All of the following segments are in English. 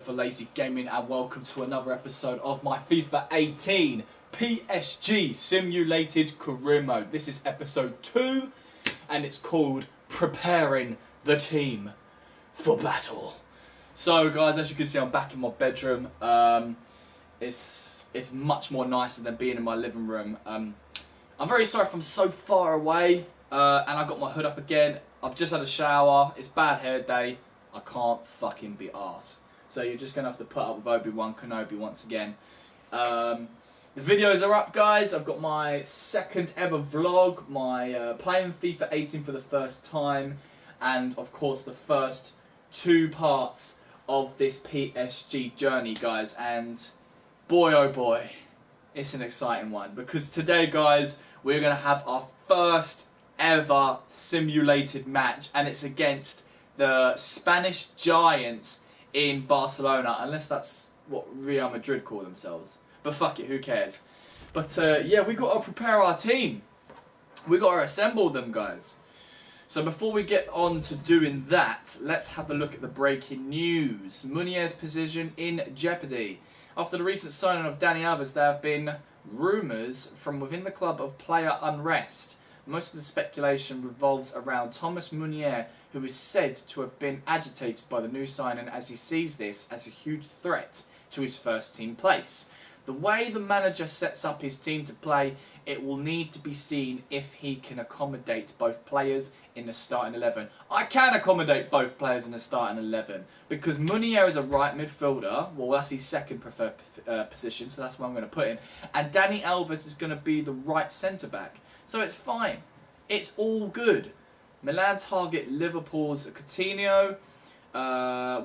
for Lazy Gaming, and welcome to another episode of my FIFA 18 PSG Simulated Career Mode. This is episode 2 and it's called Preparing the Team for Battle. So guys, as you can see, I'm back in my bedroom. It's much more nicer than being in my living room. I'm very sorry if I'm so far away, and I got my hood up again. I've just had a shower. It's bad hair day. I can't fucking be arsed. So you're just going to have to put up with Obi-Wan Kenobi once again. The videos are up, guys. I've got my second ever vlog, my playing FIFA 18 for the first time, and of course the first 2 parts of this PSG journey, guys. And boy oh boy, it's an exciting one, because today, guys, we're going to have our first ever simulated match, and it's against the Spanish Giants in Barcelona, unless that's what Real Madrid call themselves. But fuck it, who cares? But yeah, we got to prepare our team. We got to assemble them, guys. So before we get on to doing that, let's have a look at the breaking news. Meunier's position in jeopardy. After the recent signing of Dani Alves, there have been rumours from within the club of player unrest. Most of the speculation revolves around Thomas Meunier, who is said to have been agitated by the new signing, as he sees this as a huge threat to his first team place. The way the manager sets up his team to play, it will need to be seen if he can accommodate both players in the starting 11. I can accommodate both players in the starting 11, because Meunier is a right midfielder. Well, that's his second preferred position, so that's where I'm going to put him. And Dani Alves is going to be the right centre-back. So it's fine. It's all good. Milan target Liverpool's Coutinho.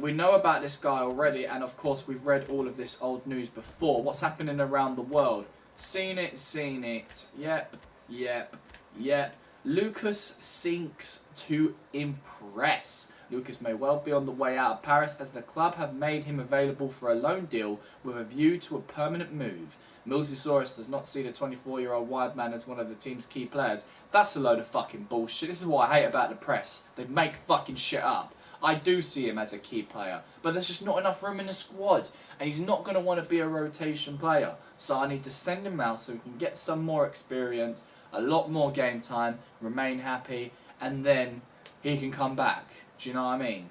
We know about this guy already, and of course we've read all of this old news before. What's happening around the world? Seen it, seen it. Yep, yep, yep. Lucas sinks to impress. Lucas may well be on the way out of Paris, as the club have made him available for a loan deal with a view to a permanent move. MillzySawUs does not see the 24-year-old wide man as one of the team's key players. That's a load of fucking bullshit. This is what I hate about the press. They make fucking shit up. I do see him as a key player, but there's just not enough room in the squad, and he's not going to want to be a rotation player. So I need to send him out so he can get some more experience, a lot more game time, remain happy, and then he can come back. Do you know what I mean?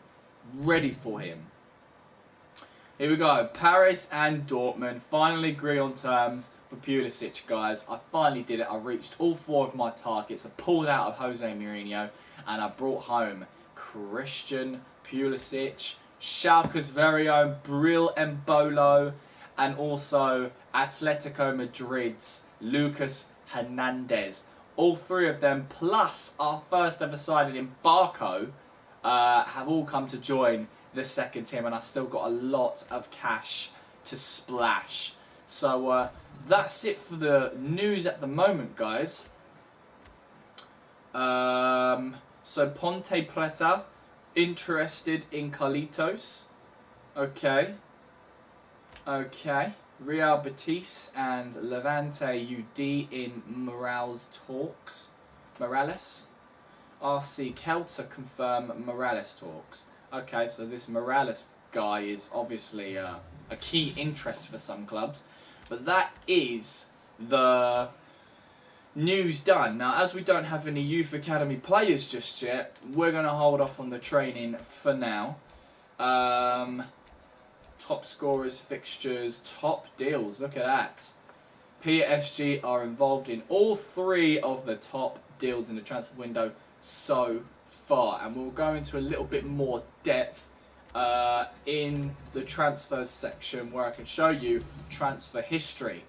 Ready for him. Here we go. Paris and Dortmund finally agree on terms for Pulisic, guys. I finally did it. I reached all 4 of my targets. I pulled out of Jose Mourinho, and I brought home Christian Pulisic, Schalke's very own Bril Embolo, and also Atletico Madrid's Lucas Hernandez. All 3 of them, plus our first ever signing in Barco, have all come to join the second team, and I still got a lot of cash to splash. So that's it for the news at the moment, guys. So Ponte Preta interested in Carlitos. Okay. Okay. Real Betis and Levante UD in Morales talks. Morales. RC Celta confirm Morales talks. Okay, so this Morales guy is obviously a key interest for some clubs. But that is the news done. Now, as we don't have any youth academy players just yet, we're going to hold off on the training for now. Top scorers, fixtures, top deals. Look at that. PSG are involved in all 3 of the top deals in the transfer window so far, and we'll go into a little bit more depth in the transfers section, where I can show you transfer history.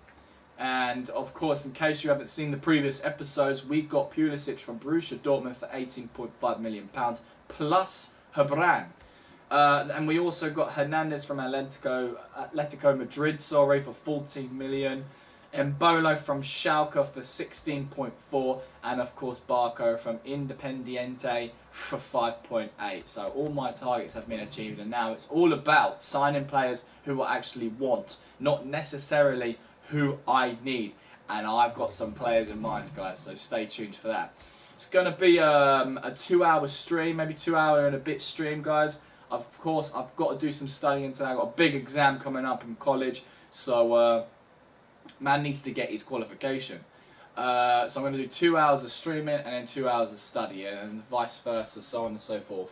And of course, in case you haven't seen the previous episodes, we got Pulisic from Borussia Dortmund for £18.5 million plus Hebran. And we also got Hernandez from Atletico Madrid, for 14 million. Embolo from Schalke for 16.4, and of course Barco from Independiente for 5.8. So all my targets have been achieved, and now it's all about signing players who I actually want, not necessarily who I need. And I've got some players in mind, guys, so stay tuned for that. It's going to be a 2-hour stream, maybe 2 hour and a bit stream, guys. Of course, I've got to do some studying today. I've got a big exam coming up in college, so man needs to get his qualification. So I'm going to do 2 hours of streaming and then 2 hours of studying, and vice versa, so on and so forth.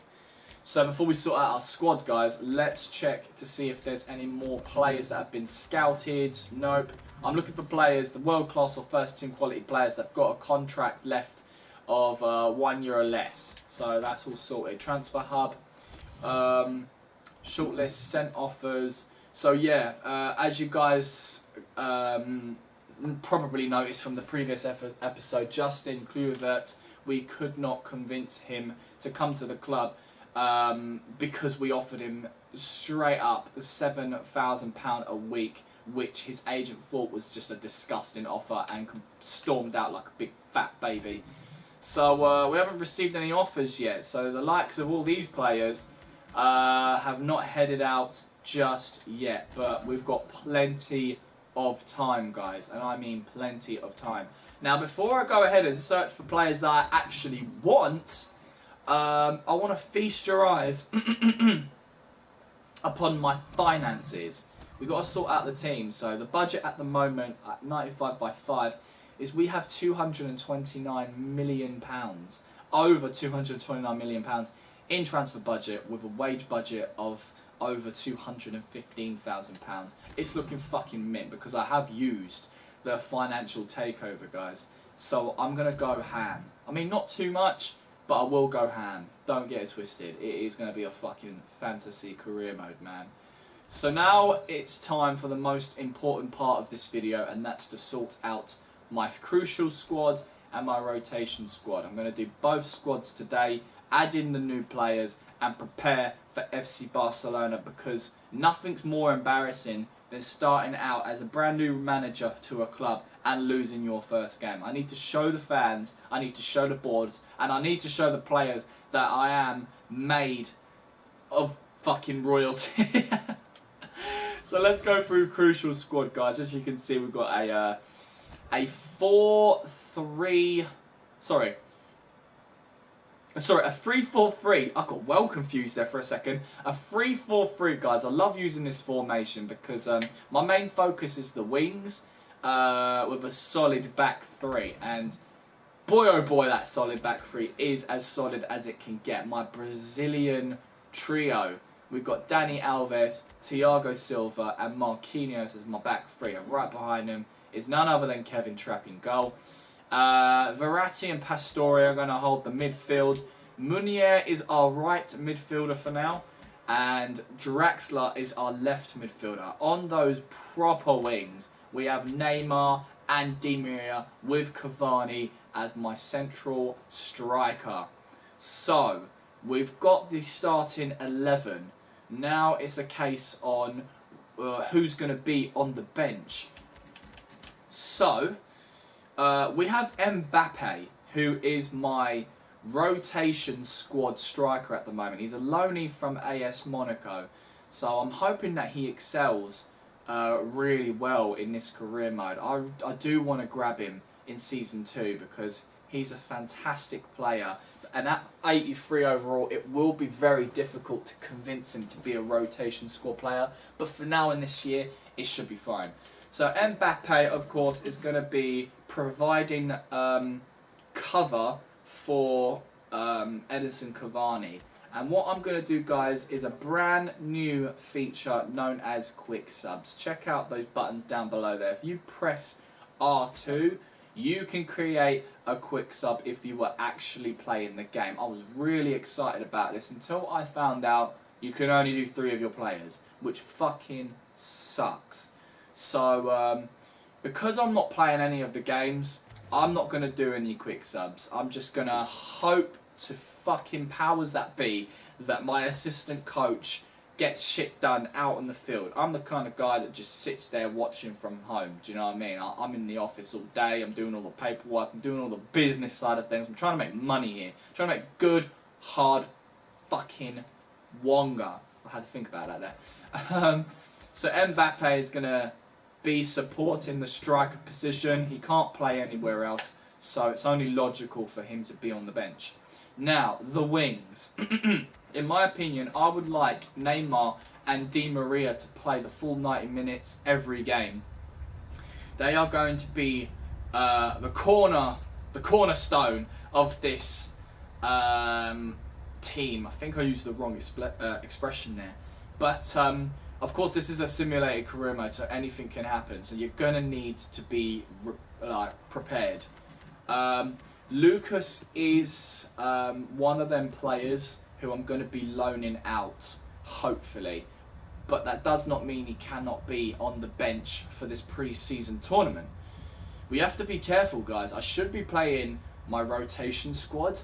So before we sort out our squad, guys, let's check to see if there's any more players that have been scouted. Nope. I'm looking for players, the world-class or first-team quality players that have got a contract left of 1 year or less. So that's all sorted. Transfer hub, shortlist, sent offers. So yeah, as you guys probably noticed from the previous episode, Justin Kluivert, we could not convince him to come to the club because we offered him straight up £7,000 a week, which his agent thought was just a disgusting offer and stormed out like a big fat baby. So we haven't received any offers yet. So the likes of all these players have not headed out just yet, but we've got plenty of time, guys, and I mean plenty of time. Now, before I go ahead and search for players that I actually want, I want to feast your eyes upon my finances. We've got to sort out the team. So the budget at the moment, at 95 by 5, is we have £229 million, over £229 million in transfer budget, with a wage budget of over £215,000. It's looking fucking mint because I have used the financial takeover, guys. So I'm going to go ham. I mean, not too much, but I will go ham. Don't get it twisted. It is going to be a fucking fantasy career mode, man. So now it's time for the most important part of this video, and that's to sort out my crucial squad and my rotation squad. I'm going to do both squads today, add in the new players, and prepare for FC Barcelona, because nothing's more embarrassing than starting out as a brand new manager to a club and losing your first game. I need to show the fans, I need to show the boards, and I need to show the players that I am made of fucking royalty. So let's go through crucial squad, guys. As you can see, we've got a 4-3. Sorry, a 3-4-3. I got well confused there for a second. A 3-4-3, guys. I love using this formation because my main focus is the wings with a solid back three. And boy, oh boy, that solid back three is as solid as it can get. My Brazilian trio. We've got Dani Alves, Thiago Silva, and Marquinhos as my back three. And right behind him is none other than Kevin Trapp in goal. Verratti and Pastore are going to hold the midfield. Munier is our right midfielder for now, and Draxler is our left midfielder. On those proper wings, we have Neymar and Di Maria, with Cavani as my central striker. So we've got the starting 11. Now it's a case on who's going to be on the bench. So we have Mbappe, who is my rotation squad striker at the moment. He's a loanee from AS Monaco, so I'm hoping that he excels really well in this career mode. I do want to grab him in Season 2 because he's a fantastic player, and at 83 overall, it will be very difficult to convince him to be a rotation squad player, but for now in this year, it should be fine. So Mbappe, of course, is going to be providing cover for Edinson Cavani. And what I'm going to do, guys, is a brand new feature known as quick subs. Check out those buttons down below there. If you press R2, you can create a quick sub if you were actually playing the game. I was really excited about this until I found out you can only do 3 of your players, which fucking sucks. So, because I'm not playing any of the games, I'm not going to do any quick subs. I'm just going to hope to fucking powers that be that my assistant coach gets shit done out in the field. I'm the kind of guy that just sits there watching from home. Do you know what I mean? I'm in the office all day. I'm doing all the paperwork. I'm doing all the business side of things. I'm trying to make money here. I'm trying to make good, hard fucking wonga. I had to think about that there. So Mbappe is going to be supporting the striker position. He can't play anywhere else, so it's only logical for him to be on the bench. Now, the wings. In my opinion, I would like Neymar and Di Maria to play the full 90 minutes every game. They are going to be the cornerstone of this team. I think I used the wrong expression there. But, of course, this is a simulated career mode, so anything can happen. So you're going to need to be prepared. Lucas is one of them players who I'm going to be loaning out, hopefully. But that does not mean he cannot be on the bench for this pre-season tournament. We have to be careful, guys. I should be playing my rotation squad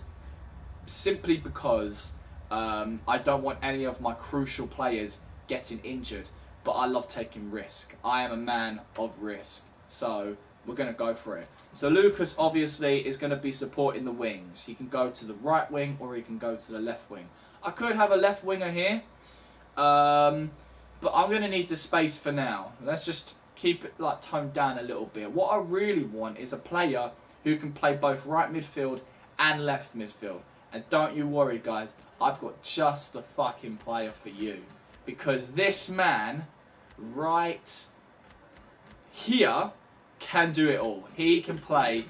simply because I don't want any of my crucial players getting injured. But I love taking risk. I am a man of risk. So we're going to go for it. So Lucas obviously is going to be supporting the wings. He can go to the right wing or he can go to the left wing. I could have a left winger here. But I'm going to need the space for now. Let's just keep it toned down a little bit. What I really want is a player who can play both right midfield and left midfield. And don't you worry, guys. I've got just the fucking player for you. Because this man right here can do it all. He can play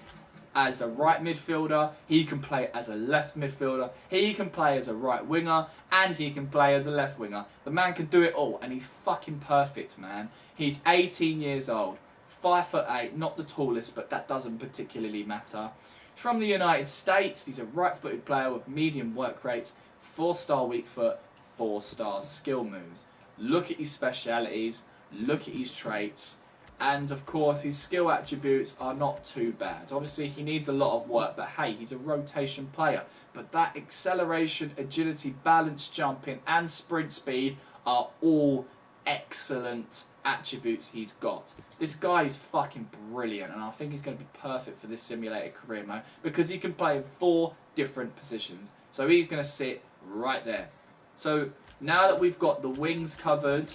as a right midfielder, he can play as a left midfielder, he can play as a right winger, and he can play as a left winger. The man can do it all, and he's fucking perfect, man. He's 18 years old, 5'8", not the tallest, but that doesn't particularly matter. He's from the United States. He's a right-footed player with medium work rates, 4-star weak foot, 4-star skill moves. Look at his specialities, look at his traits. And, of course, his skill attributes are not too bad. Obviously, he needs a lot of work, but hey, he's a rotation player. But that acceleration, agility, balance, jumping, and sprint speed are all excellent attributes he's got. This guy is fucking brilliant, and I think he's going to be perfect for this simulated career mode because he can play in 4 different positions. So he's going to sit right there. So now that we've got the wings covered,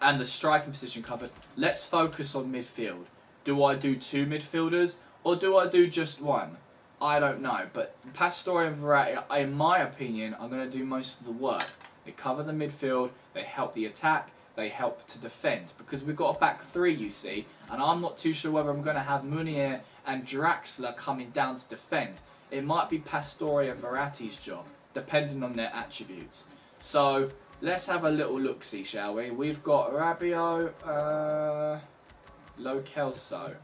and the striking position covered, let's focus on midfield. Do I do 2 midfielders or do I do just 1? I don't know, but Pastore and Verratti, in my opinion, are going to do most of the work. They cover the midfield, they help the attack, they help to defend, because we've got a back 3, you see, and I'm not too sure whether I'm going to have Munier and Draxler coming down to defend. It might be Pastore and Verratti's job, depending on their attributes. So let's have a little look-see, shall we? We've got Rabiot, Lo Celso.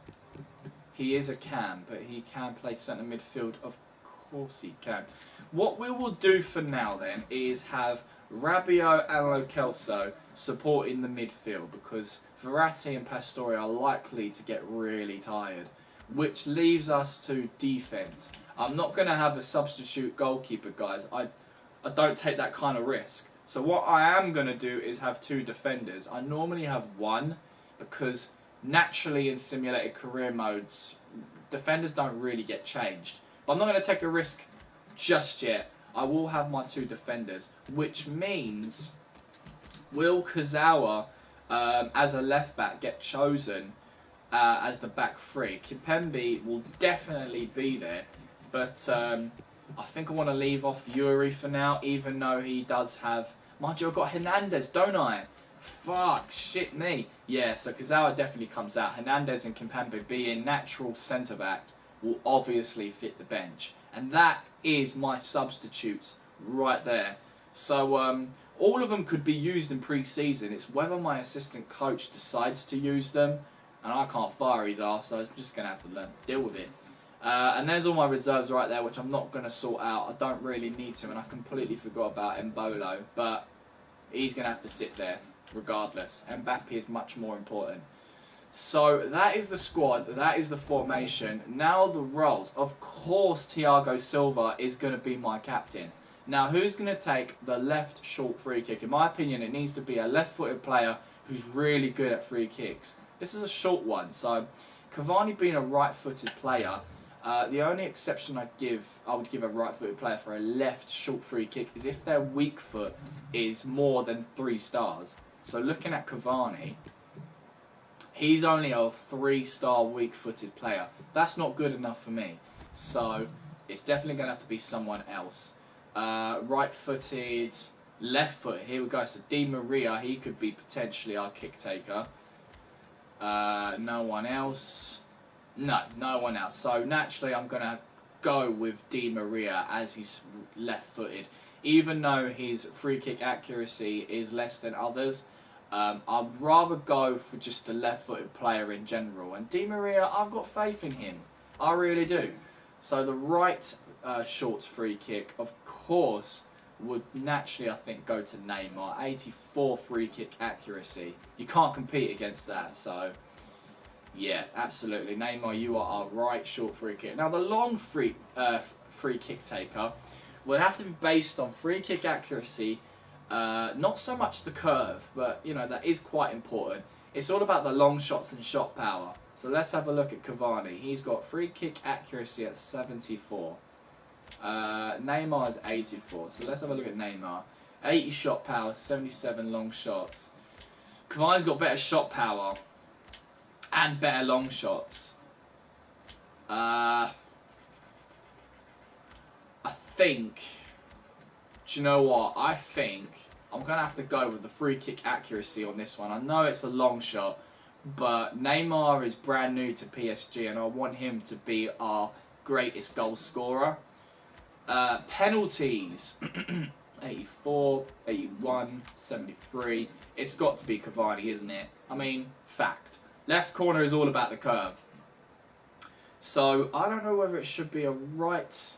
He is a cam, but he can play centre midfield. Of course he can. What we will do for now, then, is have Rabiot and Lo Celso supporting the midfield, because Verratti and Pastore are likely to get really tired, which leaves us to defence. I'm not going to have a substitute goalkeeper, guys. I don't take that kind of risk. So what I am going to do is have 2 defenders. I normally have 1 because naturally in simulated career modes, defenders don't really get changed. But I'm not going to take a risk just yet. I will have my 2 defenders, which means will Kazawa as a left back get chosen as the back 3? Kimpembe will definitely be there, but I think I want to leave off Yuri for now, even though he does have... Mind you, I've got Hernandez, don't I? Fuck, shit me. Yeah, so Kazawa definitely comes out. Hernandez and Kimpembe being natural centre-back will obviously fit the bench. And that is my substitutes right there. So all of them could be used in pre-season. It's whether my assistant coach decides to use them. And I can't fire his arse, so I'm just going to have to learn to deal with it. And there's all my reserves right there, which I'm not going to sort out. I don't really need to, and I completely forgot about Mbolo. But he's going to have to sit there regardless. Mbappe is much more important. So that is the squad. That is the formation. Now the roles. Of course, Thiago Silva is going to be my captain. Now, who's going to take the left short free kick? In my opinion, it needs to be a left-footed player who's really good at free kicks. This is a short one, so Cavani being a right-footed player, the only exception I would give a right-footed player for a left short free kick is if their weak foot is more than 3 stars. So looking at Cavani, he's only a 3-star weak-footed player. That's not good enough for me. So it's definitely going to have to be someone else. Right-footed, left-footed. Here we go. So Di Maria, he could be potentially our kick taker. No one else. No, no one else. So naturally, I'm going to go with Di Maria as he's left-footed. Even though his free kick accuracy is less than others, I'd rather go for just a left-footed player in general. And Di Maria, I've got faith in him. I really do. So the right short free kick, of course, would naturally, I think, go to Neymar. 84 free kick accuracy. You can't compete against that. So, yeah, absolutely. Neymar, you are our right short free kick. Now, the long free kick taker will have to be based on free kick accuracy. Not so much the curve, but, you know, that is quite important. It's all about the long shots and shot power. So let's have a look at Cavani. He's got free kick accuracy at 74. Neymar is 84. So let's have a look at Neymar. 80 shot power, 77 long shots. Cavani's got better shot power and better long shots. I think... Do you know what? I think I'm going to have to go with the free kick accuracy on this one. I know it's a long shot, but Neymar is brand new to PSG and I want him to be our greatest goal scorer. Penalties. 84, 81, 73. It's got to be Cavani, isn't it? I mean, fact. Left corner is all about the curve. So, I don't know whether it should be a right-footed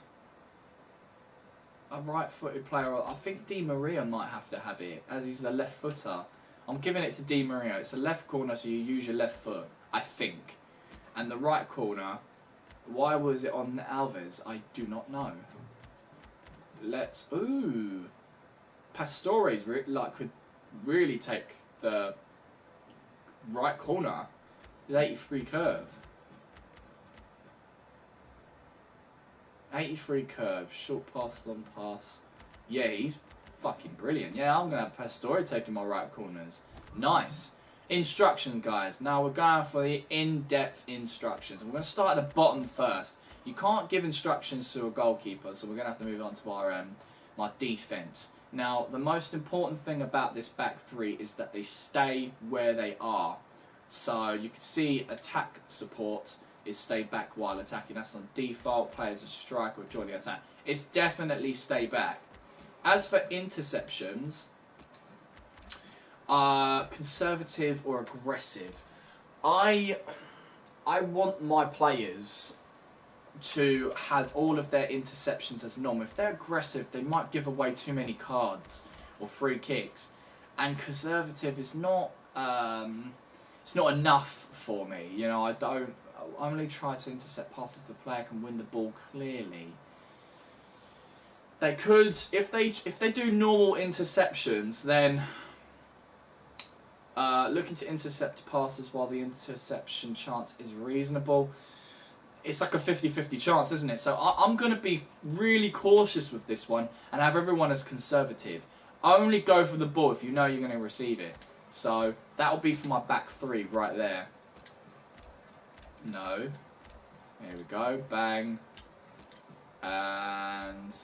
player. I think Di Maria might have to have it, as he's the left footer. I'm giving it to Di Maria. It's a left corner, so you use your left foot, I think. And the right corner, why was it on Alves? I do not know. Let's... Ooh. Pastore's could really take the right corner. The 83 curve. 83 curve, short pass, long pass. Yeah, he's fucking brilliant. Yeah, I'm going to have Pastore taking my right corners. Nice. Instructions, guys. Now we're going for the in-depth instructions. We're going to start at the bottom first. You can't give instructions to a goalkeeper, so we're going to have to move on to our my defence. Now, the most important thing about this back three is that they stay where they are. So you can see attack support is stay back while attacking. That's on default. Players a strike or join the attack. It's definitely stay back. As for interceptions, conservative or aggressive. I want my players to have all of their interceptions as normal. If they're aggressive, they might give away too many cards or free kicks. And conservative is not it's not enough for me. You know, I only try to intercept passes the player can win the ball clearly. They could, if they do normal interceptions, then looking to intercept passes while the interception chance is reasonable. It's like a 50-50 chance, isn't it? So I'm going to be really cautious with this one and have everyone as conservative. Only go for the ball if you know you're going to receive it. So that'll be for my back three right there. No. There we go. Bang. And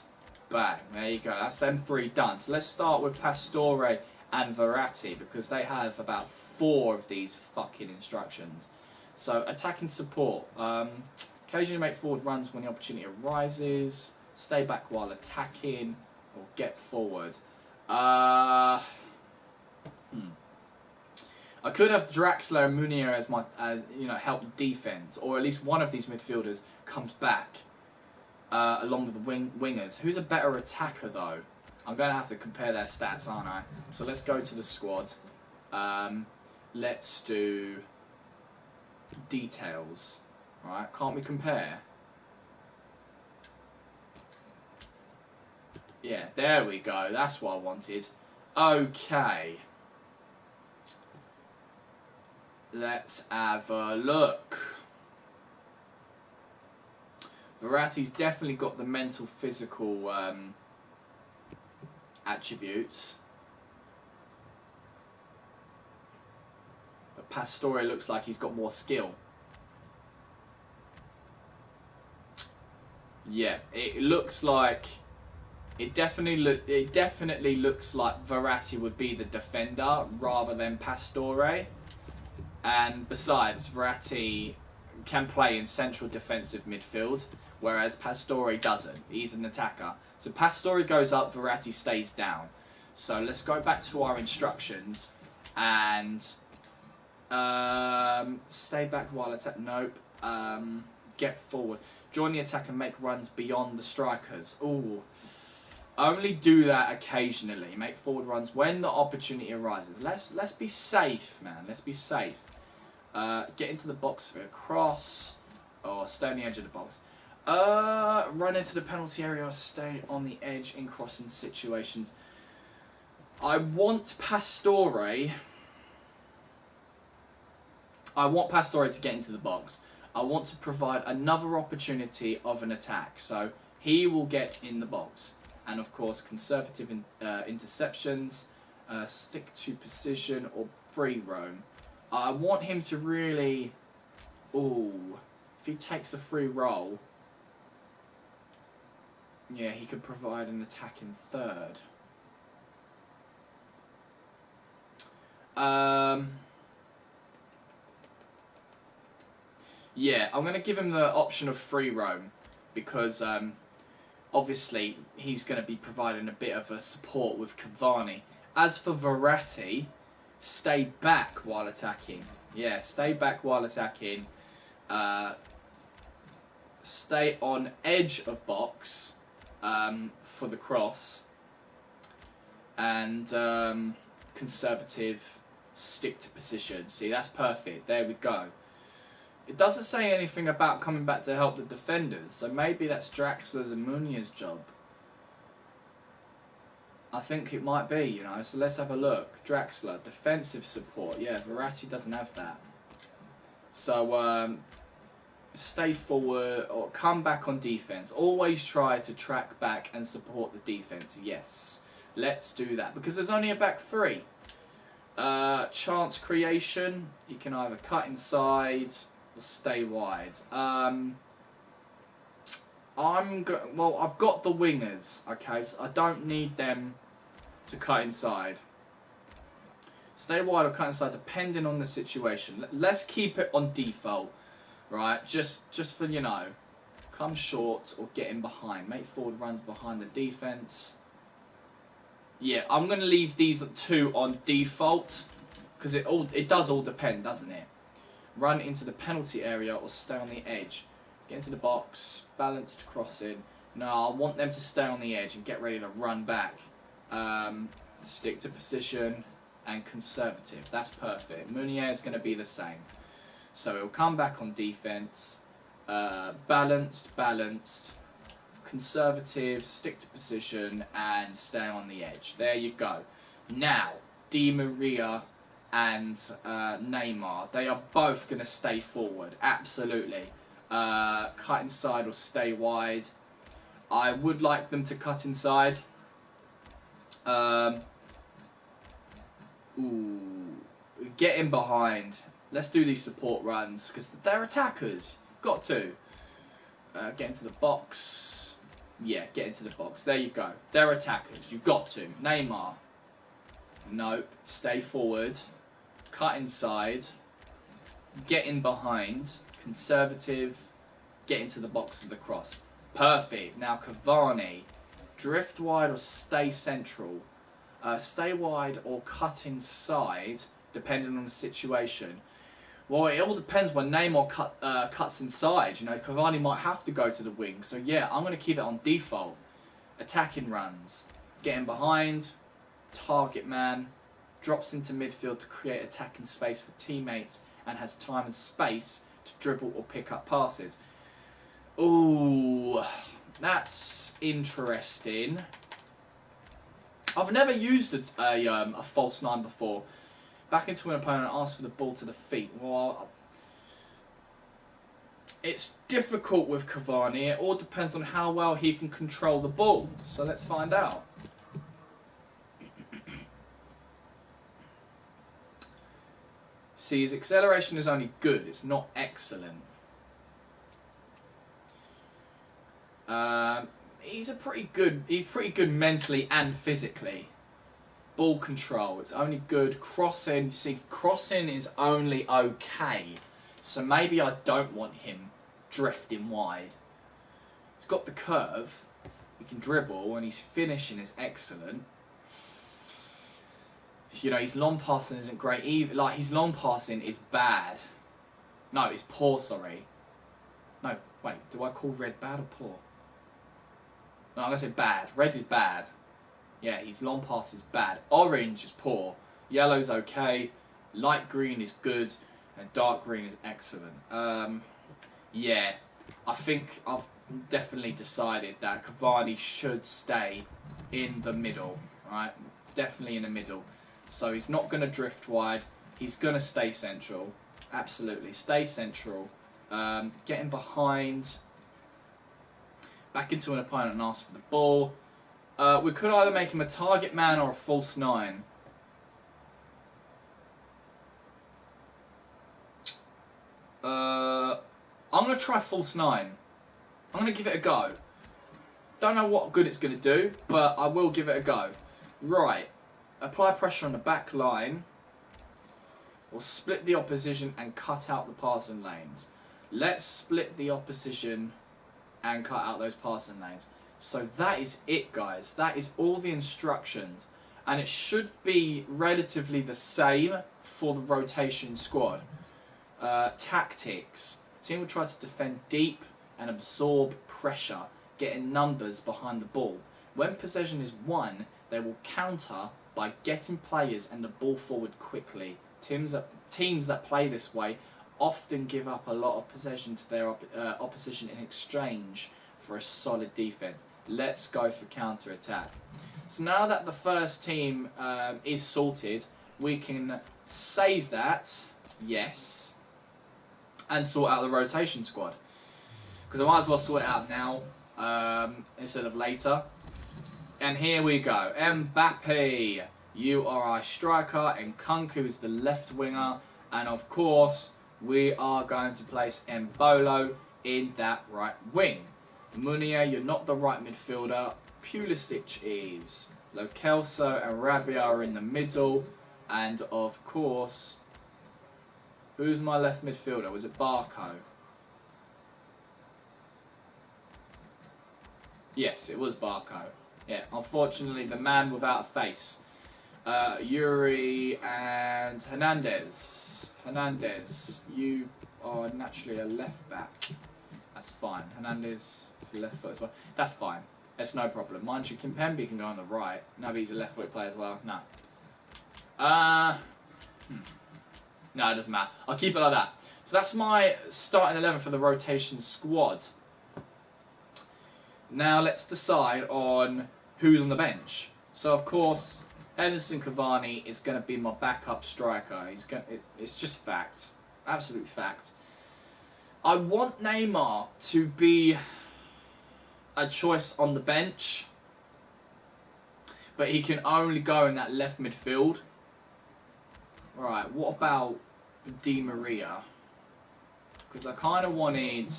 bang. There you go. That's them three done. So let's start with Pastore and Verratti because they have about 4 of these fucking instructions. So attacking support. Occasionally make forward runs when the opportunity arises. Stay back while attacking or get forward. I could have Draxler and Munir as help defense, or at least one of these midfielders comes back along with the wingers. Who's a better attacker though? I'm going to have to compare their stats, aren't I? So let's go to the squad. Let's do details. Right? Can't we compare? Yeah, there we go. That's what I wanted. Okay. Let's have a look. Verratti's definitely got the mental, physical attributes. But Pastore looks like he's got more skill. Yeah, it looks like it definitely looks like Verratti would be the defender rather than Pastore. And besides, Verratti can play in central defensive midfield, whereas Pastore doesn't. He's an attacker. So Pastore goes up, Verratti stays down. So let's go back to our instructions and stay back while attack. Nope. Get forward. Join the attack and make runs beyond the strikers. Ooh. Only do that occasionally. Make forward runs when the opportunity arises. Let's be safe, man. Let's be safe. Get into the box for a cross, or stay on the edge of the box. Run into the penalty area or stay on the edge in crossing situations. I want Pastore to get into the box. I want to provide another opportunity of an attack. So he will get in the box. And of course, conservative interceptions, stick to position or free roam. I want him to really... Ooh, if he takes a free roll, yeah, he could provide an attack in third. Yeah, I'm going to give him the option of free roam because obviously he's going to be providing a bit of a support with Cavani. As for Verratti, stay back while attacking. Yeah, stay back while attacking. Stay on edge of box for the cross. And conservative, stick to position. See, that's perfect. There we go. It doesn't say anything about coming back to help the defenders, so maybe that's Draxler's and Munier's job. I think it might be, you know, so let's have a look. Draxler, defensive support. Yeah, Verratti doesn't have that. So, stay forward or come back on defense. Always try to track back and support the defense. Yes, let's do that because there's only a back three. Chance creation. You can either cut inside or stay wide. I've got the wingers. Okay, so I don't need them to cut inside. Stay wide or cut inside, depending on the situation. Let's keep it on default. Right, just for, you know, come short or get in behind. Make forward runs behind the defence. Yeah, I'm going to leave these two on default because it does all depend, doesn't it? Run into the penalty area or stay on the edge. Get into the box, balanced crossing. No, I want them to stay on the edge and get ready to run back. Stick to position and conservative. That's perfect. Munier is going to be the same. So he'll come back on defense, balanced, conservative, stick to position, and stay on the edge. There you go. Now, Di Maria and Neymar, they are both going to stay forward, absolutely. Cut inside or stay wide. I would like them to cut inside. Get in behind. Let's do these support runs because they're attackers. Got to. Get into the box. Yeah, get into the box. There you go. They're attackers. You've got to. Neymar. Nope. Stay forward. Cut inside. Get in behind. Conservative. Get into the box for the cross. Perfect. Now Cavani. Drift wide or stay central. Stay wide or cut inside, depending on the situation. Well, it all depends when Neymar cuts inside. You know, Cavani might have to go to the wing. So yeah, I'm going to keep it on default. Attacking runs. Getting behind. Target man. Drops into midfield to create attacking space for teammates and has time and space to dribble or pick up passes. Ooh, that's interesting. I've never used a false nine before. Back into an opponent, ask for the ball to the feet. Well, it's difficult with Cavani. It all depends on how well he can control the ball. So let's find out. See, his acceleration is only good. It's not excellent. he's pretty good mentally and physically. Ball control, it's only good. Crossing, see, crossing is only okay. So maybe I don't want him drifting wide. He's got the curve, he can dribble, and his finishing is excellent. You know, his long passing isn't great either. Like, his long passing is bad. No, it's poor, sorry. No, wait, do I call red bad or poor? No, I'm going to say bad. Red is bad. Yeah, his long pass is bad. Orange is poor. Yellow's okay. Light green is good. And dark green is excellent. Yeah, I think I've definitely decided that Cavani should stay in the middle. Right? Definitely in the middle. So he's not going to drift wide. He's going to stay central. Absolutely. Stay central. Getting behind. Back into an opponent and ask for the ball. We could either make him a target man or a false nine. I'm going to try false nine. I'm going to give it a go. Don't know what good it's going to do, but I will give it a go. Right. Apply pressure on the back line. Or split the opposition and cut out the passing lanes. Let's split the opposition and cut out those passing lanes. So that is it, guys. That is all the instructions. And it should be relatively the same for the rotation squad. Tactics. Team will try to defend deep and absorb pressure, getting numbers behind the ball. When possession is won, they will counter by getting players and the ball forward quickly. Teams that play this way often give up a lot of possession to their opposition in exchange for a solid defense. Let's go for counter-attack. So now that the first team is sorted, we can save that, yes, and sort out the rotation squad. Because I might as well sort it out now instead of later. And here we go. Mbappe, you are our striker, and Kunku is the left winger. And of course, we are going to place Mbolo in that right wing. Munier, you're not the right midfielder. Pulisic is. Lo Celso and Rabia are in the middle. And of course, who's my left midfielder? Was it Barco? Yes, it was Barco. Yeah, unfortunately, the man without a face. Yuri and Hernandez. Hernandez, you are naturally a left back. That's fine. Hernandez is a left foot as well. That's fine. That's no problem. Mind you, Kimpembe can go on the right. No, but he's a left foot player as well. No. No, it doesn't matter. I'll keep it like that. So that's my starting 11 for the rotation squad. Now let's decide on who's on the bench. So of course, Edinson Cavani is going to be my backup striker. It's just fact. Absolute fact. I want Neymar to be a choice on the bench, but he can only go in that left midfield. Alright, what about Di Maria? Because I kind of wanted...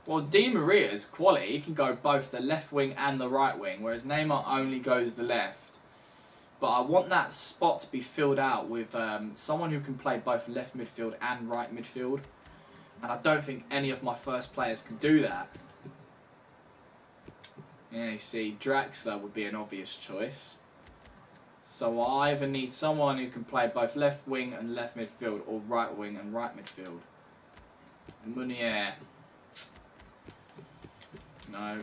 Well, Di Maria is quality. He can go both the left wing and the right wing, whereas Neymar only goes the left. But I want that spot to be filled out with someone who can play both left midfield and right midfield. And I don't think any of my first players can do that. Yeah, you see, Draxler would be an obvious choice. So I either need someone who can play both left wing and left midfield, or right wing and right midfield. Munier. No.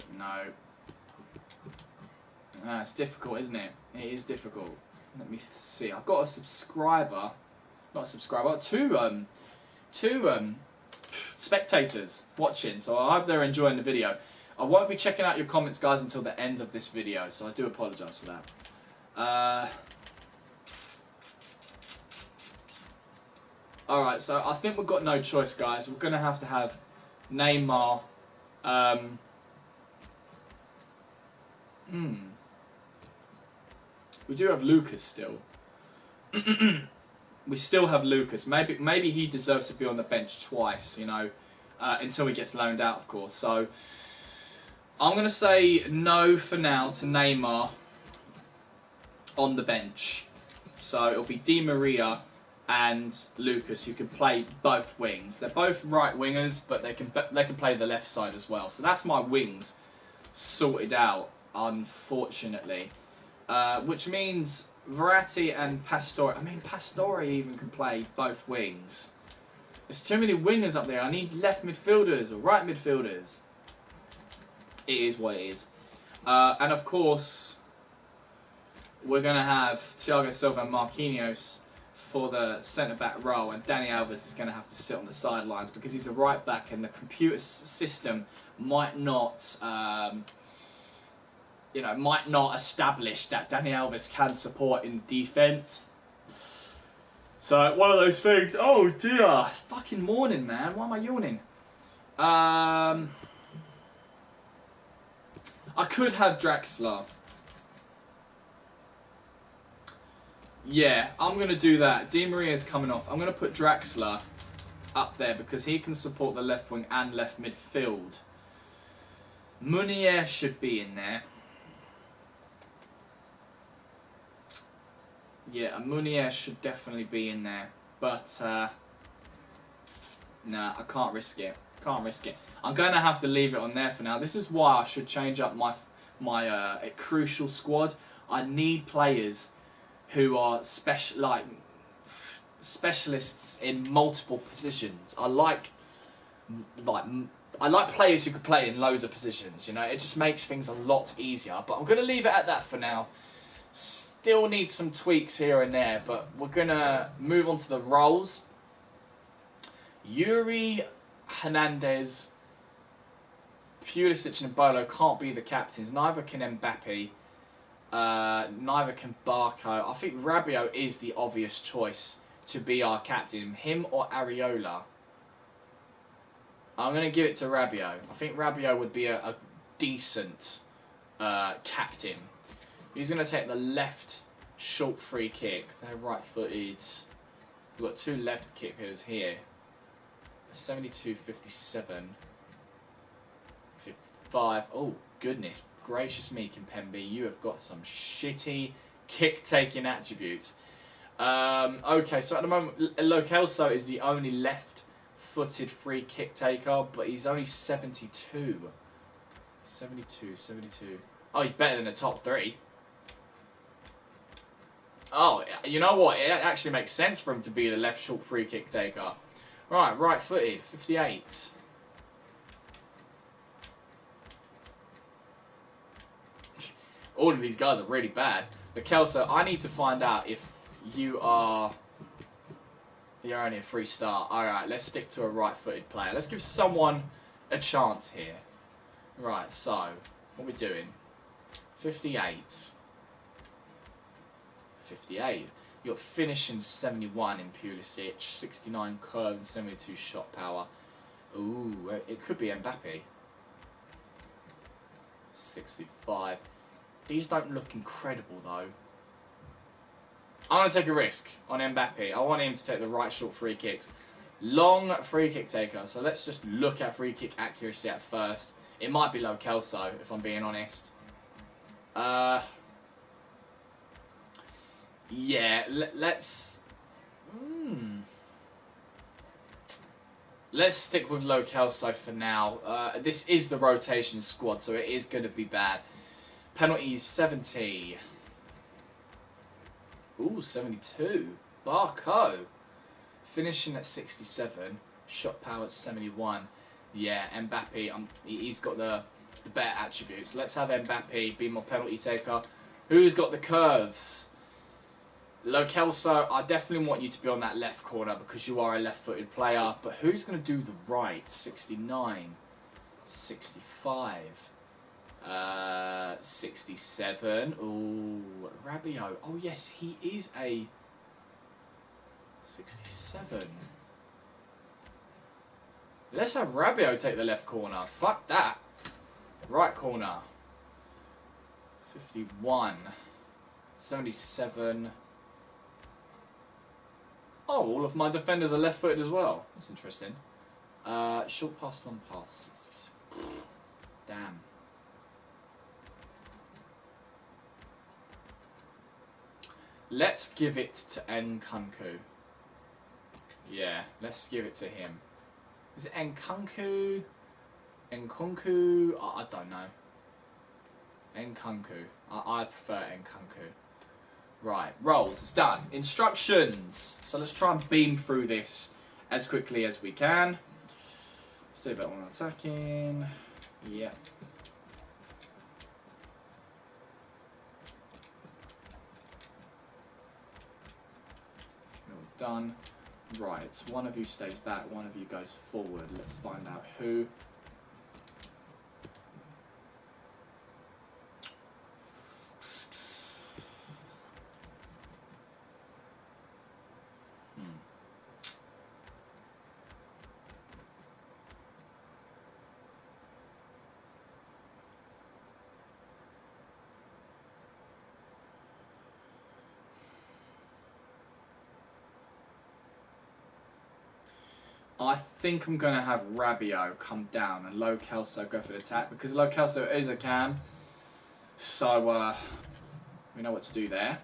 It's difficult, isn't it? It is difficult. Let me see. I've got a subscriber. Not a subscriber. Two spectators watching. So I hope they're enjoying the video. I won't be checking out your comments, guys, until the end of this video. So I do apologise for that. Alright, so I think we've got no choice, guys. We're going to have Neymar. We do have Lucas still. We still have Lucas. Maybe he deserves to be on the bench twice, you know, until he gets loaned out, of course. So I'm going to say no for now to Neymar on the bench. So it'll be Di Maria and Lucas, who can play both wings. They're both right wingers, but they can play the left side as well. So that's my wings sorted out, unfortunately. Which means Verratti and Pastore. I mean, Pastore even can play both wings. There's too many wingers up there. I need left midfielders or right midfielders. It is what it is. And of course, we're going to have Thiago Silva and Marquinhos for the centre-back role, and Dani Alves is going to have to sit on the sidelines because he's a right-back, and the computer system might not, might not establish that Dani Alves can support in defence. So, one of those things. Oh dear, it's fucking morning, man. Why am I yawning? I could have Draxler. Yeah, I'm going to do that. Di Maria's coming off. I'm going to put Draxler up there because he can support the left wing and left midfield. Munier should be in there. Yeah, Munier should definitely be in there. But, nah, I can't risk it. Can't risk it. I'm going to have to leave it on there for now. This is why I should change up my crucial squad. I need players who are specialists in multiple positions. I like players who can play in loads of positions. You know, it just makes things a lot easier. But I'm going to leave it at that for now. Still need some tweaks here and there, but we're going to move on to the roles. Yuri, Hernandez, Pulisic and Bolo can't be the captains. Neither can Mbappe. Neither can Barco. I think Rabiot is the obvious choice to be our captain. Him or Areola. I'm going to give it to Rabiot. I think Rabiot would be a decent captain. He's going to take the left short free kick. They're right-footed. We've got two left kickers here. 72, 57, 55. Oh, goodness gracious me, Kimpembe. You have got some shitty kick-taking attributes. Okay, so at the moment, Lo Celso is the only left-footed free kick taker, but he's only 72. 72. Oh, he's better than the top three. Oh, you know what? It actually makes sense for him to be the left short free kick taker. Right-footed, 58. All of these guys are really bad. But Kelso, I need to find out if you're only a 3-star. Alright, let's stick to a right-footed player. Let's give someone a chance here. Right, so, what are we doing? 58. 58. You got finishing 71 in Pulisic, 69 curve and 72 shot power. Ooh, it could be Mbappe. 65. These don't look incredible though. I'm going to take a risk on Mbappe. I want him to take the right short free kicks. Long free kick taker. So let's just look at free kick accuracy at first. It might be Lo Celso, if I'm being honest. Yeah, let's... Let's stick with Lo Celso for now. This is the rotation squad, so it is going to be bad. Penalties, 70. Ooh, 72. Barco. Finishing at 67. Shot power at 71. Yeah, Mbappe, he's got the better attributes. Let's have Mbappe be my penalty taker. Who's got the curves? Lo Celso, I definitely want you to be on that left corner because you are a left-footed player. But who's going to do the right? 69. 65. 67. Ooh, Rabiot. Oh, yes, he is a 67. Let's have Rabiot take the left corner. Fuck that. Right corner. 51. 77. Oh, all of my defenders are left-footed as well. That's interesting. Short pass, long pass. 67. Damn. Let's give it to Nkunku. Yeah, let's give it to him. Is it Nkunku? Nkunku? I don't know. Nkunku. I prefer Nkunku. Right, roles. It's done. Instructions. So let's try and beam through this as quickly as we can. Let's do that one attacking. Yep. Done. Right, one of you stays back, one of you goes forward. Let's find out who. I think I'm going to have Rabiot come down and Lo Celso go for the attack because Lo Celso is a cam. So, we know what to do there.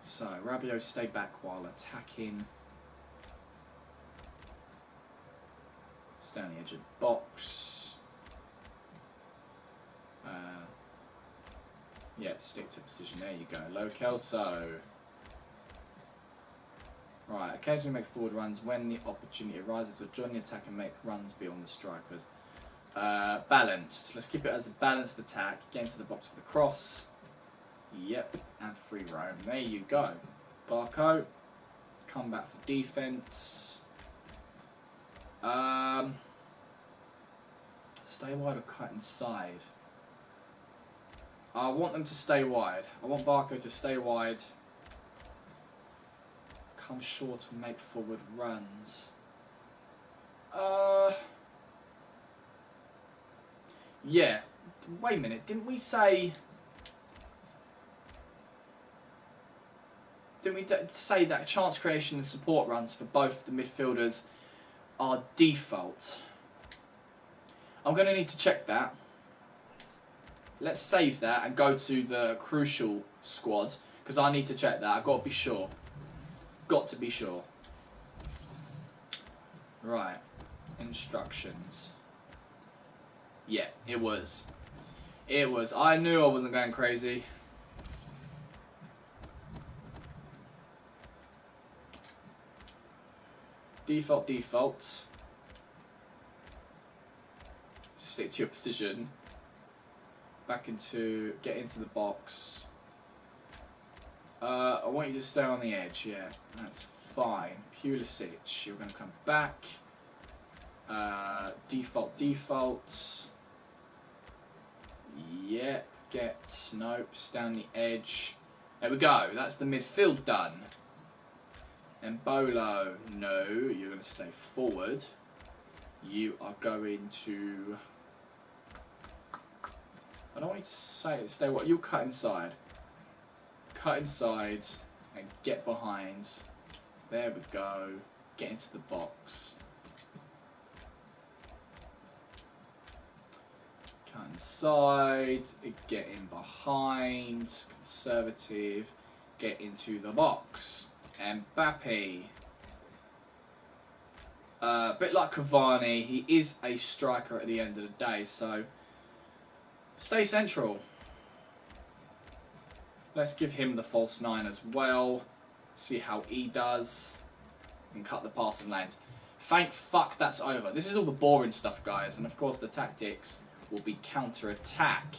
So, Rabiot stay back while attacking. Stay on the edge of the box. Yeah, stick to position. There you go. Lo Celso. Right, occasionally make forward runs when the opportunity arises, or join the attack and make runs beyond the strikers. Balanced. Let's keep it as a balanced attack. Get into the box for the cross. Yep, and free roam. There you go. Barco. Come back for defence. Stay wide or cut inside? I want them to stay wide. I want Barco to stay wide. Come short and make forward runs. Yeah. Wait a minute. Didn't we say that chance creation and support runs for both the midfielders are default? I'm going to need to check that. Let's save that and go to the crucial squad because I need to check that. I've got to be sure. Got to be sure. Right. Instructions. Yeah, it was. It was. I knew I wasn't going crazy. Default. Stick to your position. Get into the box. I want you to stay on the edge, yeah, that's fine. Pulisic, you're going to come back. Defaults. Yep, nope, stay on the edge. There we go, that's the midfield done. And Bolo, no, you're going to stay forward. You are going to... I don't want you to stay what? You'll cut inside. Cut inside and get behind. There we go. Get into the box. Cut inside. Get in behind. Conservative. Get into the box. Mbappe. A bit like Cavani, he is a striker at the end of the day, so stay central. Let's give him the false 9 as well. See how he does. And cut the passing lanes. Thank fuck that's over. This is all the boring stuff, guys. And of course the tactics will be counter-attack.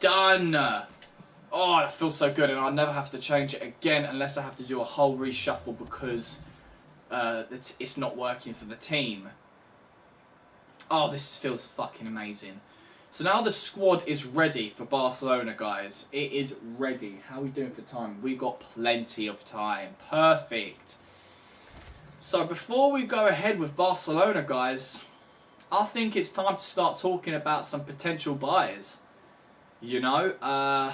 Done! Oh, that feels so good. And I'll never have to change it again unless I have to do a whole reshuffle because it's not working for the team. Oh, this feels fucking amazing. So now the squad is ready for Barcelona, guys. It is ready. How are we doing for time? We got plenty of time. Perfect. So before we go ahead with Barcelona, guys, I think it's time to start talking about some potential buyers. You know,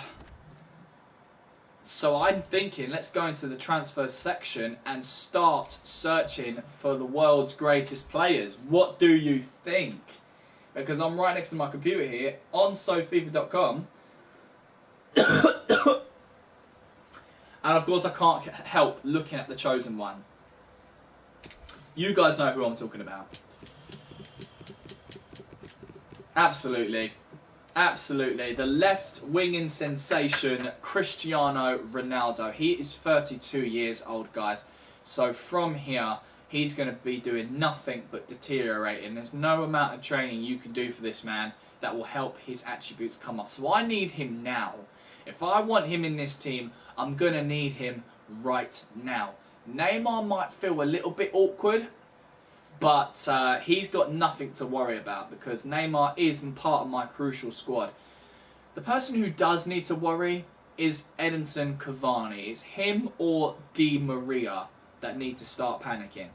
so I'm thinking let's go into the transfer section and start searching for the world's greatest players. What do you think? Because I'm right next to my computer here on SoFifa.com And of course I can't help looking at the chosen one. You guys know who I'm talking about. Absolutely. Absolutely. The left-winging sensation, Cristiano Ronaldo. He is 32 years old, guys. So from here, he's going to be doing nothing but deteriorating. There's no amount of training you can do for this man that will help his attributes come up. So I need him now. If I want him in this team, I'm going to need him right now. Neymar might feel a little bit awkward, but he's got nothing to worry about because Neymar is part of my crucial squad. The person who does need to worry is Edinson Cavani. It's him or Di Maria that need to start panicking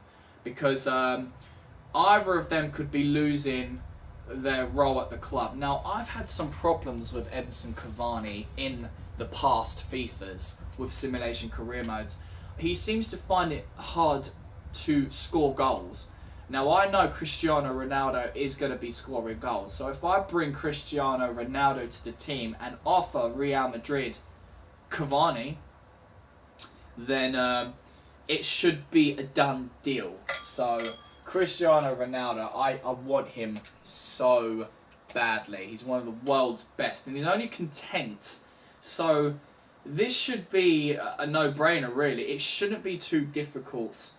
because either of them could be losing their role at the club. Now, I've had some problems with Edinson Cavani in the past FIFAs with simulation career modes. He seems to find it hard to score goals. Now, I know Cristiano Ronaldo is going to be scoring goals. So if I bring Cristiano Ronaldo to the team and offer Real Madrid Cavani, then it should be a done deal. So Cristiano Ronaldo, I want him so badly. He's one of the world's best, and he's only content. So this should be a no-brainer, really. It shouldn't be too difficult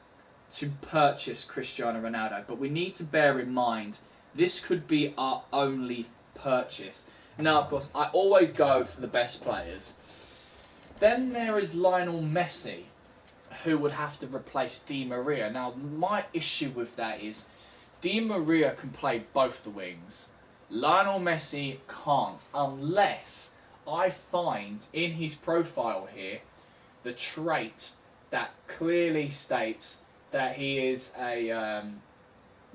to purchase Cristiano Ronaldo, but we need to bear in mind this could be our only purchase. Now, of course, I always go for the best players. Then there is Lionel Messi, who would have to replace Di Maria. Now, my issue with that is Di Maria can play both the wings. Lionel Messi can't, unless I find in his profile here the trait that clearly states that he is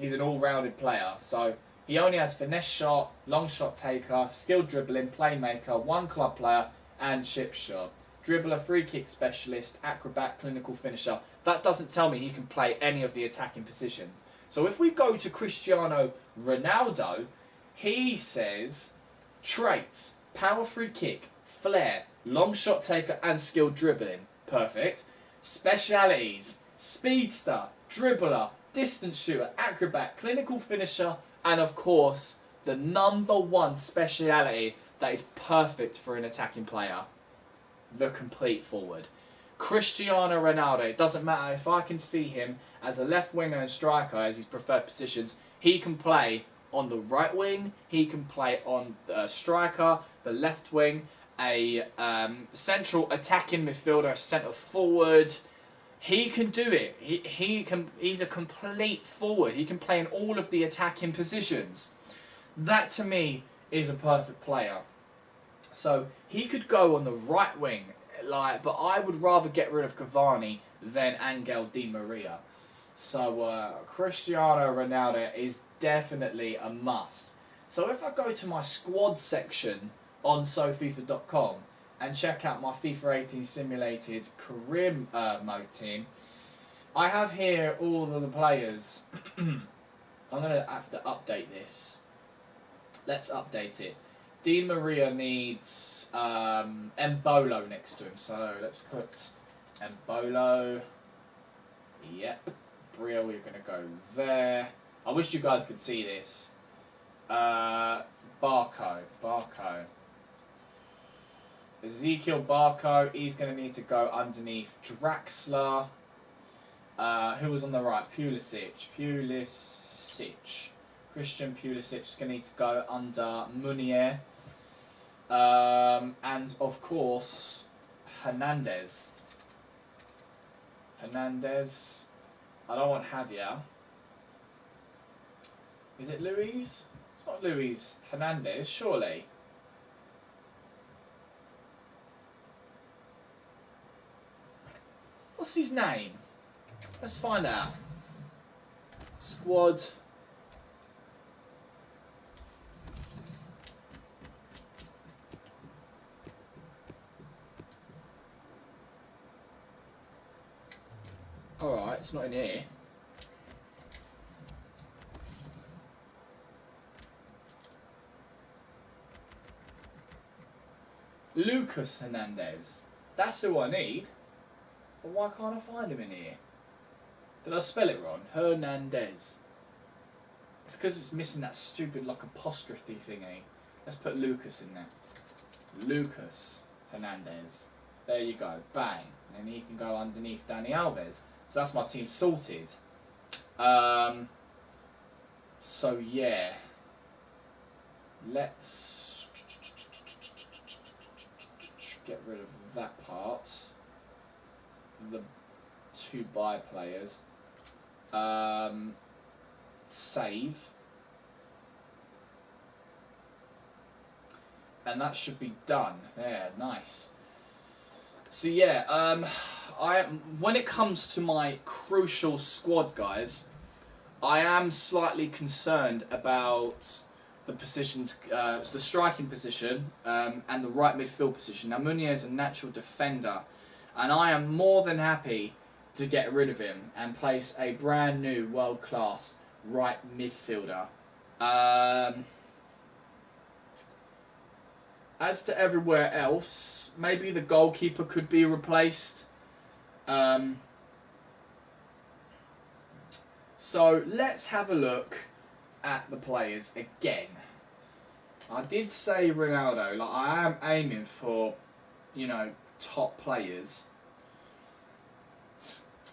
he's an all-rounded player. So he only has finesse shot, long shot taker, skilled dribbling, playmaker, one club player, and chip shot. Dribbler, free kick specialist, acrobat, clinical finisher. That doesn't tell me he can play any of the attacking positions. So if we go to Cristiano Ronaldo, he says traits: power free kick, flair, long shot taker, and skilled dribbling. Perfect. Specialities: speedster, dribbler, distance shooter, acrobat, clinical finisher, and of course, the #1 speciality that is perfect for an attacking player: the complete forward. Cristiano Ronaldo, it doesn't matter if I can see him as a left winger and striker as his preferred positions, he can play on the right wing, he can play on the striker, the left wing, a central attacking midfielder, centre forward. He can do it. He's a complete forward. He can play in all of the attacking positions. That to me is a perfect player. So he could go on the right wing, but I would rather get rid of Cavani than Angel Di Maria. So Cristiano Ronaldo is definitely a must. So if I go to my squad section on SoFifa.com and check out my FIFA 18 Simulated Career Mode team, I have here all of the players. I'm going to have to update this. Let's update it. Di Maria needs Embolo next to him, so let's put Embolo. Yep. Brio, we're going to go there. I wish you guys could see this. Barco. Ezekiel Barco, he's going to need to go underneath Draxler. Who was on the right? Pulisic. Christian Pulisic is going to need to go under Munier. And of course, Hernandez. I don't want Javier. Is it Luis? It's not Luis Hernandez, surely. What's his name? Let's find out. Squad. Alright, it's not in here. Lucas Hernandez. That's who I need. But why can't I find him in here? Did I spell it wrong? Hernandez. It's because it's missing that stupid like apostrophe thingy. Let's put Lucas in there. Lucas Hernandez. There you go. Bang. And then he can go underneath Dani Alves. So that's my team sorted. So yeah. Let's get rid of that part. The 2 buy players. Save. And that should be done. Yeah, nice. So yeah, when it comes to my crucial squad, guys, I am slightly concerned about the positions, the striking position and the right midfield position. Now, Meunier is a natural defender, and I am more than happy to get rid of him and place a brand new world-class right midfielder. As to everywhere else, maybe the goalkeeper could be replaced. So let's have a look at the players again. I did say Ronaldo, like I am aiming for, you know, top players.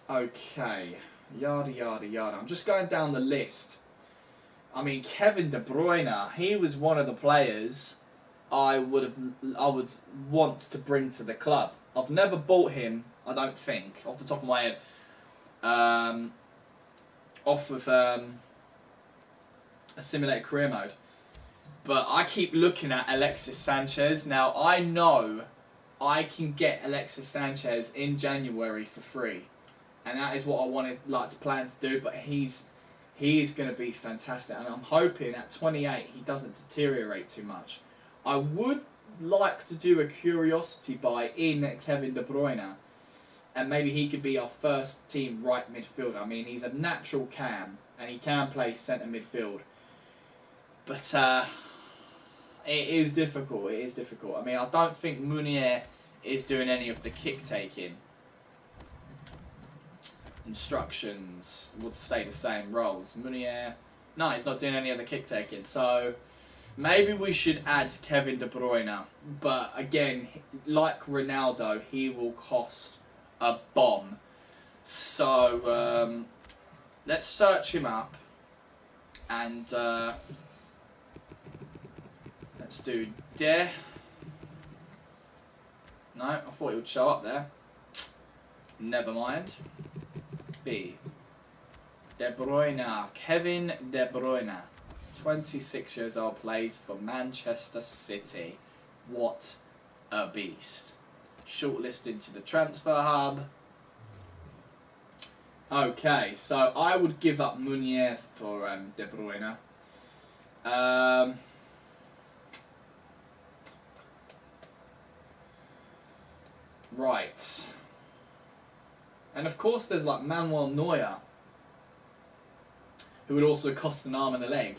Okay, yada yada yada. I'm just going down the list. I mean, Kevin De Bruyne, he was one of the players I would want to bring to the club. I've never bought him, I don't think, off the top of my head. Off of a simulated career mode. But I keep looking at Alexis Sanchez. Now, I know I can get Alexis Sanchez in January for free. And that is what I wanted to plan to do. But he is going to be fantastic. And I'm hoping at 28 he doesn't deteriorate too much. I would like to do a curiosity buy in Kevin De Bruyne. And maybe he could be our first team right midfielder. I mean, he's a natural cam. And he can play centre midfield. But it is difficult. It is difficult. I mean, I don't think Meunier is doing any of the kick taking. Instructions would stay the same. Roles. Meunier, no, he's not doing any of the kick taking. So maybe we should add Kevin De Bruyne. But again, like Ronaldo, he will cost a bomb. So let's search him up and let's do De. No, I thought he would show up there. Never mind. B. De Bruyne. Kevin De Bruyne. 26 years old, plays for Manchester City. What a beast. Shortlisted to the transfer hub. Okay, so I would give up Meunier for De Bruyne. Right. And of course there's like Manuel Neuer, who would also cost an arm and a leg.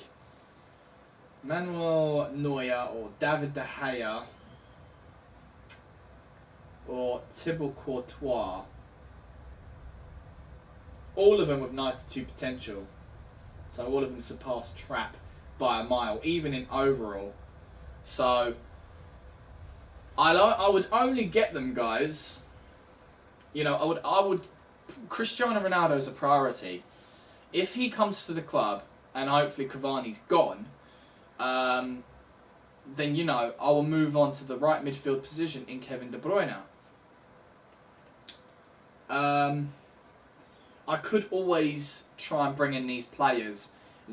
Manuel Neuer or David De Gea or Thibaut Courtois. All of them with 92 potential. So all of them surpass Trapp by a mile, even in overall. So I would only get them, guys. You know, I would. Cristiano Ronaldo is a priority. If he comes to the club and hopefully Cavani's gone, then you know I will move on to the right midfield position in Kevin De Bruyne. I could always try and bring in these players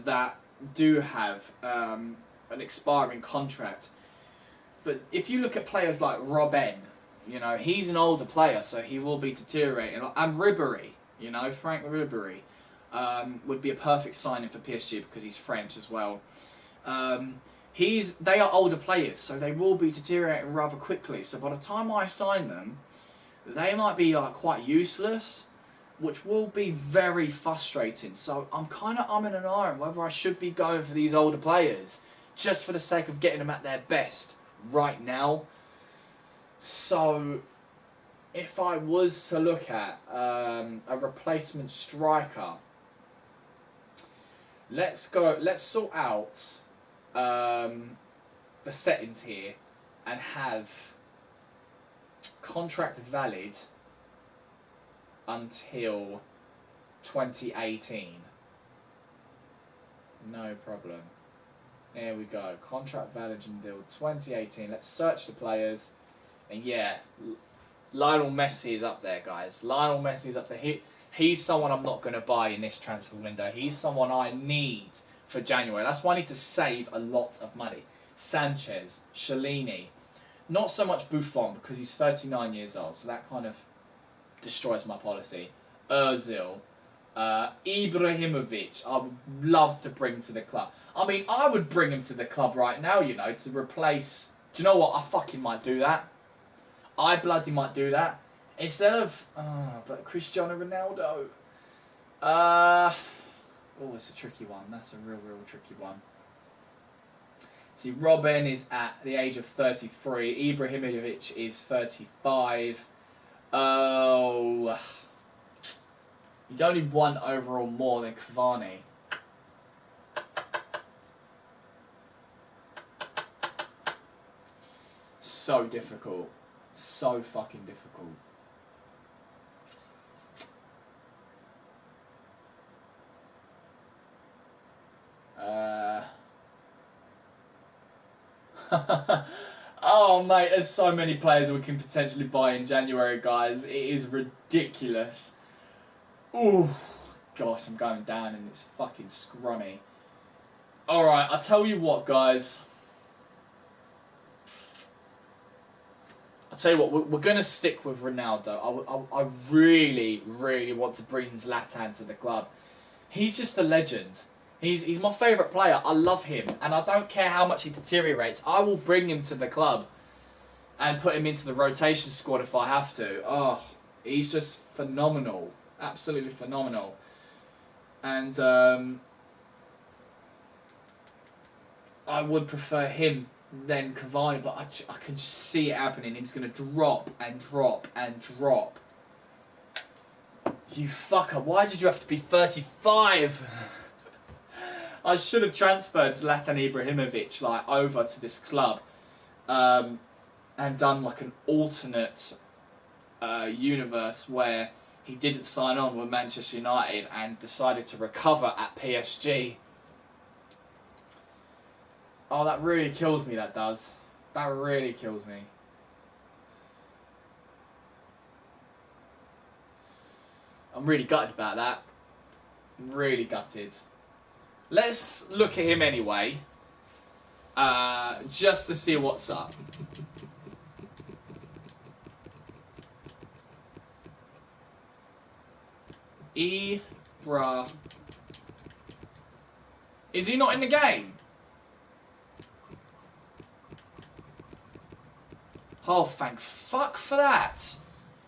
that do have an expiring contract. But if you look at players like Robben, you know, he's an older player, so he will be deteriorating. And Ribéry, you know, Frank Ribéry would be a perfect signing for PSG because he's French as well. They are older players, so they will be deteriorating rather quickly. So by the time I sign them, they might be like quite useless, which will be very frustrating. So I'm kind of umming and ahhing whether I should be going for these older players just for the sake of getting them at their best right now. So, if I was to look at a replacement striker, let's sort out the settings here and have contract valid until 2018. No problem. There we go. Contract valid until 2018. Let's search the players. And yeah, Lionel Messi is up there, guys. Lionel Messi is up there. He's someone I'm not going to buy in this transfer window. He's someone I need for January. That's why I need to save a lot of money. Sanchez, Chiellini. Not so much Buffon because he's 39 years old, so that kind of destroys my policy. Ozil, Ibrahimovic, I would love to bring to the club. I mean, I would bring him to the club right now, you know, to replace... Do you know what? I fucking might do that. I bloody might do that. Instead of... but Cristiano Ronaldo. Oh, it's a tricky one. That's a real tricky one. See, Robin is at the age of 33. Ibrahimovic is 35. Oh... He's only one overall more than Cavani. So difficult. So fucking difficult. Oh, mate, there's so many players we can potentially buy in January, guys. It is ridiculous. Ooh, gosh, I'm going down and it's fucking scrummy. Alright, I'll tell you what, guys. I'll tell you what, we're going to stick with Ronaldo. I really want to bring Zlatan to the club. He's just a legend. He's my favourite player. I love him. And I don't care how much he deteriorates. I will bring him to the club and put him into the rotation squad if I have to. Oh, he's just phenomenal. Absolutely phenomenal. And I would prefer him than Cavani, but I can just see it happening. He's going to drop and drop and drop. You fucker, why did you have to be 35? I should have transferred Zlatan Ibrahimovic over to this club and done like an alternate universe where he didn't sign on with Manchester United and decided to recover at PSG. Oh, that really kills me, that does. That really kills me. I'm really gutted about that. I'm really gutted. Let's look at him anyway. Just to see what's up. Ibra. Is he not in the game? Oh, thank fuck for that.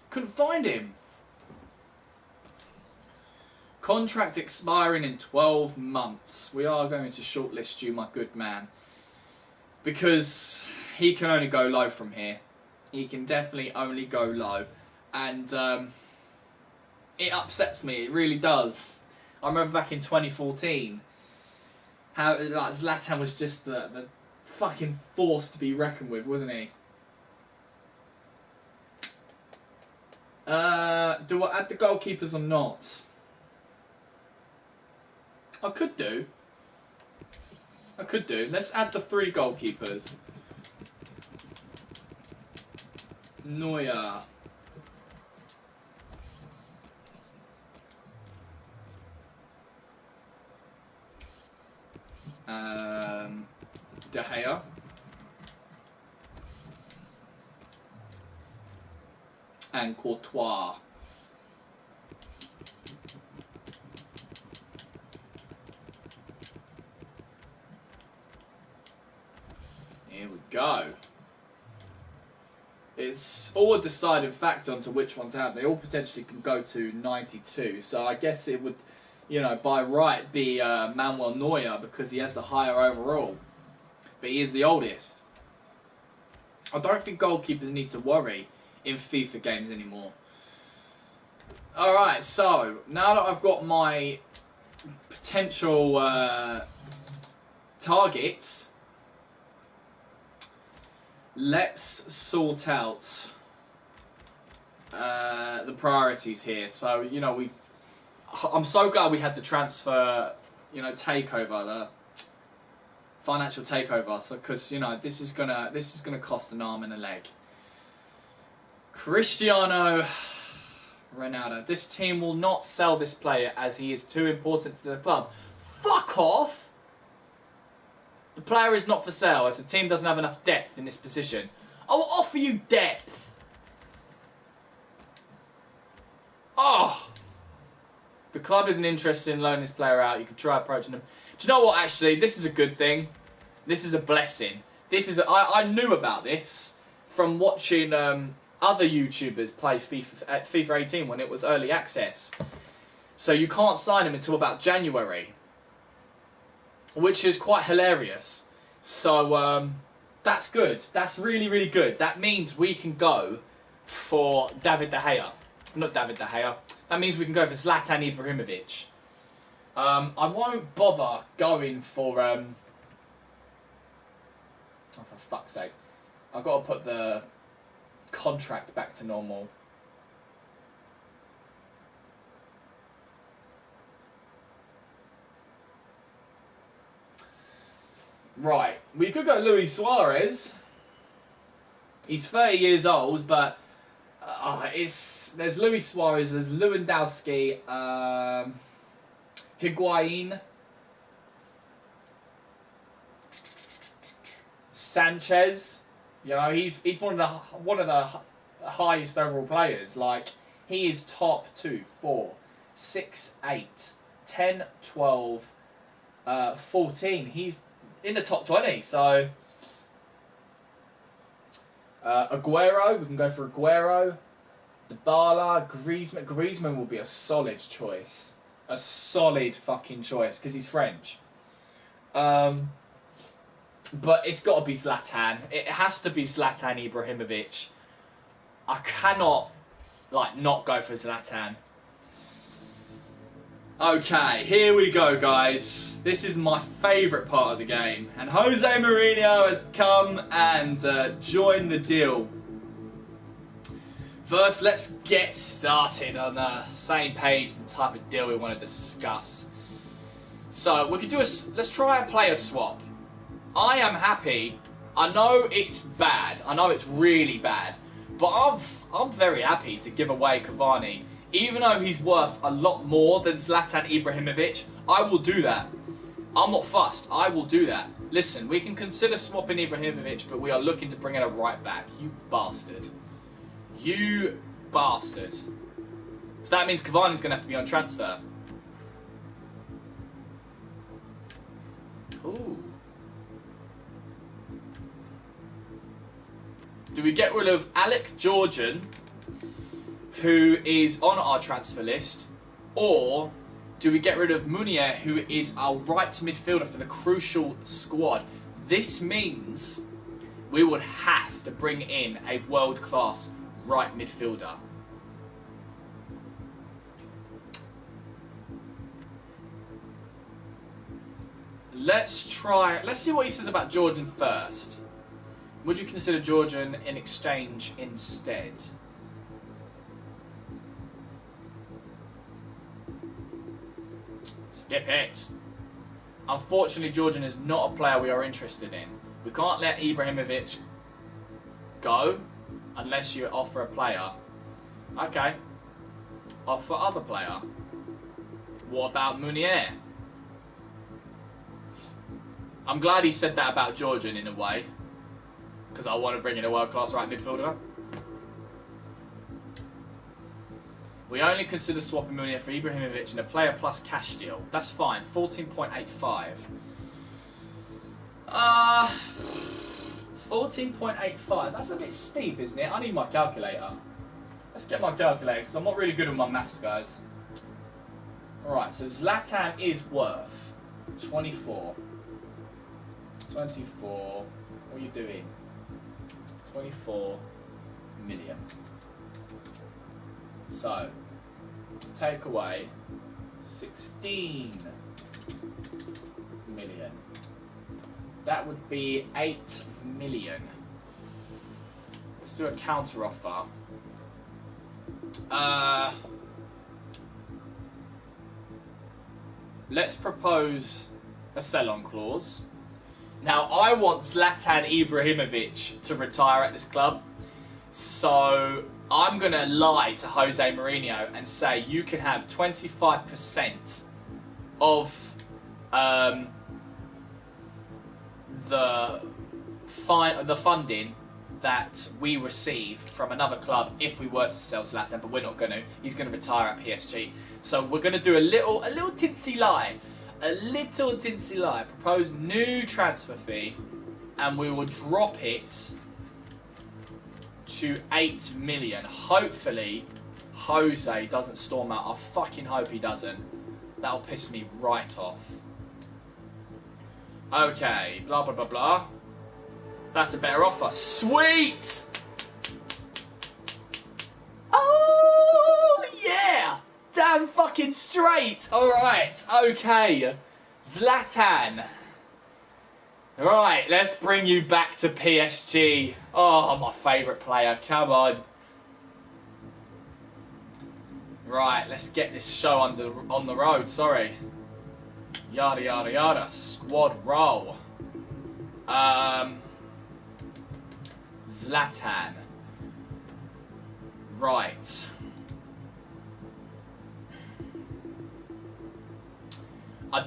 Couldn't find him. Contract expiring in 12 months. We are going to shortlist you, my good man. Because he can only go low from here. He can definitely only go low. And it upsets me. It really does. I remember back in 2014 how Zlatan was just the fucking force to be reckoned with, wasn't he? Do I add the goalkeepers or not? I could do. Let's add the 3 goalkeepers. Neuer. De Gea. And Courtois. Here we go. It's all a deciding factor onto which ones have. They all potentially can go to 92. So I guess it would, you know, by right be Manuel Neuer because he has the higher overall. But he is the oldest. I don't think goalkeepers need to worry in FIFA games anymore. Alright, so now that I've got my potential targets, let's sort out the priorities here. So, you know, I'm so glad we had the transfer, you know, takeover, the financial takeover. So, because, you know, this is gonna cost an arm and a leg. Cristiano Ronaldo. This team will not sell this player as he is too important to the club. Fuck off! The player is not for sale as the team doesn't have enough depth in this position. I will offer you depth. Oh! The club isn't interested in loaning this player out. You could try approaching them. Do you know what, actually? This is a good thing. This is a blessing. I knew about this from watching other YouTubers play FIFA 18 when it was early access. So you can't sign him until about January, which is quite hilarious. So that's good. That's really, really good. That means we can go for David De Gea. Not David De Gea. That means we can go for Zlatan Ibrahimovic. I won't bother going for... oh, for fuck's sake. I've got to put the contract back to normal. Right, we could go Luis Suarez. He's 30 years old, but there's Luis Suarez, there's Lewandowski, Higuain, Sanchez. You know, he's one of the highest overall players. Like, he is top 2, 4, 6, 8, 10, 12, 14. He's in the top 20. So Aguero, we can go for Aguero. Dybala, Griezmann. Griezmann will be a solid choice. A solid fucking choice because he's French. But it's got to be Zlatan. It has to be Zlatan Ibrahimovic. I cannot, like, not go for Zlatan. Okay, here we go, guys. This is my favourite part of the game. And Jose Mourinho has come and joined the deal. First, let's get started on the same page and type of deal we want to discuss. So, we could do let's try a player swap. I am happy. I know it's bad. I know it's really bad. But I'm very happy to give away Cavani. Even though he's worth a lot more than Zlatan Ibrahimovic, I will do that. I'm not fussed. I will do that. Listen, we can consider swapping Ibrahimovic, but we are looking to bring in a right back. You bastard. You bastard. So that means Cavani's going to have to be on transfer. Ooh. Do we get rid of Alec Georgian, who is on our transfer list, or do we get rid of Munier, who is our right midfielder for the crucial squad? This means we would have to bring in a world-class right midfielder. Let's see what he says about Georgian first. Would you consider Georgian in exchange instead? Skip it. Unfortunately, Georgian is not a player we are interested in. We can't let Ibrahimovic go unless you offer a player. Okay. Offer other player. What about Munier? I'm glad he said that about Georgian in a way, because I want to bring in a world-class right midfielder. We only consider swapping Munier for Ibrahimovic in a player plus cash deal. That's fine. 14.85. 14.85. That's a bit steep, isn't it? I need my calculator. Let's get my calculator, because I'm not really good with my maths, guys. Alright, so Zlatan is worth 24. 24. What are you doing? 24 million. So, take away 16 million. That would be 8 million. Let's do a counter offer. Let's propose a sell-on clause. Now, I want Zlatan Ibrahimovic to retire at this club, so I'm going to lie to Jose Mourinho and say you can have 25% of the funding that we receive from another club if we were to sell Zlatan, but we're not going to. He's going to retire at PSG. So we're going to do a little tinsy lie. A little tinsy lie. Propose new transfer fee, and we will drop it to 8 million. Hopefully, Jose doesn't storm out. I fucking hope he doesn't. That'll piss me right off. Okay, blah, blah, blah, blah. That's a better offer. Sweet! Oh, yeah! Damn fucking straight! Alright, okay. Zlatan. Right, let's bring you back to PSG. Oh, my favourite player. Come on. Right, let's get this show on the road. Sorry. Yada, yada, yada. Squad roll. Zlatan. Right. I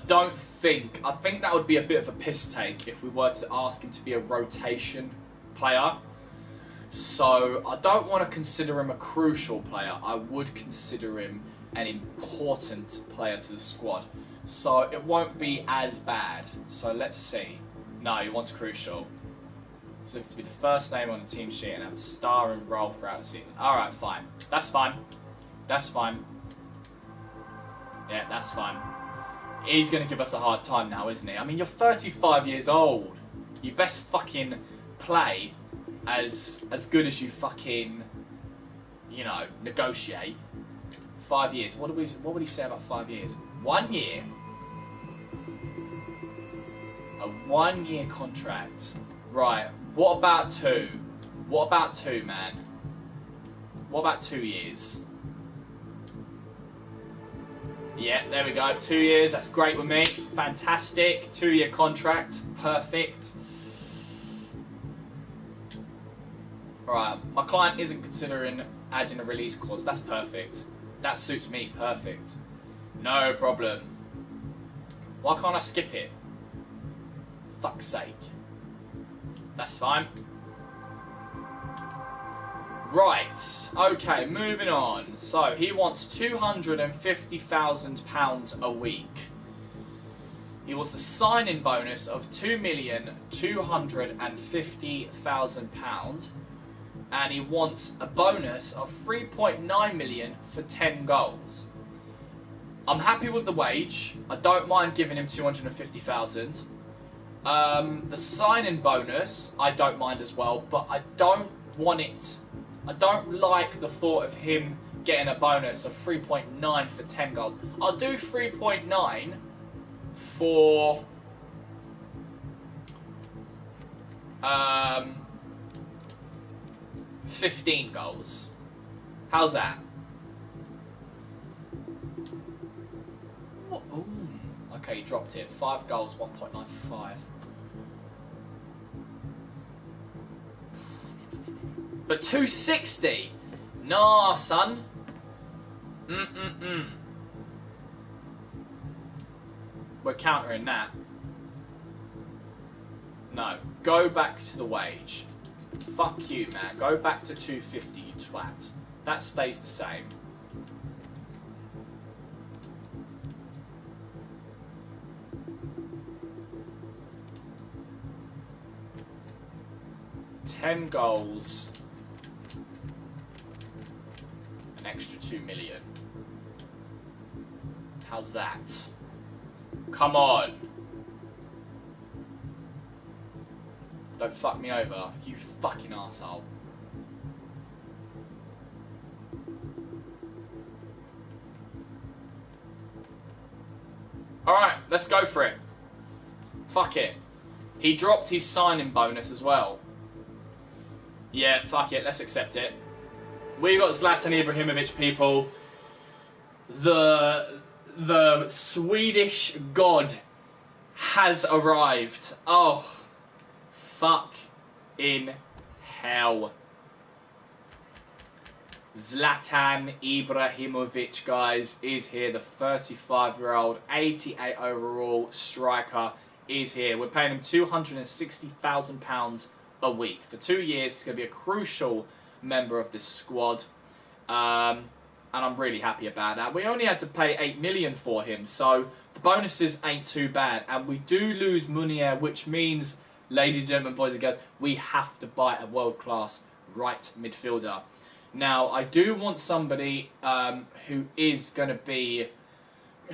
think that would be a bit of a piss take if we were to ask him to be a rotation player. So I don't want to consider him a crucial player. I would consider him an important player to the squad. So it won't be as bad. So let's see. No, he wants crucial. He's looking to be the first name on the team sheet and have a starring role throughout the season. Alright, fine. That's fine. That's fine. Yeah, that's fine. He's going to give us a hard time now, isn't he? I mean, you're 35 years old. You best fucking play as good as you fucking, you know, negotiate. 5 years. What would he say about 5 years? 1 year. A 1 year contract. Right. What about 2? What about 2, man? What about 2 years? Yeah, there we go. 2 years. That's great with me. Fantastic. 2 year contract. Perfect. Alright, my client isn't considering adding a release clause. That's perfect. That suits me. Perfect. No problem. Why can't I skip it? Fuck's sake. That's fine. Right. Okay, moving on. So, he wants £250,000 a week. He wants a sign-in bonus of £2,250,000. And he wants a bonus of 3.9 million for 10 goals. I'm happy with the wage. I don't mind giving him 250,000. The sign-in bonus, I don't mind as well, but I don't want it. I don't like the thought of him getting a bonus of 3.9 for 10 goals. I'll do 3.9 for 15 goals. How's that? Ooh. Okay, he dropped it. 5 goals, 1.95. But 260? Nah, son. We're countering that. No. Go back to the wage. Fuck you, man. Go back to 250, you twat. That stays the same. $10 goals. An extra 2 million. How's that? Come on. Don't fuck me over, you fucking arsehole. Alright, let's go for it. Fuck it. He dropped his signing bonus as well. Yeah, fuck it, let's accept it. We got Zlatan Ibrahimovic, people. The Swedish god has arrived. Oh, fuck in hell. Zlatan Ibrahimovic, guys, is here. The 35-year-old, 88 overall striker is here. We're paying him £260,000 a week. For 2 years, he's going to be a crucial member of this squad. And I'm really happy about that. We only had to pay $8 million for him, so the bonuses ain't too bad. And we do lose Munier, which means, ladies and gentlemen, boys and girls, we have to buy a world-class right midfielder. Now, I do want somebody who is going to be,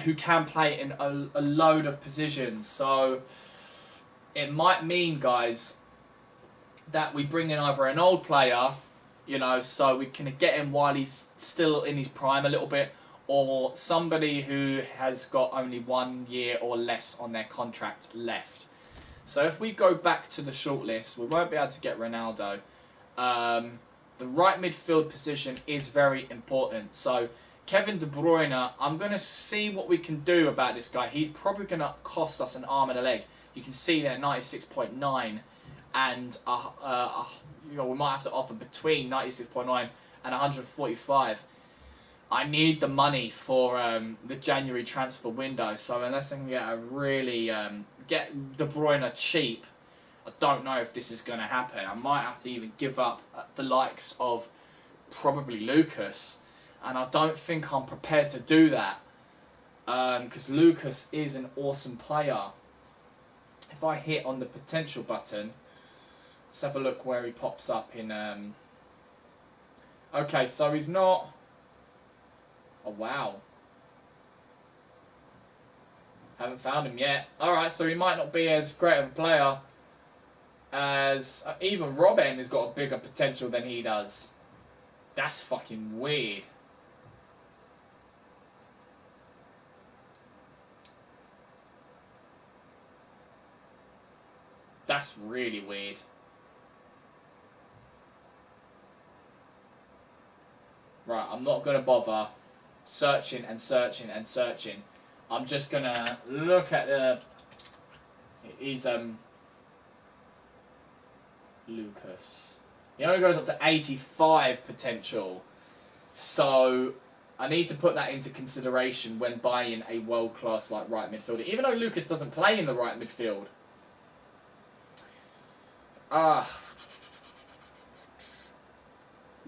who can play in a load of positions. So it might mean, guys, that we bring in either an old player, you know, so we can get him while he's still in his prime a little bit, or somebody who has got only 1 year or less on their contract left. So if we go back to the shortlist, we won't be able to get Ronaldo. The right midfield position is very important. So Kevin De Bruyne, I'm going to see what we can do about this guy. He's probably going to cost us an arm and a leg. You can see there 96.9 and you know, we might have to offer between 96.9 and 145. I need the money for the January transfer window, so unless I can get a really get De Bruyne cheap, I don't know if this is going to happen. I might have to even give up the likes of probably Lucas, and I don't think I'm prepared to do that because Lucas is an awesome player. If I hit on the potential button, let's have a look where he pops up in... Okay, so he's not... Oh, wow. Haven't found him yet. Alright, so he might not be as great of a player as... even Robben has got a bigger potential than he does. That's fucking weird. That's really weird. Right, I'm not going to bother searching and searching and searching. I'm just going to look at the... He's, Lucas. He only goes up to 85 potential. So, I need to put that into consideration when buying a world-class, like, right midfielder. Even though Lucas doesn't play in the right midfield.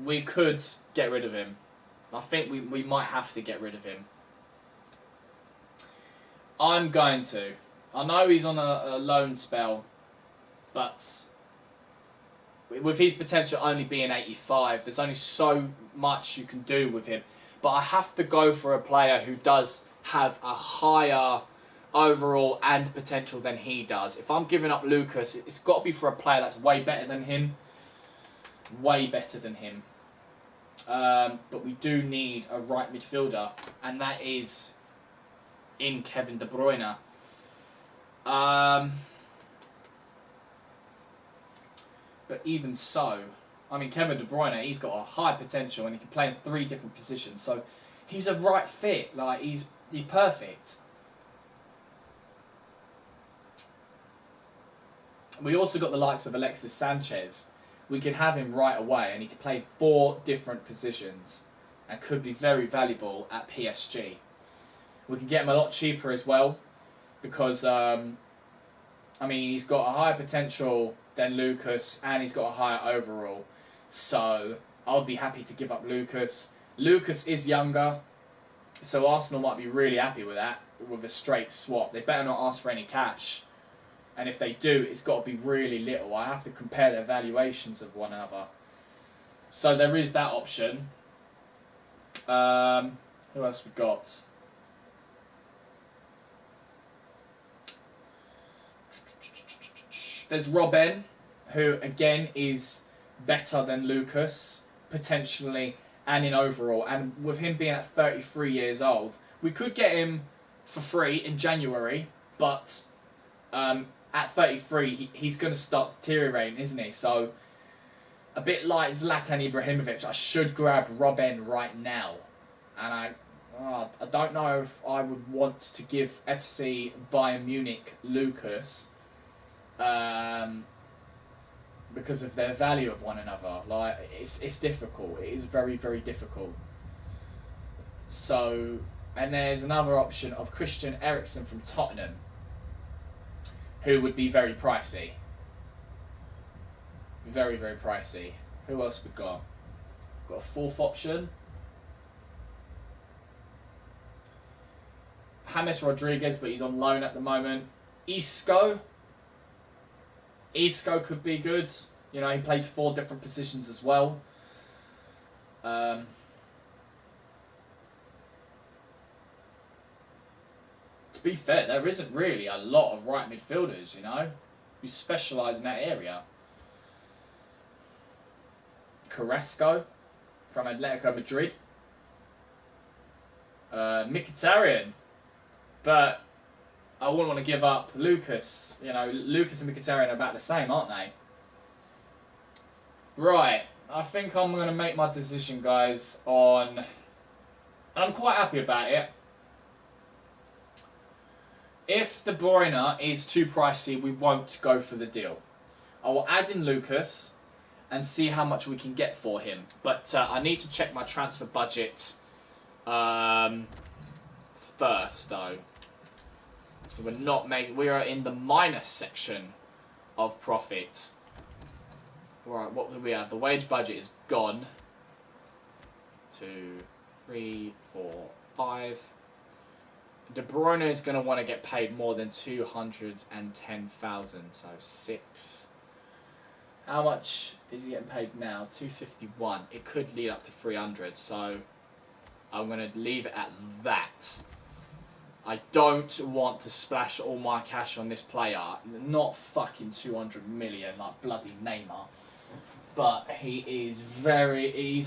We could get rid of him. I think we might have to get rid of him. I'm going to. I know he's on a loan spell, but with his potential only being 85, there's only so much you can do with him. But I have to go for a player who does have a higher overall and potential than he does. If I'm giving up Lucas, it's got to be for a player that's way better than him. Way better than him. But we do need a right midfielder, and that is in Kevin De Bruyne. But even so, I mean, Kevin De Bruyne, he's got a high potential and he can play in 3 different positions. So he's a right fit. Like he's perfect. We also got the likes of Alexis Sanchez. We could have him right away, and he could play 4 different positions, and could be very valuable at PSG. We could get him a lot cheaper as well, because I mean he's got a higher potential than Lucas, and he's got a higher overall. So I'll be happy to give up Lucas. Lucas is younger, so Arsenal might be really happy with that, with a straight swap. They better not ask for any cash. And if they do, it's got to be really little. I have to compare their valuations of one another. So there is that option. Who else we got? There's Robben, who again is better than Lucas, potentially, and in overall. And with him being at 33 years old, we could get him for free in January, but at 33, he's going to start deteriorating, isn't he? So, a bit like Zlatan Ibrahimovic, I should grab Robben right now. And I don't know if I would want to give FC Bayern Munich Lucas because of their value of one another. Like, it's difficult. It is very, very difficult. So, and there's another option of Christian Eriksen from Tottenham, who would be very pricey. Very, very pricey. Who else we got? Got a fourth option. James Rodriguez, but he's on loan at the moment. Isco. Isco could be good. You know, he plays 4 different positions as well. To be fair, there isn't really a lot of right midfielders, you know, who specialise in that area. Carrasco from Atletico Madrid. Mkhitaryan. But I wouldn't want to give up Lucas. You know, Lucas and Mkhitaryan are about the same, aren't they? Right. I think I'm going to make my decision, guys, on... And I'm quite happy about it. If De Bruyne is too pricey, we won't go for the deal. I will add in Lucas and see how much we can get for him. But I need to check my transfer budget first, though. So we're not making... We are in the minus section of profit. Right, what do we have? The wage budget is gone. 2, 3, 4, 5. De Bruyne is going to want to get paid more than 210,000, so 6. How much is he getting paid now? 251. It could lead up to 300, so I'm going to leave it at that. I don't want to splash all my cash on this player. Not fucking 200 million like bloody Neymar. But he's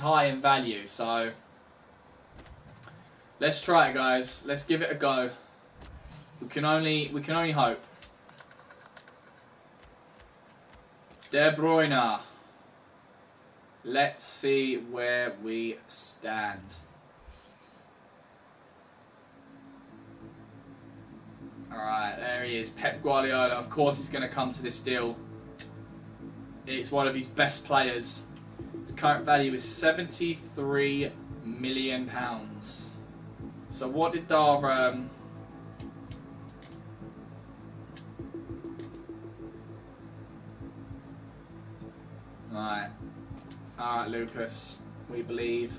high in value, so let's try it, guys. Let's give it a go. We can only hope. De Bruyne. Let's see where we stand. Alright, there he is. Pep Guardiola. Of course he's going to come to this deal. It's one of his best players. His current value is £73 million. So what did our... Alright, Lucas. We believe...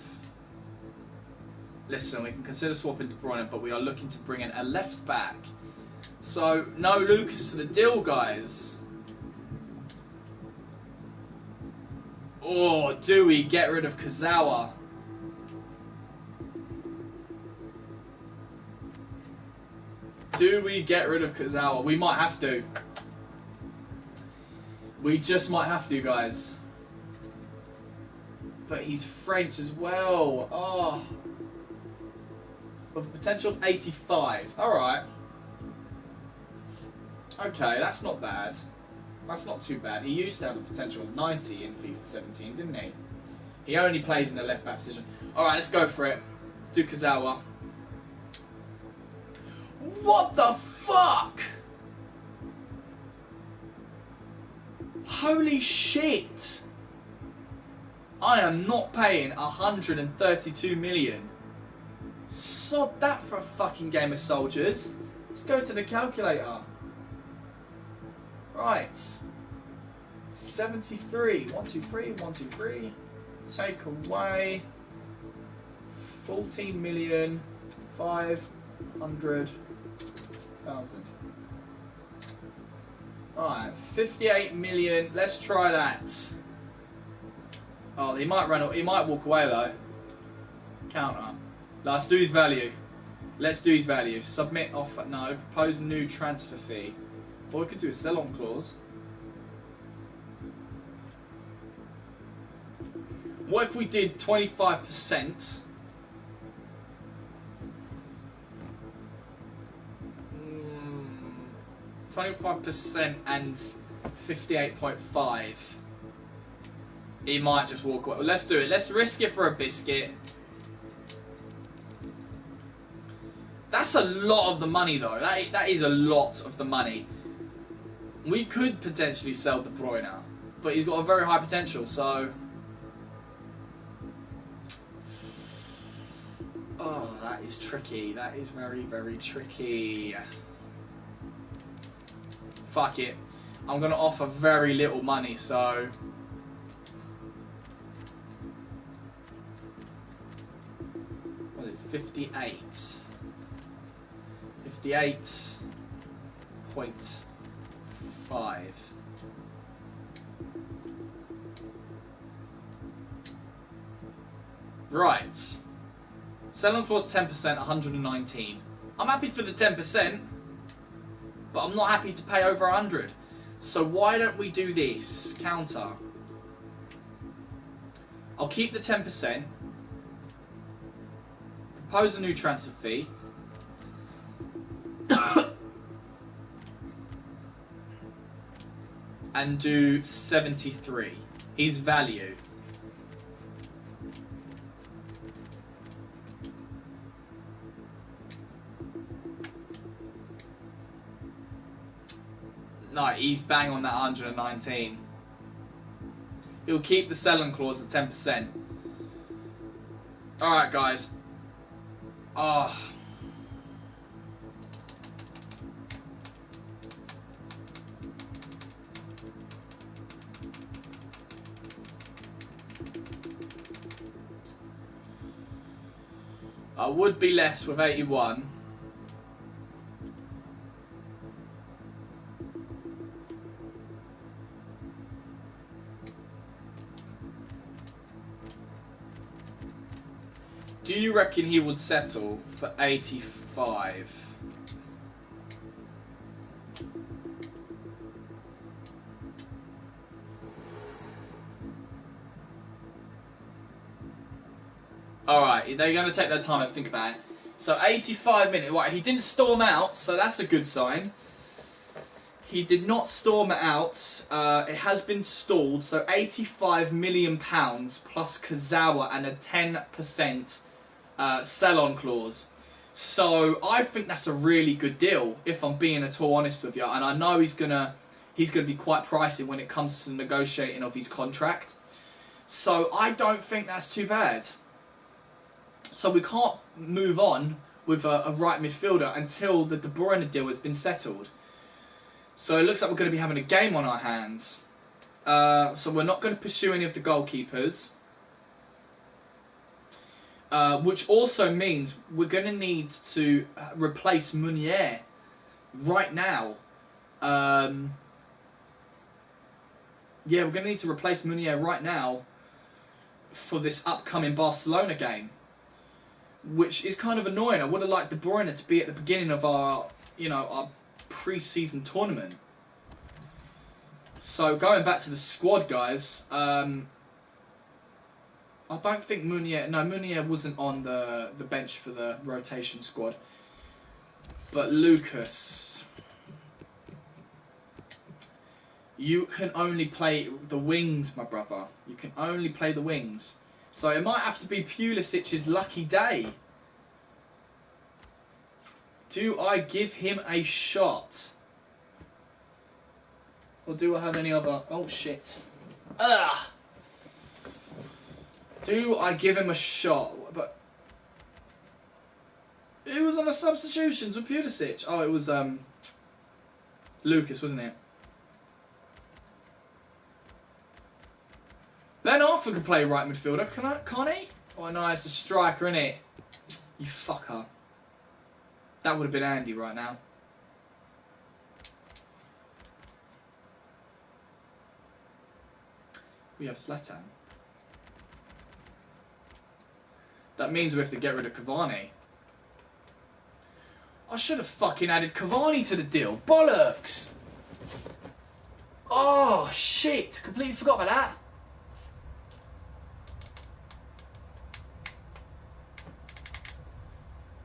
Listen, we can consider swapping De Bruyne, but we are looking to bring in a left back. So, no Lucas to the deal, guys. Or do we get rid of Kazawa? Do we get rid of Kazawa? We might have to. We just might have to, guys. But he's French as well. Oh. With a potential of 85. Alright. Okay, that's not bad. That's not too bad. He used to have a potential of 90 in FIFA 17, didn't he? He only plays in the left back position. Alright, let's go for it. Let's do Kazawa. What the fuck? Holy shit! I am not paying 132 million. Sod that for a fucking game of soldiers. Let's go to the calculator. Right. 73. 123, 123. Take away 14,500,000. Alright, 58 million. Let's try that. Oh, he might walk away though. Counter. Let's do his value. Let's do his value. Submit offer. No. Propose new transfer fee. Or we could do a sell-on clause. What if we did 25%? 25% and 58.5. He might just walk away. Well, let's do it. Let's risk it for a biscuit. That's a lot of the money, though. That is a lot of the money. We could potentially sell De Bruyne, but he's got a very high potential, so... Oh, that is tricky. That is very, very tricky. Fuck it. I'm going to offer very little money, so... What is it? 58. 58.5. Right. Selling clause 10%, 119. I'm happy for the 10%, but I'm not happy to pay over 100. So why don't we do this? Counter. I'll keep the 10%. Propose a new transfer fee. And do 73. His value. No, he's bang on that 119. He'll keep the selling clause at 10%. Alright, guys. Ah. I would be left with 81. Do you reckon he would settle for 85? Alright, they're going to take their time and think about it. So 85 minutes. Right, he didn't storm out, so that's a good sign. He did not storm out. It has been stalled, so £85 million plus Kazawa and a 10% sell-on clause. So I think that's a really good deal, if I'm being at all honest with you. And I know he's gonna be quite pricey when it comes to negotiating of his contract. So I don't think that's too bad. So we can't move on with a right midfielder until the De Bruyne deal has been settled. So it looks like we're going to be having a game on our hands. So we're not going to pursue any of the goalkeepers. Which also means we're going to need to replace Meunier right now. Yeah, we're going to need to replace Meunier right now for this upcoming Barcelona game, which is kind of annoying. I would have liked De Bruyne to be at the beginning of our, our pre-season tournament. So going back to the squad, guys, I don't think Meunier wasn't on the bench for the rotation squad. But Lucas, you can only play the wings, my brother. You can only play the wings. So it might have to be Pulisic's lucky day. Do I give him a shot? Or do I have any other... Oh, shit. Ugh! Do I give him a shot? But who was on the substitutions with Pulisic? Oh, it was Lucas, wasn't it? Ben Arthur could play right midfielder, can't he? Oh no, it's a striker, innit? You fucker. That would have been Andy right now. We have Zlatan. That means we have to get rid of Cavani. I should have fucking added Cavani to the deal. Bollocks! Oh, shit. Completely forgot about that.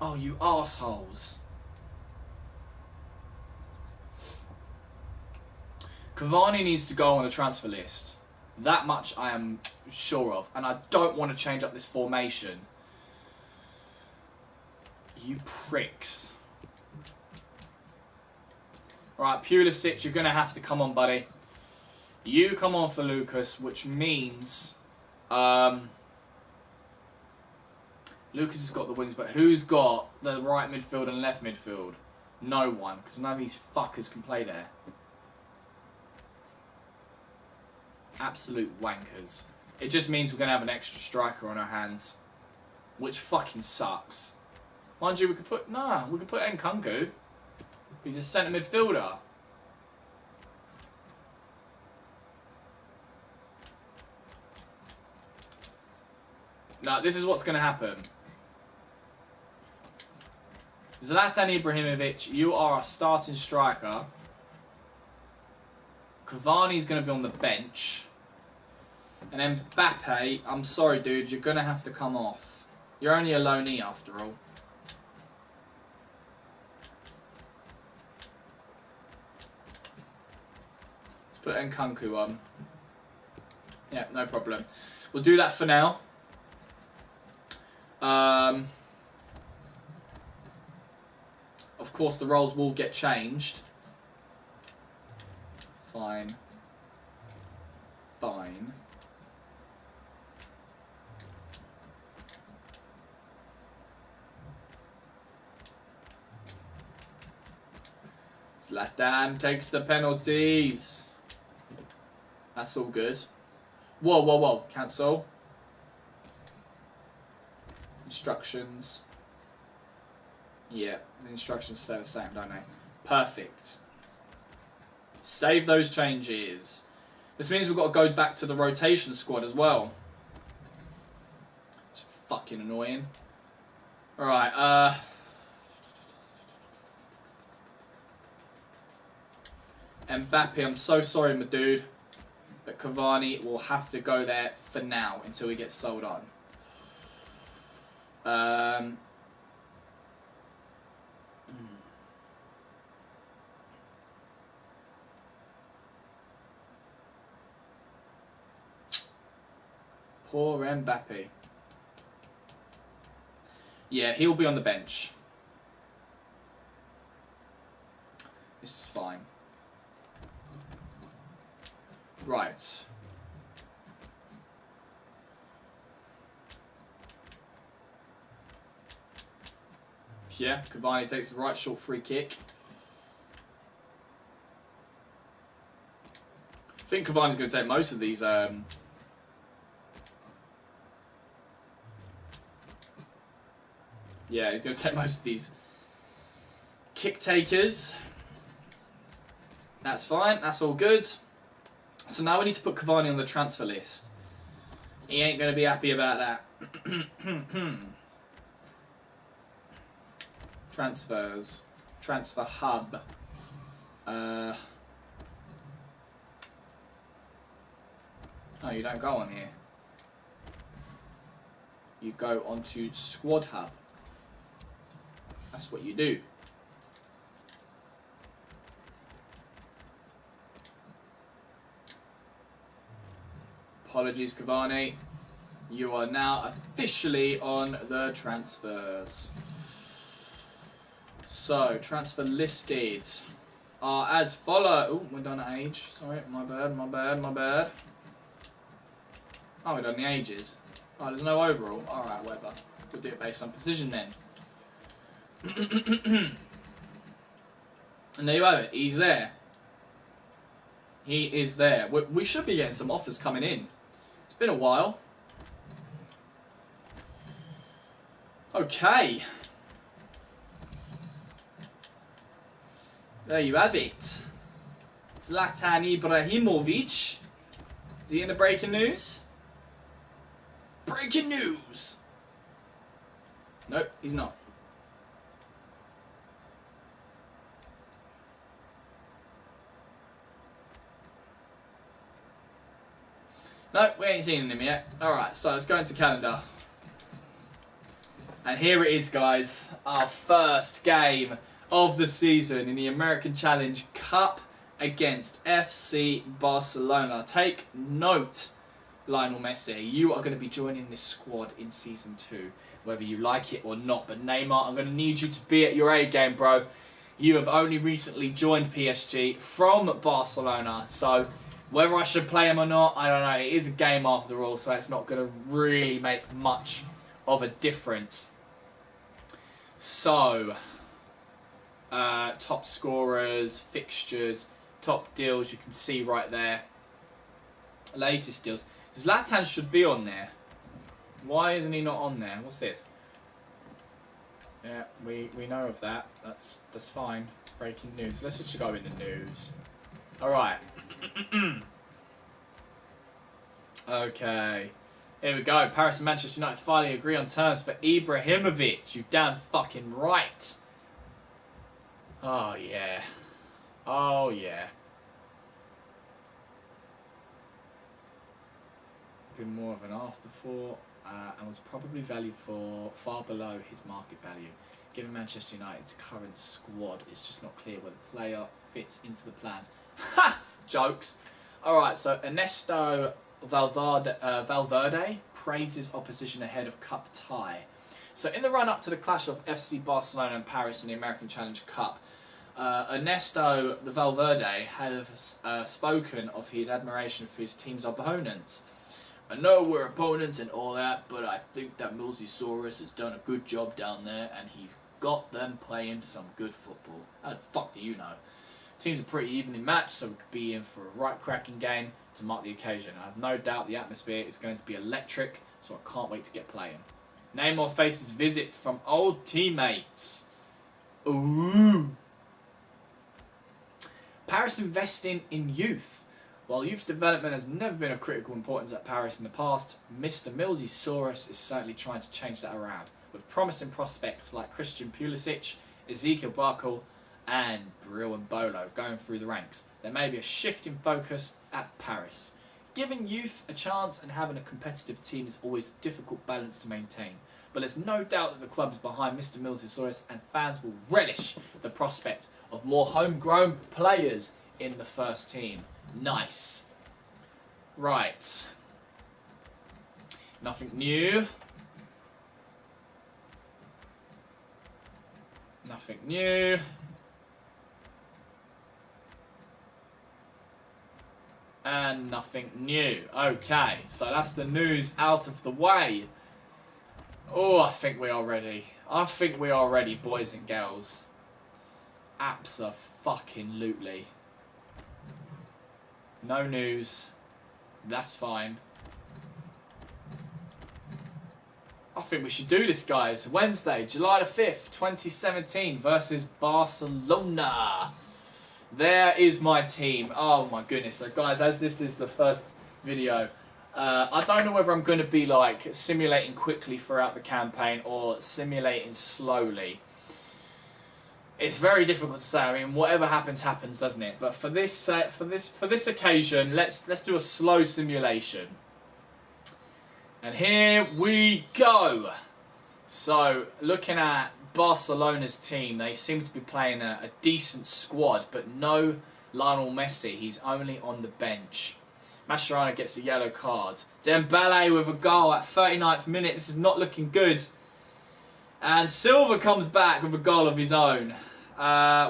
Oh, you arseholes. Cavani needs to go on the transfer list. That much I am sure of. And I don't want to change up this formation. You pricks. Right, Pulisic, you're going to have to come on, buddy. You come on for Lucas, which means... Lucas has got the wings, but who's got the right midfield and left midfield? No one, because none of these fuckers can play there. Absolute wankers. It just means we're going to have an extra striker on our hands, which fucking sucks. Mind you, we could put... Nah, we could put Nkunku. He's a centre midfielder. No, this is what's going to happen. Zlatan Ibrahimovic, you are a starting striker. Cavani's going to be on the bench. And then Mbappe, I'm sorry, dude, you're going to have to come off. You're only a loanee after all. Let's put Nkunku on. Yeah, no problem. We'll do that for now. Of course, the roles will get changed. Fine. Fine. Zlatan takes the penalties. That's all good. Whoa, whoa, whoa. Cancel. Instructions. Yeah, the instructions stay the same, don't they? Perfect. Save those changes. This means we've got to go back to the rotation squad as well. It's fucking annoying. Alright, Mbappe, I'm so sorry, my dude. But Cavani will have to go there for now until he gets sold on. Poor Mbappe. Yeah, he'll be on the bench. This is fine. Right. Yeah, Cavani takes the right short free kick. I think Cavani's going to take most of these. Yeah, he's going to take most of these kick takers. That's fine. That's all good. So now we need to put Cavani on the transfer list. He ain't going to be happy about that. Transfers. Transfer hub. Oh, you don't go on here. You go onto squad hub. That's what you do. Apologies, Cavani. You are now officially on the transfers. So, transfer listed are as follow. Oh, we're done at age. Sorry, my bad, my bad, my bad. Oh, we're done the ages. Oh, there's no overall. Alright, whatever. We'll do it based on position then. And there you have it. He's there. He is there. We should be getting some offers coming in. It's been a while. Okay. There you have it. Zlatan Ibrahimovic. Is he in the breaking news? Breaking news! Nope, he's not. No, we ain't seen him yet. Alright, so let's go into calendar. And here it is, guys. Our first game of the season in the American Challenge Cup against FC Barcelona. Take note, Lionel Messi, you are going to be joining this squad in Season 2, whether you like it or not. But Neymar, I'm going to need you to be at your A game, bro. You have only recently joined PSG from Barcelona, so whether I should play him or not, I don't know. It is a game after all, so it's not going to really make much of a difference. So, top scorers, fixtures, top deals, you can see right there. Latest deals. Zlatan should be on there. Why isn't he not on there? What's this? Yeah, we know of that. That's fine. Breaking news. Let's just go in the news. Alright. Okay. Here we go. Paris and Manchester United finally agree on terms for Ibrahimovic. You damn fucking right. Oh, yeah. Oh, yeah. Been more of an afterthought and was probably valued for far below his market value. Given Manchester United's current squad, it's just not clear whether the player fits into the plans. Ha! Jokes. Alright, so Ernesto Valverde praises opposition ahead of cup tie. So in the run-up to the clash of FC Barcelona and Paris in the American Challenge Cup, Ernesto Valverde has spoken of his admiration for his team's opponents. I know we're opponents and all that, but I think that MillzySawUs has done a good job down there and he's got them playing some good football. How the fuck do you know? Teams are pretty evenly matched, so we could be in for a right cracking game to mark the occasion. I have no doubt the atmosphere is going to be electric, so I can't wait to get playing. Neymar faces visit from old teammates. Ooh. Paris investing in youth. While youth development has never been of critical importance at Paris in the past, Mr. MillzySawUs is certainly trying to change that around, with promising prospects like Christian Pulisic, Ezekiel Barkle, and Bril and Bolo going through the ranks. There may be a shift in focus at Paris. Giving youth a chance and having a competitive team is always a difficult balance to maintain, but there's no doubt that the club is behind Mr. MillzySawUs and fans will relish the prospect of more homegrown players in the first team. Nice. Right. Nothing new. Nothing new. And nothing new. Okay, so that's the news out of the way. Oh, I think we are ready. I think we are ready, boys and girls. Abso-fucking-lutely. No news. That's fine. I think we should do this, guys. Wednesday, July the 5th, 2017 versus Barcelona. There is my team. Oh my goodness. So guys, as this is the first video, I don't know whether I'm going to be like simulating quickly throughout the campaign or simulating slowly. It's very difficult to say. I mean, whatever happens, happens, doesn't it? But for this occasion, let's do a slow simulation. And here we go. So, looking at Barcelona's team, they seem to be playing a decent squad, but no Lionel Messi. He's only on the bench. Mascherano gets a yellow card. Dembele with a goal at 39th minute. This is not looking good. And Silva comes back with a goal of his own.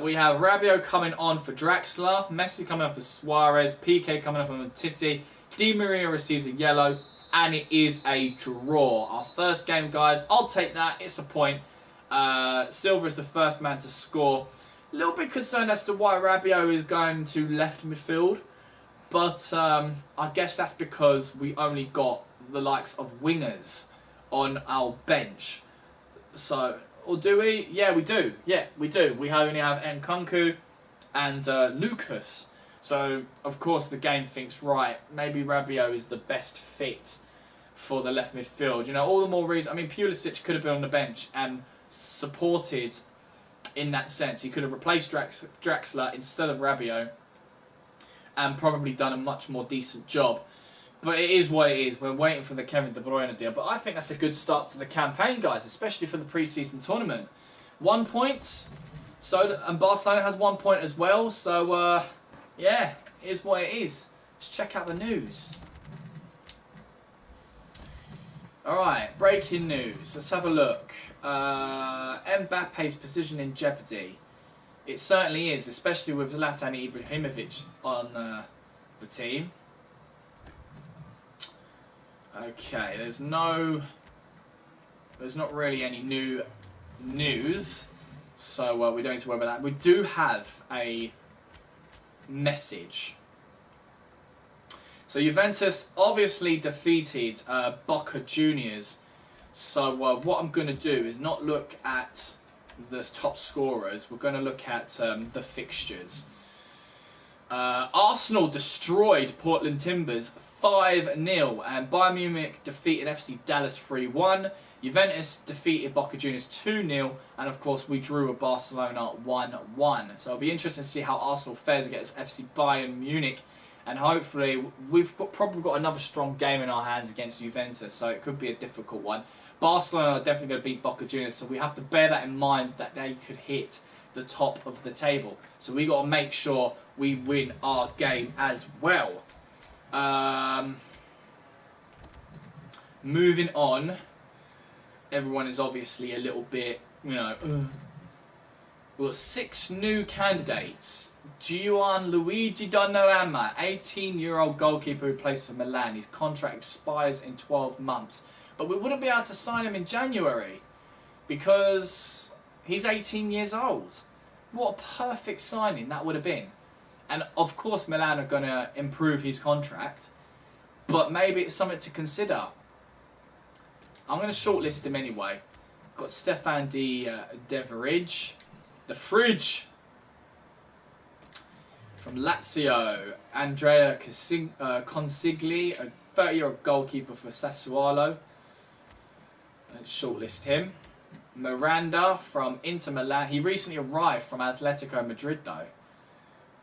We have Rabiot coming on for Draxler, Messi coming on for Suarez, Piqué coming on for Titi, Di Maria receives a yellow, and it is a draw. Our first game, guys, I'll take that, it's a point. Silva is the first man to score. A little bit concerned as to why Rabiot is going to left midfield, but I guess that's because we only got the likes of wingers on our bench. So... Or do we? Yeah, we do. Yeah, we do. We only have Nkunku and Lucas. So, of course, the game thinks, right, maybe Rabiot is the best fit for the left midfield. You know, all the more reason. I mean, Pulisic could have been on the bench and supported in that sense. He could have replaced Draxler instead of Rabiot and probably done a much more decent job. But it is what it is. We're waiting for the Kevin De Bruyne deal. But I think that's a good start to the campaign, guys, especially for the pre-season tournament. 1 point. And Barcelona has 1 point as well. So, yeah, it is what it is. Let's check out the news. Alright, breaking news. Let's have a look. Mbappe's position in jeopardy. It certainly is, especially with Zlatan Ibrahimovic on the team. Okay, there's not really any new news, so we don't need to worry about that. We do have a message. So Juventus obviously defeated Boca Juniors. So what I'm going to do is not look at the top scorers. We're going to look at the fixtures. Arsenal destroyed Portland Timbers 5-0, and Bayern Munich defeated FC Dallas 3-1. Juventus defeated Boca Juniors 2-0, and of course we drew with Barcelona 1-1. So it'll be interesting to see how Arsenal fares against FC Bayern Munich, and hopefully we've probably got another strong game in our hands against Juventus, so it could be a difficult one. Barcelona are definitely going to beat Boca Juniors, so we have to bear that in mind that they could hit the top of the table. So we got to make sure we win our game as well. Moving on, everyone is obviously a little bit, you know, we've got 6 new candidates. Gianluigi Donnarumma, 18-year-old goalkeeper who plays for Milan. His contract expires in 12 months. But we wouldn't be able to sign him in January because he's 18 years old. What a perfect signing that would have been. And of course Milan are going to improve his contract, but maybe it's something to consider. I'm going to shortlist him anyway. Got Stefan Deverage, the Fridge from Lazio. Andrea Consigli, a 30-year-old goalkeeper for Sassuolo. Let's shortlist him. Miranda from Inter Milan. He recently arrived from Atletico Madrid though,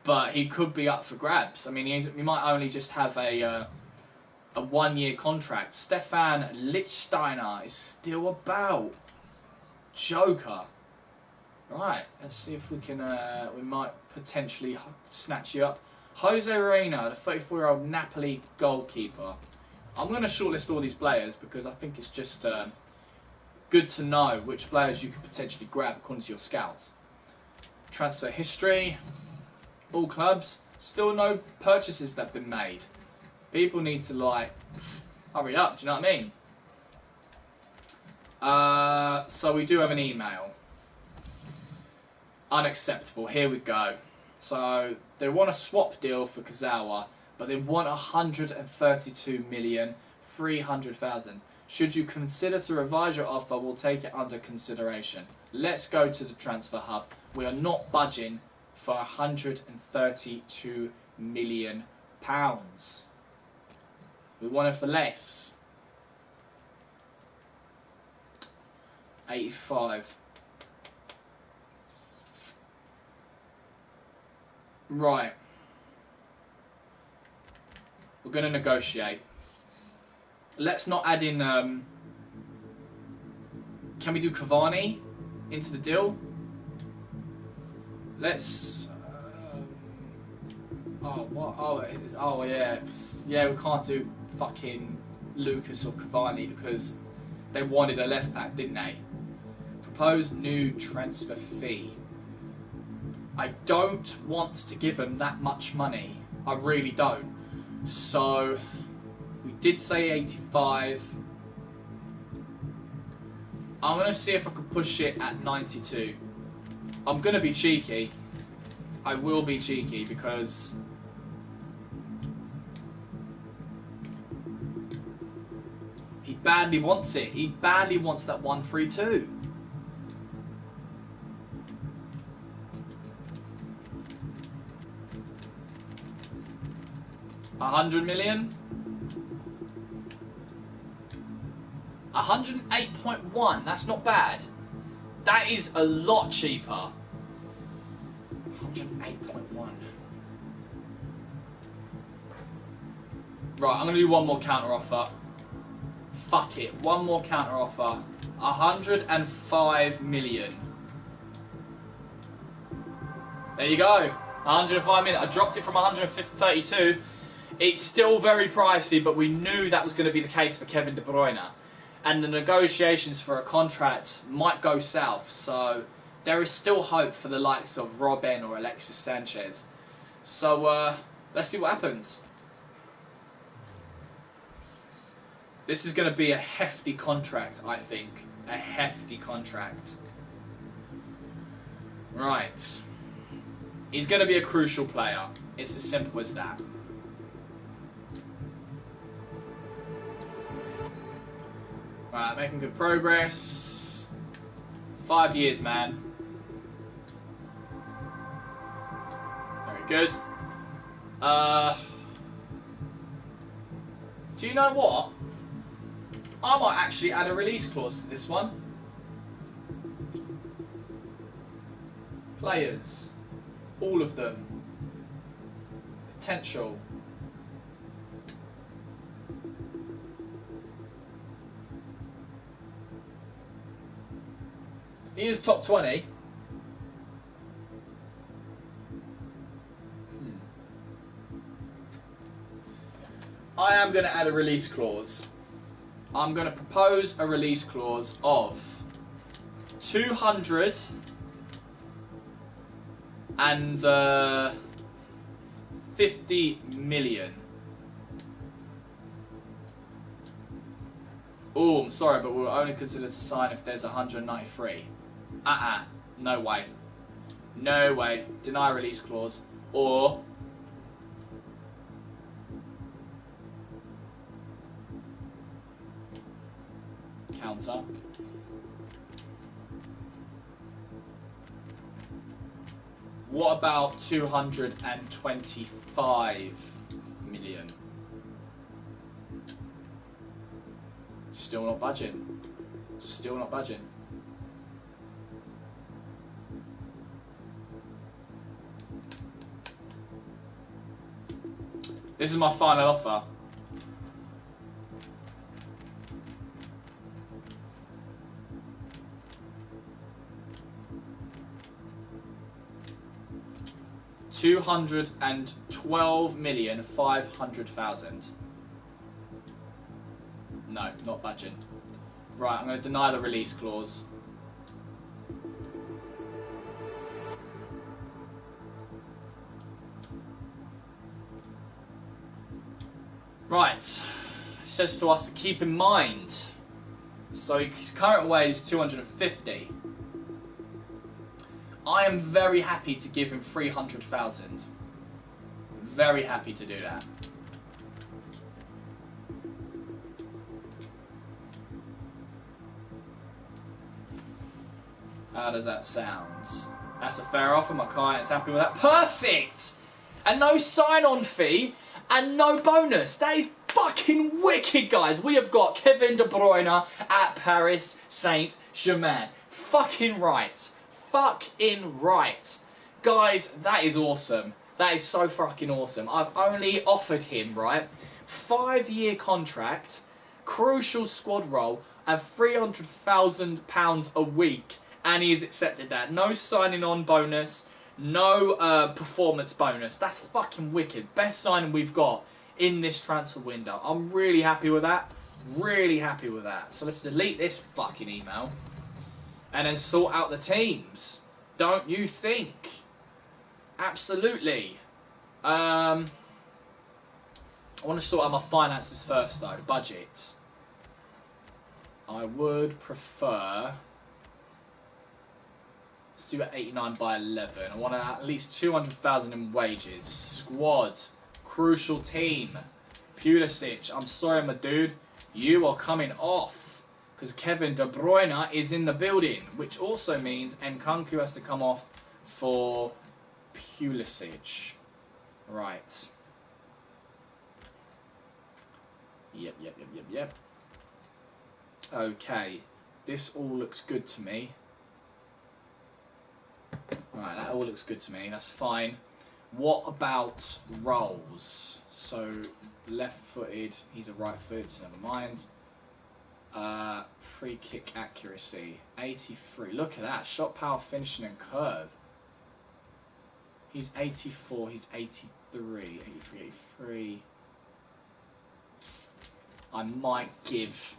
but he could be up for grabs. I mean, he might only just have a 1-year contract. Stefan Lichtsteiner is still about. Joker. Right, let's see if we can. We might potentially snatch you up. Jose Reina, the 34-year-old Napoli goalkeeper. I'm going to shortlist all these players because I think it's just good to know which players you could potentially grab according to your scouts. Transfer history. All clubs. Still no purchases that have been made. People need to, like, hurry up, do you know what I mean? So we do have an email. Unacceptable. Here we go. So they want a swap deal for Kazawa, but they want 132,300,000. Should you consider to revise your offer, we'll take it under consideration. Let's go to the transfer hub. We are not budging for 132 million pounds. We want it for less. 85. Right. We're going to negotiate. Let's not add in... can we do Cavani into the deal? Let's... oh, what? Oh, yeah. Yeah, we can't do fucking Lucas or Cavani because they wanted a left back, didn't they? Proposed new transfer fee. I don't want to give them that much money. I really don't. So, we did say 85. I'm going to see if I can push it at 92. I'm going to be cheeky. I will be cheeky because he badly wants it. He badly wants that 132. $100 million? 108.1, that's not bad. That is a lot cheaper. 108.1. Right, I'm going to do one more counter offer. Fuck it. One more counter offer. 105 million. There you go. 105 million. I dropped it from 132. It's still very pricey, but we knew that was going to be the case for Kevin De Bruyne. And the negotiations for a contract might go south. So there is still hope for the likes of Robin or Alexis Sanchez. So let's see what happens. This is going to be a hefty contract, I think. A hefty contract. Right. He's going to be a crucial player. It's as simple as that. Right, making good progress. 5 years, man. Very good. Do you know what? I might actually add a release clause to this one. Players. All of them. Potential. He is top 20. I am going to add a release clause. I'm going to propose a release clause of 250 million. Oh, I'm sorry, but we'll only consider to sign if there's 193. No way. No way. Deny release clause. Or counter. What about 225 million? Still not budging. Still not budging. This is my final offer. $212,500,000. No, not budging. Right, I'm going to deny the release clause. Right, it says to us to keep in mind. So his current wage is 250. I am very happy to give him 300,000. Very happy to do that. How does that sound? That's a fair offer. My client's happy with that. Perfect! And no sign-on fee and no bonus. That is fucking wicked, guys. We have got Kevin De Bruyne at Paris Saint-Germain. Fucking right. Fucking right. Guys, that is awesome. That is so fucking awesome. I've only offered him, right, 5-year contract, crucial squad role, and £300,000 a week. And he has accepted that. No signing on bonus, no performance bonus. That's fucking wicked. Best signing we've got in this transfer window. I'm really happy with that. Really happy with that. So let's delete this fucking email and then sort out the teams. Don't you think? Absolutely. I want to sort out my finances first though. Budget. I would prefer... Let's do it 89 by 11. I want at least 200,000 in wages. Squad. Crucial team. Pulisic. I'm sorry, my dude. You are coming off. Because Kevin De Bruyne is in the building. Which also means Nkunku has to come off for Pulisic. Right. Yep. Okay. This all looks good to me. Right, that all looks good to me. That's fine. What about roles? So left-footed. He's a right-footed, so never mind. Free kick accuracy, 83. Look at that. Shot power, finishing and curve. He's 84, he's 83. 83, 83. I might give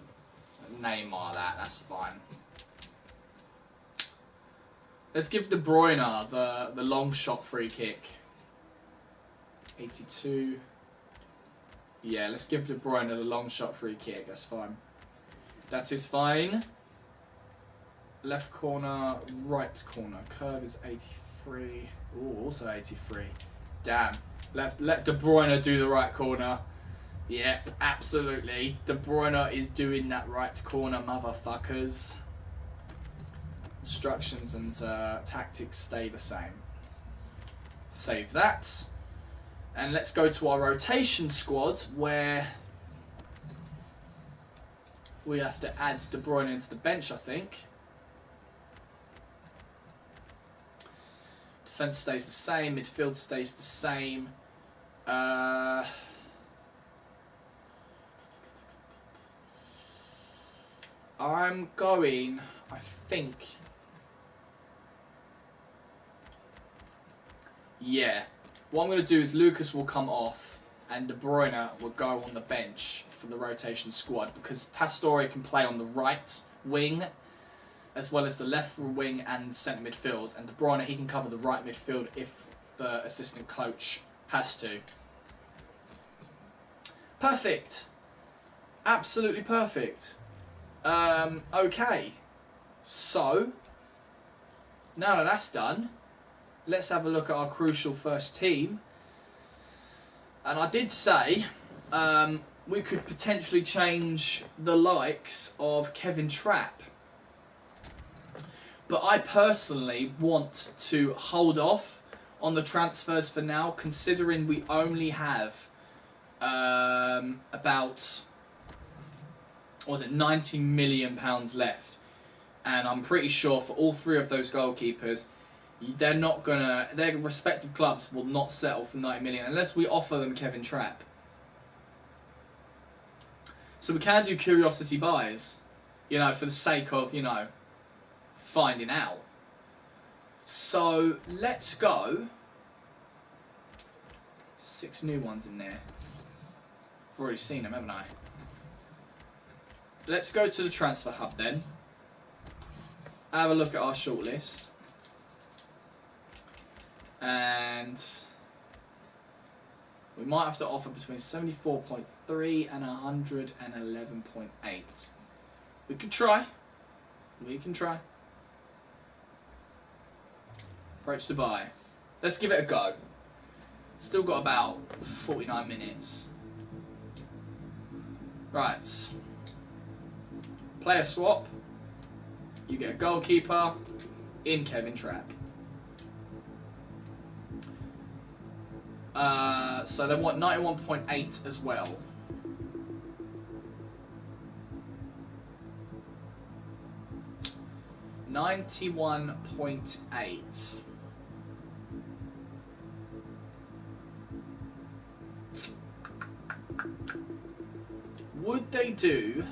Neymar that's fine. Let's give De Bruyne the long shot free kick. 82. Yeah, let's give De Bruyne the long shot free kick, that's fine. That is fine. Left corner, right corner. Curve is 83. Ooh, also 83. Damn. Let De Bruyne do the right corner. Yep, absolutely. De Bruyne is doing that right corner, motherfuckers. Instructions and tactics stay the same. Save that. And let's go to our rotation squad, where we have to add De Bruyne into the bench, I think. Defence stays the same. Midfield stays the same. I'm going, I think... Yeah. What I'm going to do is Lucas will come off and De Bruyne will go on the bench for the rotation squad, because Pastore can play on the right wing as well as the left wing and centre midfield, and De Bruyne, he can cover the right midfield if the assistant coach has to. Perfect. Absolutely perfect. Okay. So, now that that's done, let's have a look at our crucial first team. And I did say we could potentially change the likes of Kevin Trapp. But I personally want to hold off on the transfers for now, considering we only have about, what was it, £90 million left. And I'm pretty sure for all three of those goalkeepers, they're not gonna, their respective clubs will not settle for 90 million unless we offer them Kevin Trapp. So we can do curiosity buys, you know, for the sake of, you know, finding out. So let's go. 6 new ones in there. I've already seen them, haven't I? Let's go to the transfer hub then. Have a look at our shortlist. And we might have to offer between 74.3 and 111.8. We can try. We can try. Approach to buy. Let's give it a go. Still got about 49 minutes. Right. Player swap. You get a goalkeeper in Kevin Trapp. So they want 91.8 as well. $91.8. Would they do?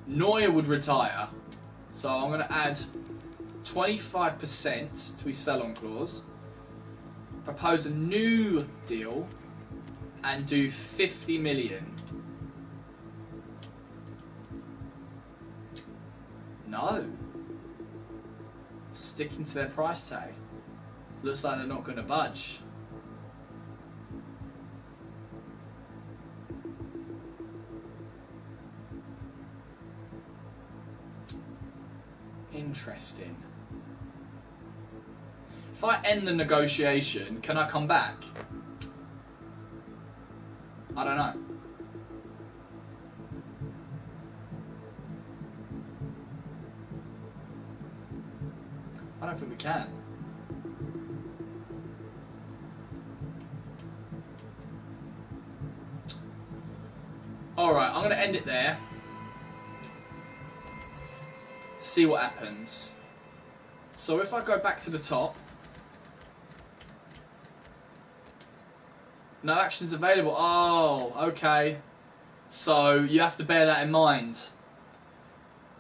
Neuer would retire, so I'm going to add 25% to his sell-on clause, propose a new deal, and do 50 million. No. Sticking to their price tag. Looks like they're not going to budge. Interesting. If I end the negotiation, can I come back? I don't know. I don't think we can. Alright, I'm going to end it there. See what happens. So if I go back to the top, No actions available. Oh, okay. So you have to bear that in mind.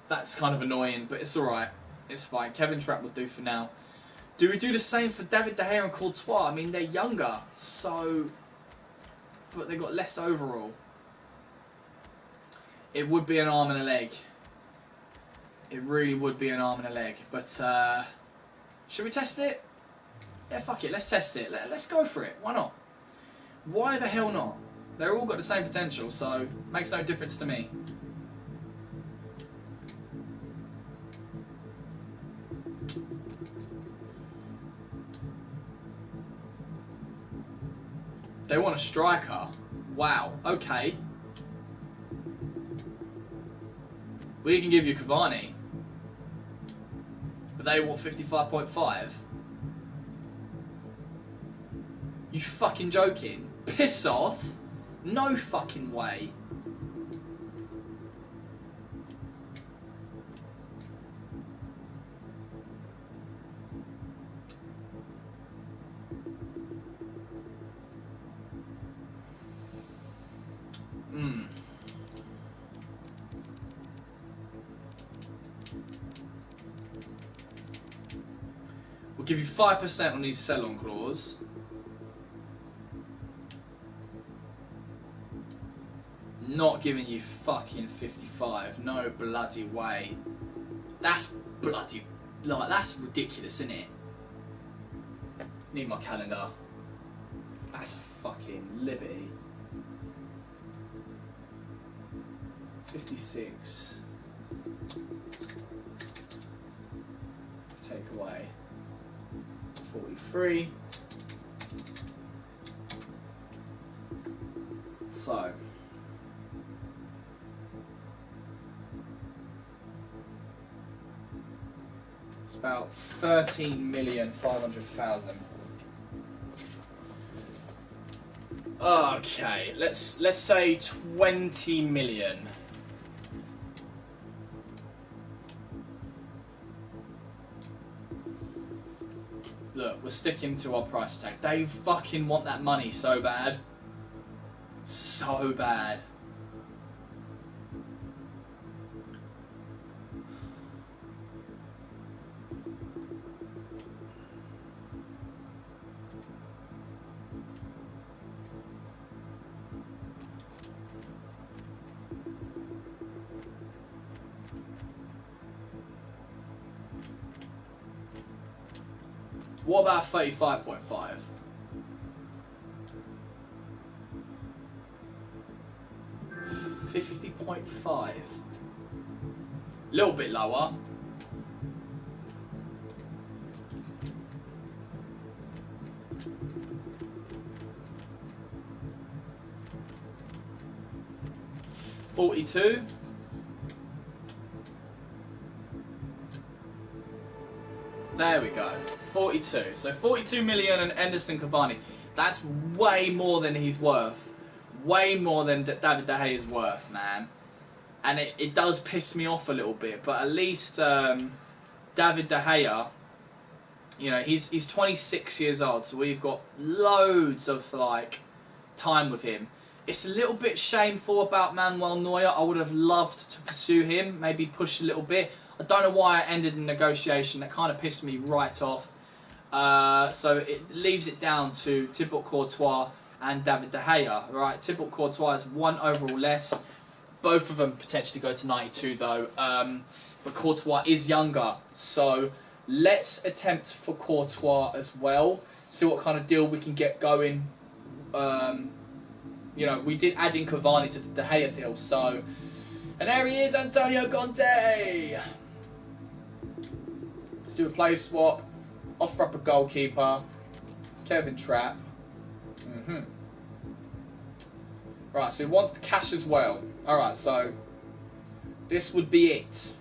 That's kind of annoying, but it's alright. It's fine. Kevin Trapp will do for now. Do we do the same for David De Gea and Courtois? I mean, they're younger, so... But they've got less overall. It would be an arm and a leg. It really would be an arm and a leg. But, should we test it? Yeah, fuck it. Let's test it. Let's go for it. Why not? Why the hell not? They're all got the same potential, so makes no difference to me. They want a striker. Wow. Okay. We can give you Cavani. But they want 55.5. You fucking joking? Piss off? No fucking way. We'll give you 5% on these sell-on clause. Not giving you fucking 55. No bloody way. That's bloody... Like, that's ridiculous, isn't it? Need my calendar. That's a fucking liberty. 56. Take away 43. So it's about 13,500,000. Okay, let's say 20 million. Look, we're sticking to our price tag. They fucking want that money so bad. So bad. What about 35.5? $50.5. A little bit lower. $42. There we go. 42. So 42 million and Anderson Cavani. That's way more than he's worth. Way more than David De Gea is worth, man. And it does piss me off a little bit. But at least David De Gea, you know, he's 26 years old. So we've got loads of, like, time with him. It's a little bit shameful about Manuel Neuer. I would have loved to pursue him. Maybe push a little bit. I don't know why I ended the negotiation. That kind of pissed me right off. So it leaves it down to Thibaut Courtois and David De Gea. Right, Thibaut Courtois is 1 overall less. Both of them potentially go to 92 though. But Courtois is younger. So let's attempt for Courtois as well. See what kind of deal we can get going. You know, we did add in Cavani to the De Gea deal. So, and there he is, Antonio Conte. Let's do a play swap. Offer up a goalkeeper. Kevin Trapp. Right, so he wants the cash as well. Alright, so this would be it.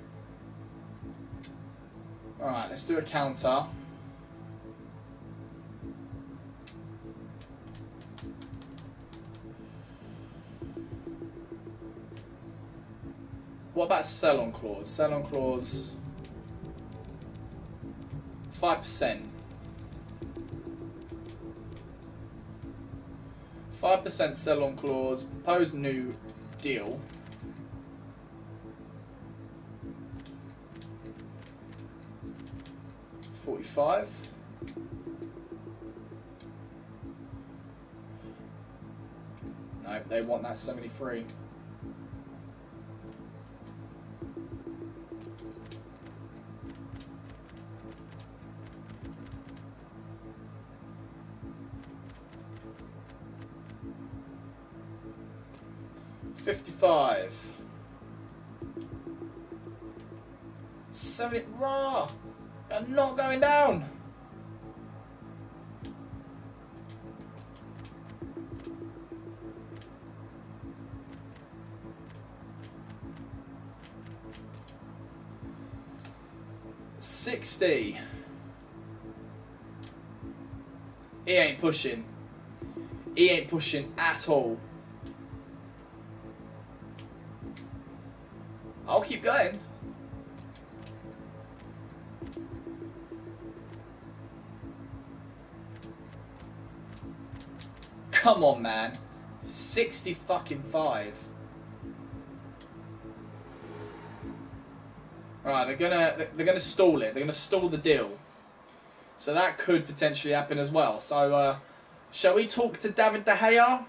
Alright, let's do a counter. What about sell-on clause? Sell-on clause 5%. 5% sell-on clause, proposed new deal. $45. No, they want that 73. $55. 70. Raw. You're not going down. $60. He ain't pushing. He ain't pushing at all. I'll keep going. Come on, man. 60 fucking 5. Alright, they're gonna stall it. They're gonna stall the deal. So that could potentially happen as well. So shall we talk to David De Gea?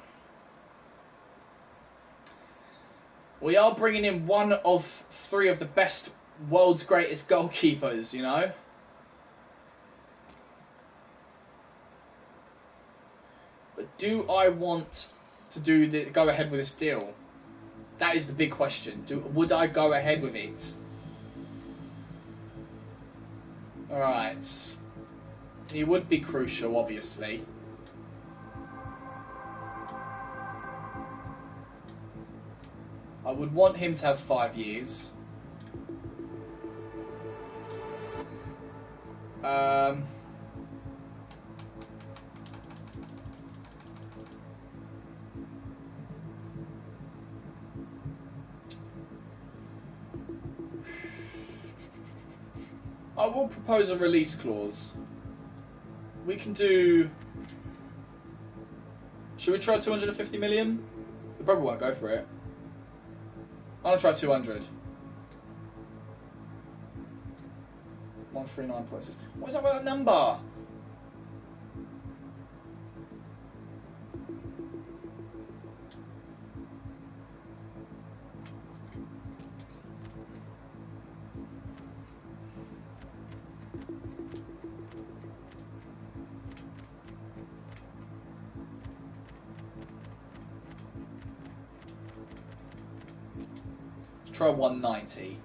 We are bringing in one of 3 of the best world's greatest goalkeepers, you know. But do I want to go ahead with this deal? That is the big question. Would I go ahead with it? Alright. He would be crucial, obviously. I would want him to have 5 years. I will propose a release clause. We can do... Should we try 250 million? They probably won't go for it. I'm gonna try 200. 139.6. What is up with that number? Try 190.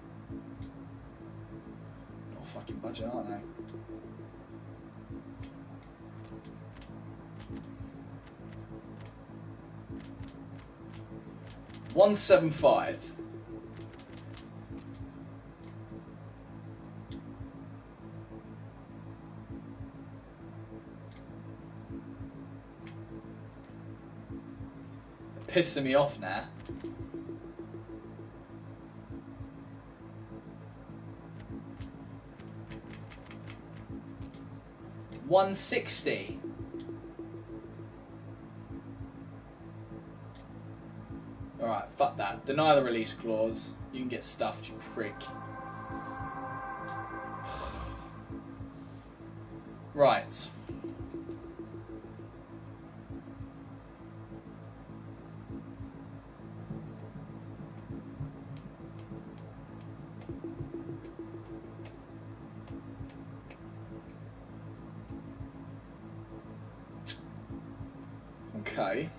Not a fucking budget, aren't they? $175. Pissing me off now. $160. Alright, fuck that. Deny the release clause. You can get stuffed, you prick. Right. Okay.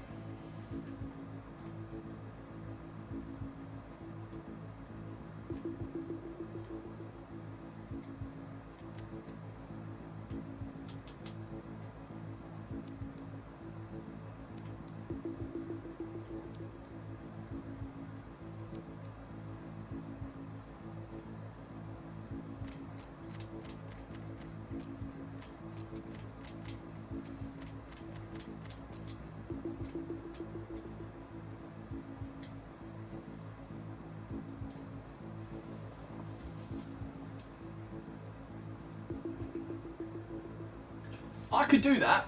I could do that.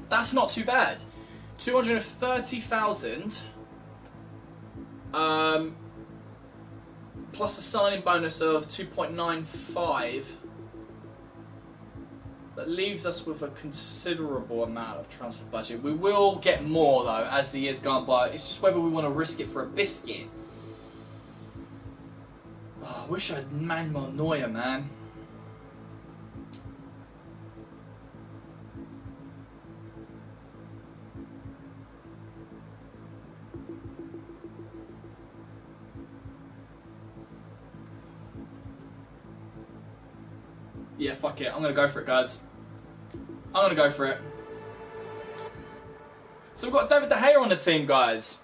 That's not too bad. 230,000 plus a signing bonus of 2.95. That leaves us with a considerable amount of transfer budget. We will get more though as the years go on by. It's just whether we want to risk it for a biscuit. Oh, I wish I had Manuel Neuer, man. Yeah, fuck it. I'm going to go for it, guys. I'm going to go for it. So we've got David De Gea on the team, guys.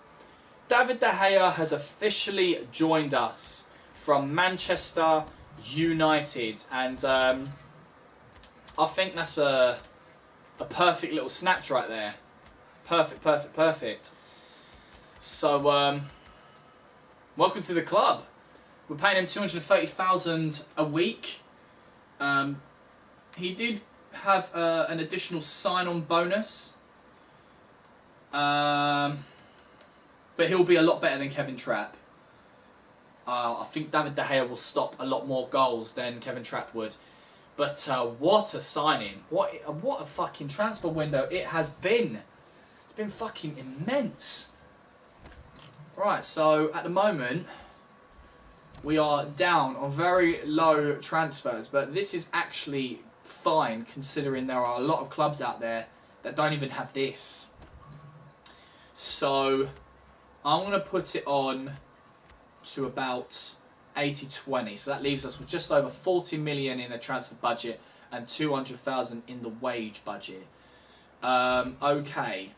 David De Gea has officially joined us from Manchester United. And I think that's a perfect little snatch right there. Perfect, perfect, perfect. So, welcome to the club. We're paying him 230,000 a week. He did have an additional sign-on bonus, but he'll be a lot better than Kevin Trapp. I think David De Gea will stop a lot more goals than Kevin Trapp would. But what a signing! What a fucking transfer window it has been. It's been fucking immense. Right, so at the moment we are down on very low transfers, but this is actually fine considering there are a lot of clubs out there that don't even have this. So I'm going to put it on to about 80-20. So that leaves us with just over 40 million in the transfer budget and 200,000 in the wage budget. Okay.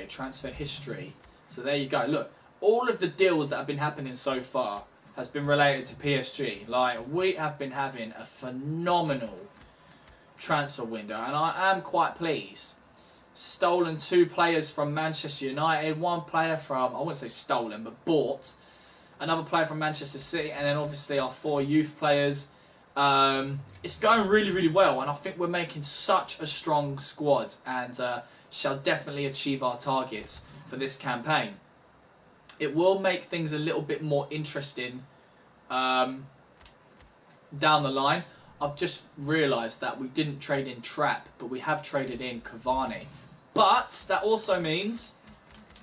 Transfer history. So there you go. Look. All of the deals that have been happening so far has been related to PSG. Like, we have been having a phenomenal transfer window, and I am quite pleased. Stolen 2 players from Manchester United, 1 player from, I wouldn't say stolen, but bought. Another player from Manchester City, and then obviously our 4 youth players. It's going really, really well, and I think we're making such a strong squad, and shall definitely achieve our targets for this campaign. It will make things a little bit more interesting down the line. I've just realised that we didn't trade in Trapp, but we have traded in Cavani. But that also means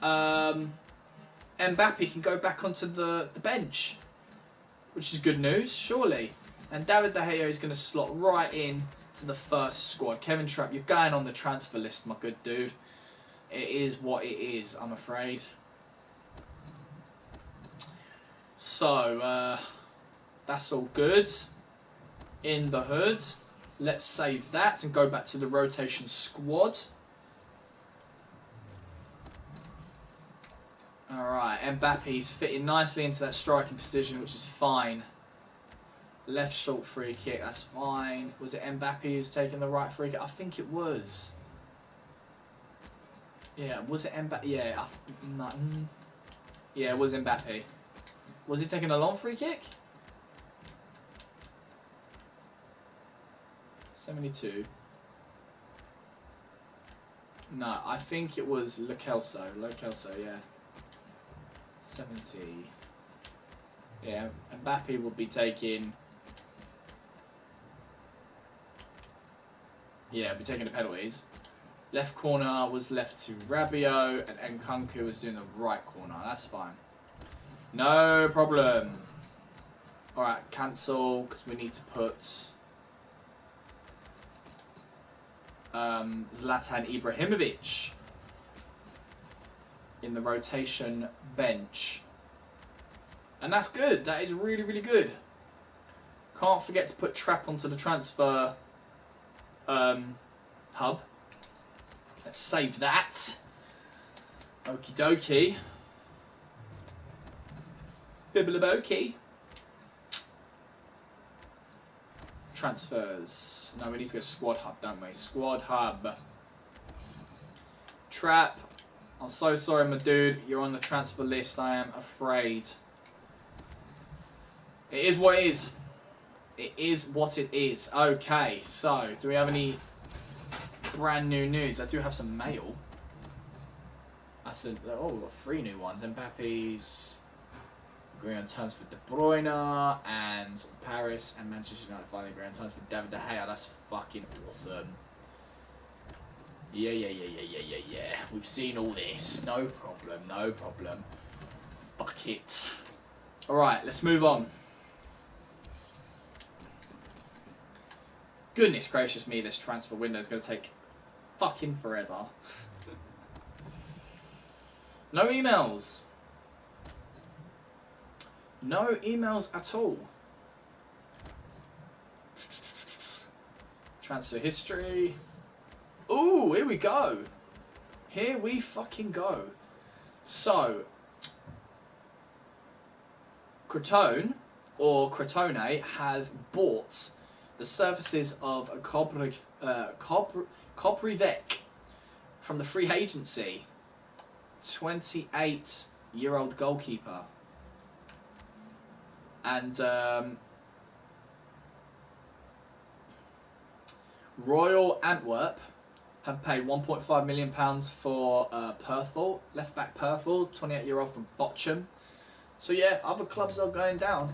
Mbappe can go back onto the bench, which is good news, surely. And David De Gea is going to slot right in to the first squad. Kevin Trapp, you're going on the transfer list, my good dude. It is what it is, I'm afraid. So, that's all good. In the hood. Let's save that and go back to the rotation squad. Alright, Mbappe's fitting nicely into that striking position, which is fine. Left short free kick, that's fine. Was it Mbappe who's taking the right free kick? I think it was. Yeah, was it Mbappe? Yeah, yeah, it was Mbappe. Was he taking a long free kick? 72. No, I think it was Lo Celso, yeah. 70. Yeah, Mbappe will be taking... Yeah, be taking the penalties. Left corner was left to Rabiot, and Nkunku was doing the right corner. That's fine. No problem. Alright, cancel, because we need to put Zlatan Ibrahimovic in the rotation bench. And that's good. That is really, really good. Can't forget to put Trapp onto the transfer hub. Let's save that. Okie dokie. Bibbleabokey. Transfers. No, we need to go squad hub, don't we? Squad hub. Trapp. I'm so sorry, my dude. You're on the transfer list, I am afraid. It is what it is. It is what it is. Okay, so do we have any Brand new news. I do have some mail. That's we've got 3 new ones. Mbappe's agreeing on terms with De Bruyne and Paris, and Manchester United finally agreeing on terms with David De Gea. That's fucking awesome. Yeah. We've seen all this. No problem. Fuck it. Alright, let's move on. Goodness gracious me, this transfer window is going to take fucking forever. No emails. No emails at all. Transfer history. Ooh, here we go. Here we fucking go. So, Crotone, or Crotone, have bought the services of Koprivec from the free agency. 28-year-old goalkeeper. And Royal Antwerp have paid £1.5 million for Perthel, left back Perthel, 28-year-old from Bochum. So yeah, other clubs are going down.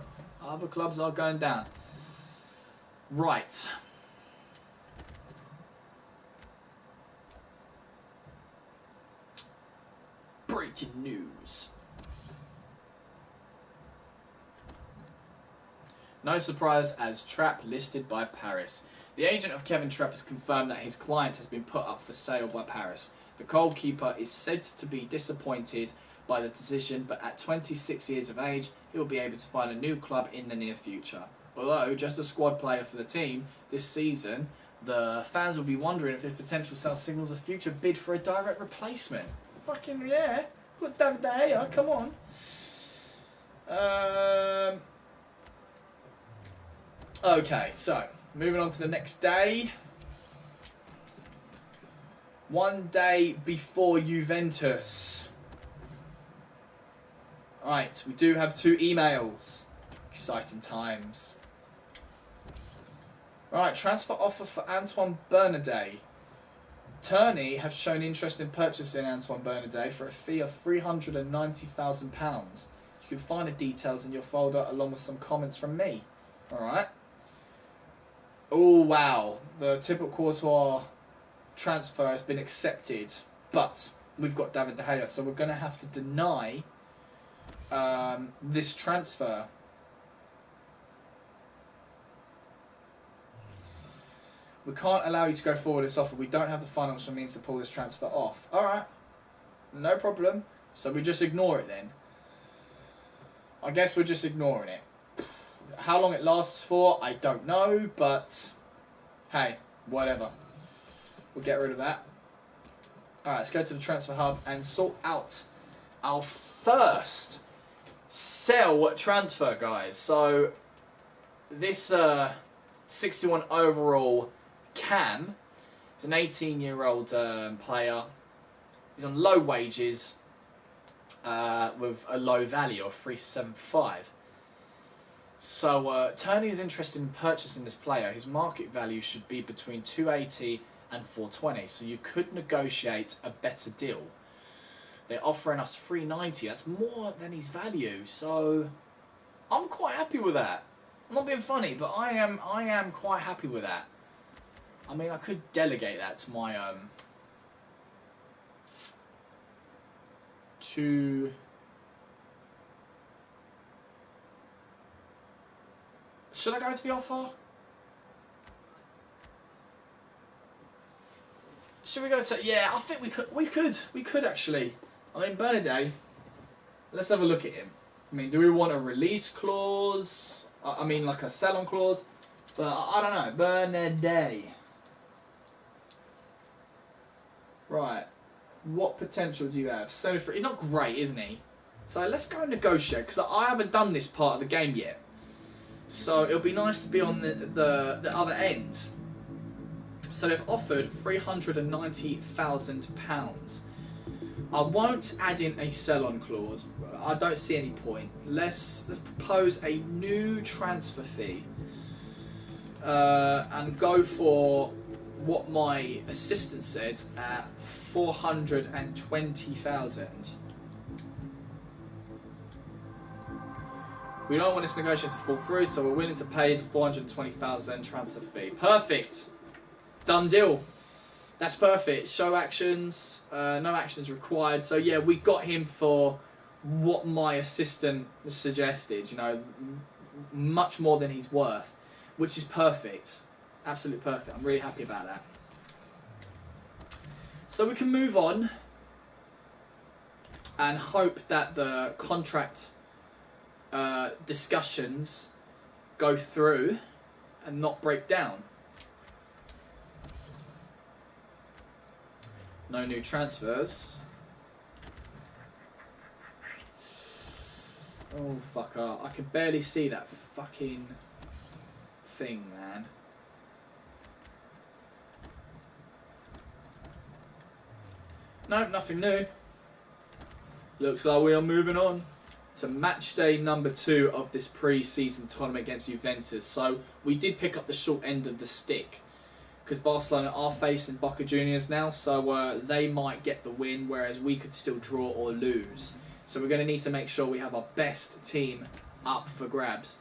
Right. Breaking news. No surprise as Trapp listed by Paris. The agent of Kevin Trapp has confirmed that his client has been put up for sale by Paris. The goalkeeper is said to be disappointed by the decision, but at 26 years of age, he will be able to find a new club in the near future. Although just a squad player for the team this season, the fans will be wondering if his potential sale signals a future bid for a direct replacement. Fucking yeah, put David De Gea, come on. Okay, so moving on to the next day. One day before Juventus. Right, we do have 2 emails. Exciting times. Right, transfer offer for Antoine Bernadet. Turney have shown interest in purchasing Antoine Bernadet for a fee of £390,000. You can find the details in your folder along with some comments from me. Alright. Oh wow, the Thibaut Courtois transfer has been accepted, but we've got David De Gea, so we're going to have to deny this transfer. We can't allow you to go forward this offer. We don't have the financial means to pull this transfer off. Alright, no problem. So we just ignore it then. I guess we're just ignoring it. How long it lasts for, I don't know, but hey, whatever. We'll get rid of that. Alright, let's go to the transfer hub and sort out our first sell transfer, guys. So this 61 overall Cam is an 18-year-old player. He's on low wages with a low value of 375. So Turney is interested in purchasing this player. His market value should be between 280 and 420. So you could negotiate a better deal. They're offering us 390. That's more than his value. So I'm quite happy with that. I'm not being funny, but I am quite happy with that. I mean, I could delegate that to my to. Should I go into the offer? Should we go to? Yeah, I think we could actually. I mean, Bernadet. Let's have a look at him. I mean, do we want a release clause? I mean, like a sell-on clause? But I don't know. Bernadet. Right. What potential do you have? 73. He's not great, isn't he? So let's go and negotiate, because I haven't done this part of the game yet. So it'll be nice to be on the other end. So they've offered £390,000. I won't add in a sell-on clause. I don't see any point. Let's propose a new transfer fee and go for what my assistant said at 420,000. We don't want this negotiation to fall through, so we're willing to pay the 420,000 transfer fee. Perfect. Done deal. That's perfect. Show actions. No actions required. So yeah, we got him for what my assistant suggested. You know, much more than he's worth, which is perfect. Absolutely perfect. I'm really happy about that. So we can move on and hope that the contract discussions go through and not break down. No new transfers. Oh, fucker. I can barely see that fucking thing, man. No, nothing new. Looks like we are moving on to match day number 2 of this pre-season tournament against Juventus. So we did pick up the short end of the stick, because Barcelona are facing Boca Juniors now, so they might get the win, whereas we could still draw or lose. So we're going to need to make sure we have our best team up for grabs.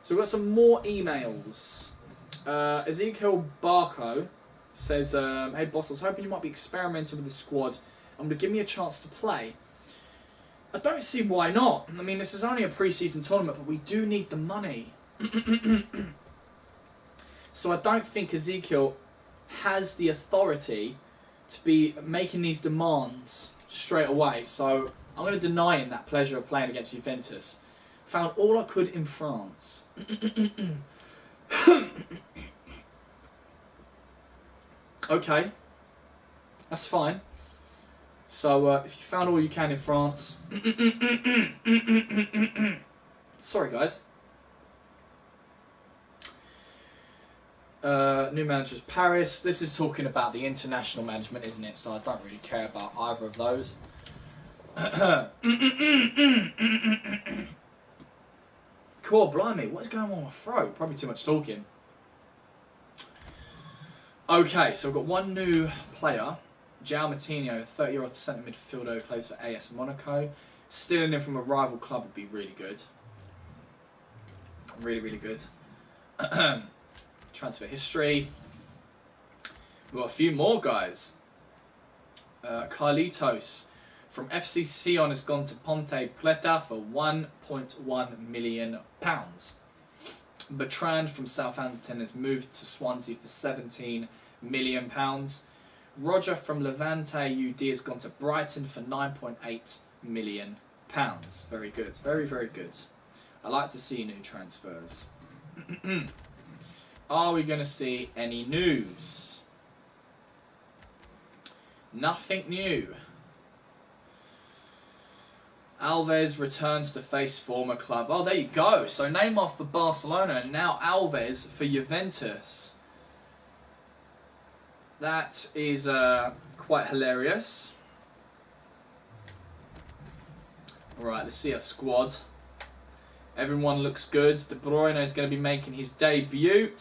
So we've got some more emails. Ezekiel Barco says, hey boss, I was hoping you might be experimenting with the squad and would give me a chance to play. I don't see why not. I mean, this is only a pre-season tournament, but we do need the money. So I don't think Ezekiel has the authority to be making these demands straight away. So I'm going to deny him that pleasure of playing against Juventus. Found all I could in France. Okay, that's fine. So if you found all you can in France, sorry guys. New managers, Paris. This is talking about the international management, isn't it? So I don't really care about either of those. Cool, blimey, what is going on with my throat? Probably too much talking. Okay, so we've got one new player. João Matinho, 30-year-old centre midfielder who plays for AS Monaco. Stealing him from a rival club would be really good. Really, really good. Transfer history. We've got a few more guys. Carlitos from FC Sion has gone to Ponte Preta for £1.1 million. Bertrand from Southampton has moved to Swansea for £17 million. Roger from Levante UD has gone to Brighton for £9.8 million. Very good. Very, very good. I like to see new transfers. Are we going to see any news? Nothing new. Alves returns to face former club. Oh, there you go. So Neymar for Barcelona and now Alves for Juventus. That is quite hilarious. Alright, let's see our squad. Everyone looks good. De Bruyne is going to be making his debut.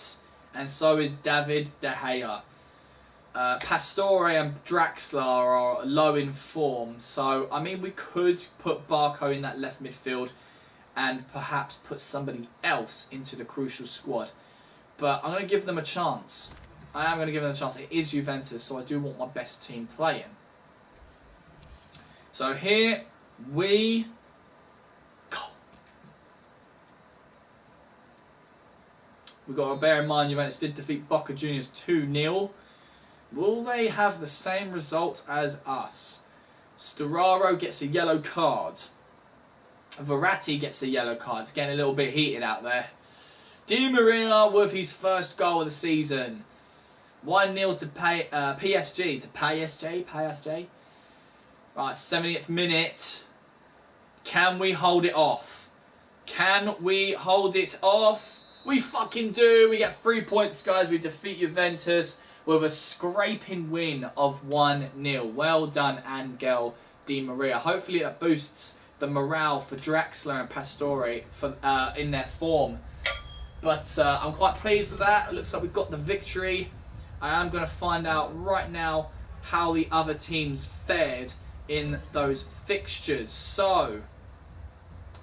And so is David De Gea. Pastore and Draxler are low in form. So, I mean, we could put Barco in that left midfield and perhaps put somebody else into the crucial squad. But I'm going to give them a chance. I am going to give them a chance. It is Juventus, so I do want my best team playing. So here we go. We've got to bear in mind Juventus did defeat Boca Juniors 2-0. Will they have the same result as us? Storaro gets a yellow card. Verratti gets a yellow card. It's getting a little bit heated out there. Di Maria with his first goal of the season. 1-0 to PSG. To PSG. Right, 70th minute. Can we hold it off? Can we hold it off? We fucking do. We get 3 points, guys. We defeat Juventus with a scraping win of 1-0. Well done, Angel Di Maria. Hopefully that boosts the morale for Draxler and Pastore for, in their form. But I'm quite pleased with that. It looks like we've got the victory. I am going to find out right now how the other teams fared in those fixtures. So,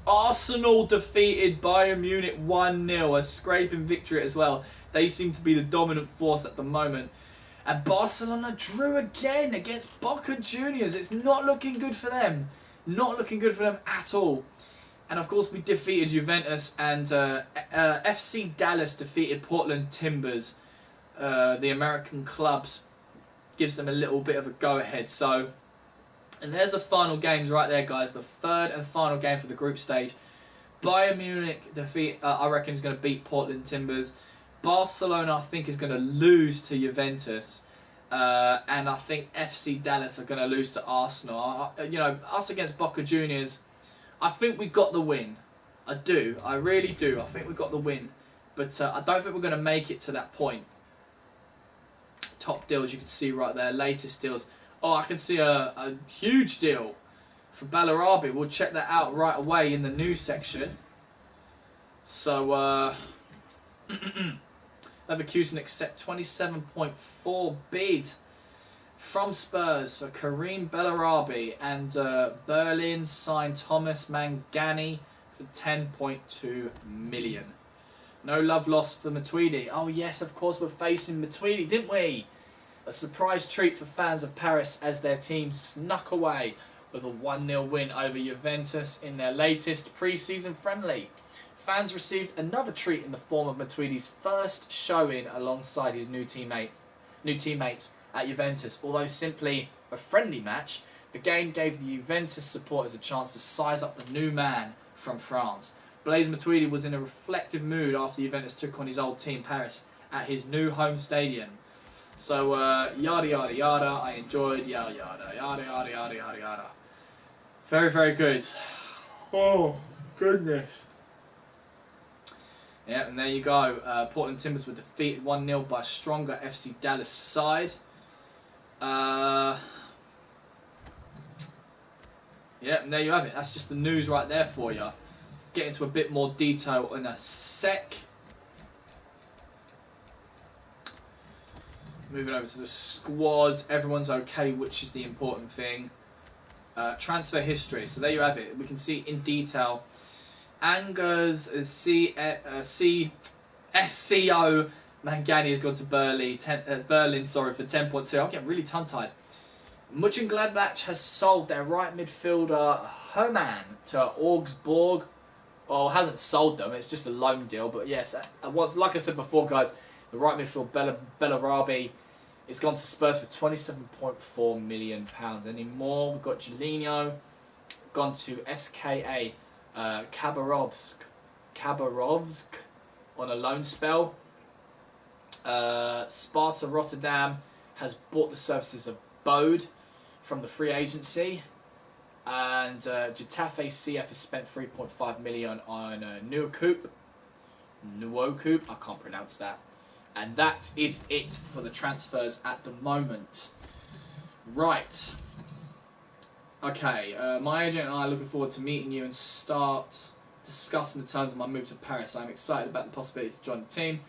Arsenal defeated Bayern Munich 1-0, a scraping victory as well. They seem to be the dominant force at the moment. And Barcelona drew again against Boca Juniors. It's not looking good for them. Not looking good for them at all. And of course we defeated Juventus, and FC Dallas defeated Portland Timbers. The American clubs gives them a little bit of a go-ahead. So, and there's the final games right there, guys. The third and final game for the group stage. Bayern Munich I reckon is going to beat Portland Timbers. Barcelona, I think, is going to lose to Juventus. And I think FC Dallas are going to lose to Arsenal. You know, us against Boca Juniors, I think we got the win. I do. I really do. I think we got the win. But I don't think we're going to make it to that point. Top deals, you can see right there. Latest deals. Oh, I can see a huge deal for Bellarabi. We'll check that out right away in the news section. So, Leverkusen accept 27.4 bid from Spurs for Karim Bellarabi, and Berlin signed Thomas Mangani for 10.2 million. No love lost for Matuidi. Oh yes, of course we're facing Matuidi, didn't we? A surprise treat for fans of Paris as their team snuck away with a 1-0 win over Juventus in their latest pre-season friendly. Fans received another treat in the form of Matuidi's first showing alongside his new teammates at Juventus. Although simply a friendly match, the game gave the Juventus supporters a chance to size up the new man from France. Blaise Matuidi was in a reflective mood after Juventus took on his old team Paris at his new home stadium. So, yada yada yada, I enjoyed yada yada, yada yada yada yada yada. Very, very good. Oh, goodness. Yeah, and there you go. Portland Timbers were defeated 1-0 by a stronger FC Dallas side. Yeah, and there you have it. That's just the news right there for you. Get into a bit more detail in a sec. Moving over to the squad. Everyone's okay, which is the important thing. Transfer history. So there you have it. We can see in detail. Angers SCO Mangani has gone to Berlin. Berlin, sorry, for 10.2. I'm getting really tongue-tied. Mönchengladbach has sold their right midfielder Hermann to Augsburg. Well, hasn't sold them. It's just a loan deal. But yes, once, like I said before, guys, the right midfield Bellarabi is gone to Spurs for £27.4 million. Anymore, we've got Julinho gone to SKA Khabarovsk on a loan spell. Sparta Rotterdam has bought the services of Bode from the free agency, and Getafe CF has spent 3.5 million on Nuokup, I can't pronounce that. And that is it for the transfers at the moment. Right. Okay, my agent and I are looking forward to meeting you and start discussing the terms of my move to Paris. I'm excited about the possibility to join the team,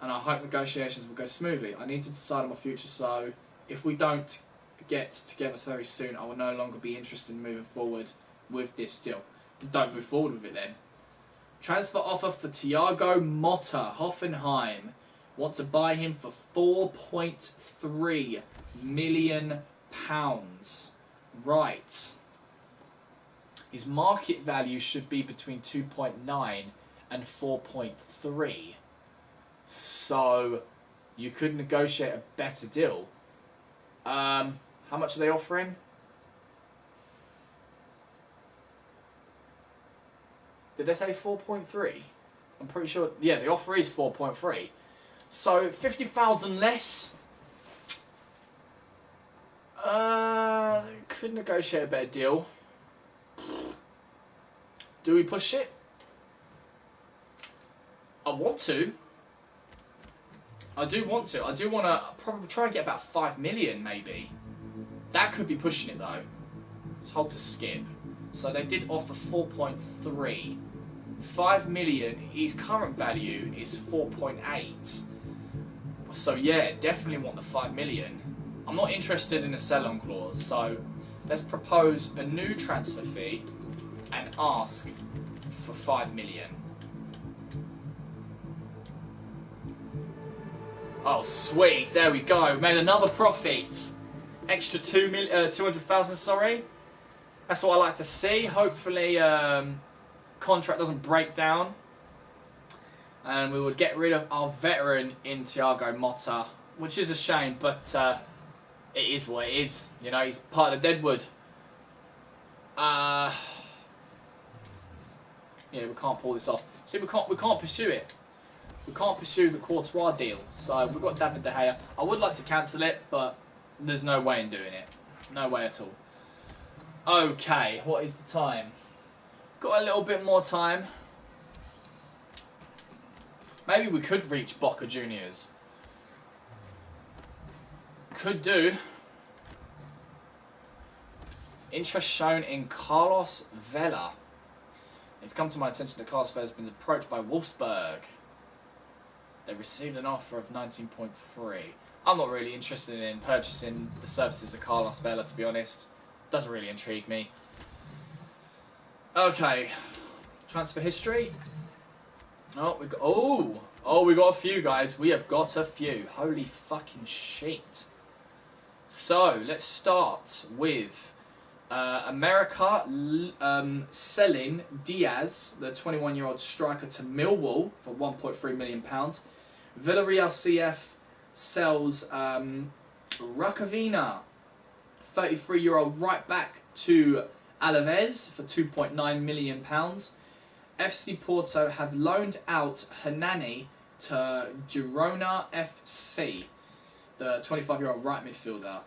and I hope negotiations will go smoothly. I need to decide on my future, so if we don't get together very soon, I will no longer be interested in moving forward with this deal. Don't move forward with it then. Transfer offer for Thiago Motta. Hoffenheim want to buy him for £4.3 million. Right. His market value should be between 2.9 and 4.3. So you could negotiate a better deal. How much are they offering? Did they say 4.3? I'm pretty sure. Yeah, the offer is 4.3. So 50,000 less. Could negotiate a better deal. Do we push it? I want to. I do want to. I do want to probably try and get about 5 million, maybe. That could be pushing it though. Let's hold to skip. So they did offer 4.3. 5 million. His current value is 4.8. So yeah, definitely want the 5 million. I'm not interested in a sell-on clause, so let's propose a new transfer fee and ask for 5 million. Oh, sweet. There we go. Made another profit. Extra 200,000, sorry. That's what I like to see. Hopefully, contract doesn't break down. And we would get rid of our veteran in Thiago Motta, which is a shame, but it is what it is. You know, he's part of the Deadwood. Yeah, we can't pull this off. See, we can't pursue it. We can't pursue the Courtois deal. So we've got David De Gea. I would like to cancel it, but there's no way in doing it. No way at all. Okay, what is the time? Got a little bit more time. Maybe we could reach Boca Juniors. Could do. Interest shown in Carlos Vela. It's come to my attention that Carlos Vela has been approached by Wolfsburg. They received an offer of 19.3. I'm not really interested in purchasing the services of Carlos Vela, to be honest. Doesn't really intrigue me. Okay. Transfer history. Oh, we got a few, guys. We have got a few. Holy fucking shit. So, let's start with America selling Diaz, the 21-year-old striker, to Millwall for £1.3 million. Villarreal CF sells Rakavina, 33-year-old right back, to Alaves for £2.9 million. FC Porto have loaned out Hernani to Girona FC, the 25-year-old right midfielder.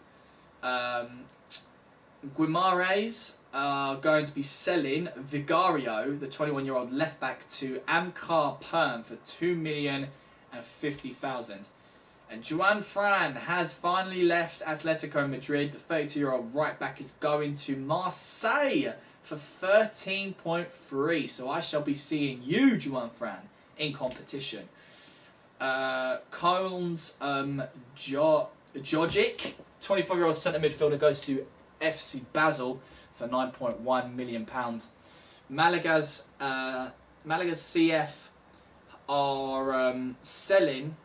Guimarães are going to be selling Vigario, the 21-year-old left back, to Amcar Perm for $2,050,000. And Juan Fran has finally left Atletico Madrid. The 32-year-old right back is going to Marseille for 13.3. So I shall be seeing you, Juan Fran, in competition. Colms Jojic, 25-year-old centre midfielder, goes to FC Basel for £9.1 million. Malaga's CF are selling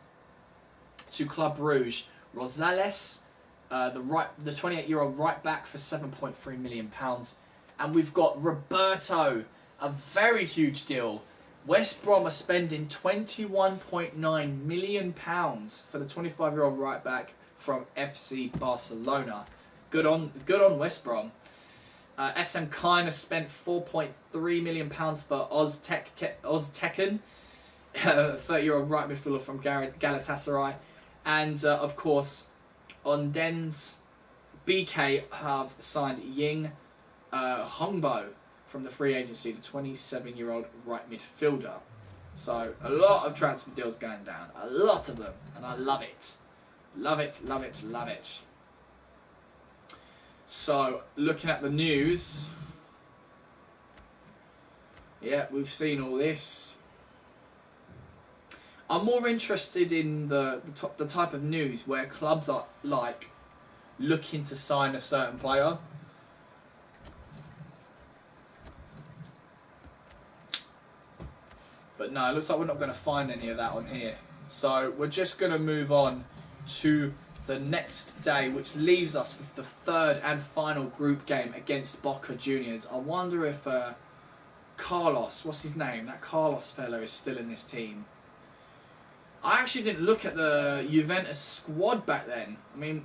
to Club Brugge Rosales, the 28-year-old right back, for £7.3 million. And we've got Roberto, a very huge deal. West Brom are spending £21.9 million for the 25-year-old right back from FC Barcelona. Good on West Brom. SM Kine has spent £4.3 million for Oztekin, 30-year-old right midfielder from Galatasaray. And, of course, Onden's BK have signed Ying Hongbo from the free agency, the 27-year-old right midfielder. So, a lot of transfer deals going down. A lot of them. And I love it. Love it, love it, love it. So, looking at the news. Yeah, we've seen all this. I'm more interested in the type of news where clubs are, like, looking to sign a certain player. But no, it looks like we're not going to find any of that on here. So we're just going to move on to the next day, which leaves us with the third and final group game against Boca Juniors. I wonder if Carlos, what's his name? That Carlos fellow is still in this team. I actually didn't look at the Juventus squad back then. I mean,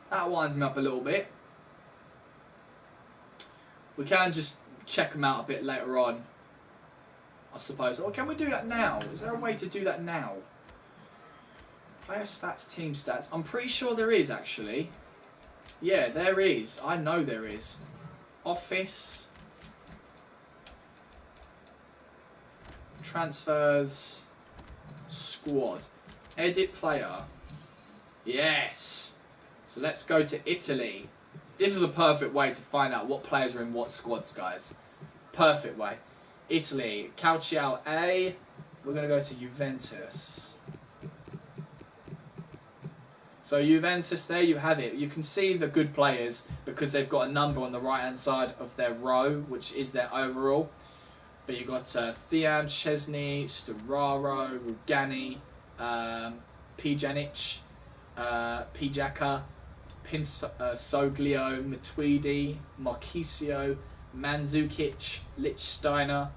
that winds me up a little bit. We can just check them out a bit later on, I suppose. Or can we do that now? Is there a way to do that now? Player stats, team stats. I'm pretty sure there is, actually. Yeah, there is. I know there is. Office. Transfers. Squad. Edit player. Yes. So let's go to Italy. This is a perfect way to find out what players are in what squads, guys. Perfect way. Italy. Calcio A. We're going to go to Juventus. So Juventus, there you have it. You can see the good players because they've got a number on the right-hand side of their row, which is their overall. But you've got Thiam, Chesney, Storaro, Rugani, Pjanic, Pjaka, Soglio, Matuidi, Marquisio, Mandzukic, Lichtsteiner,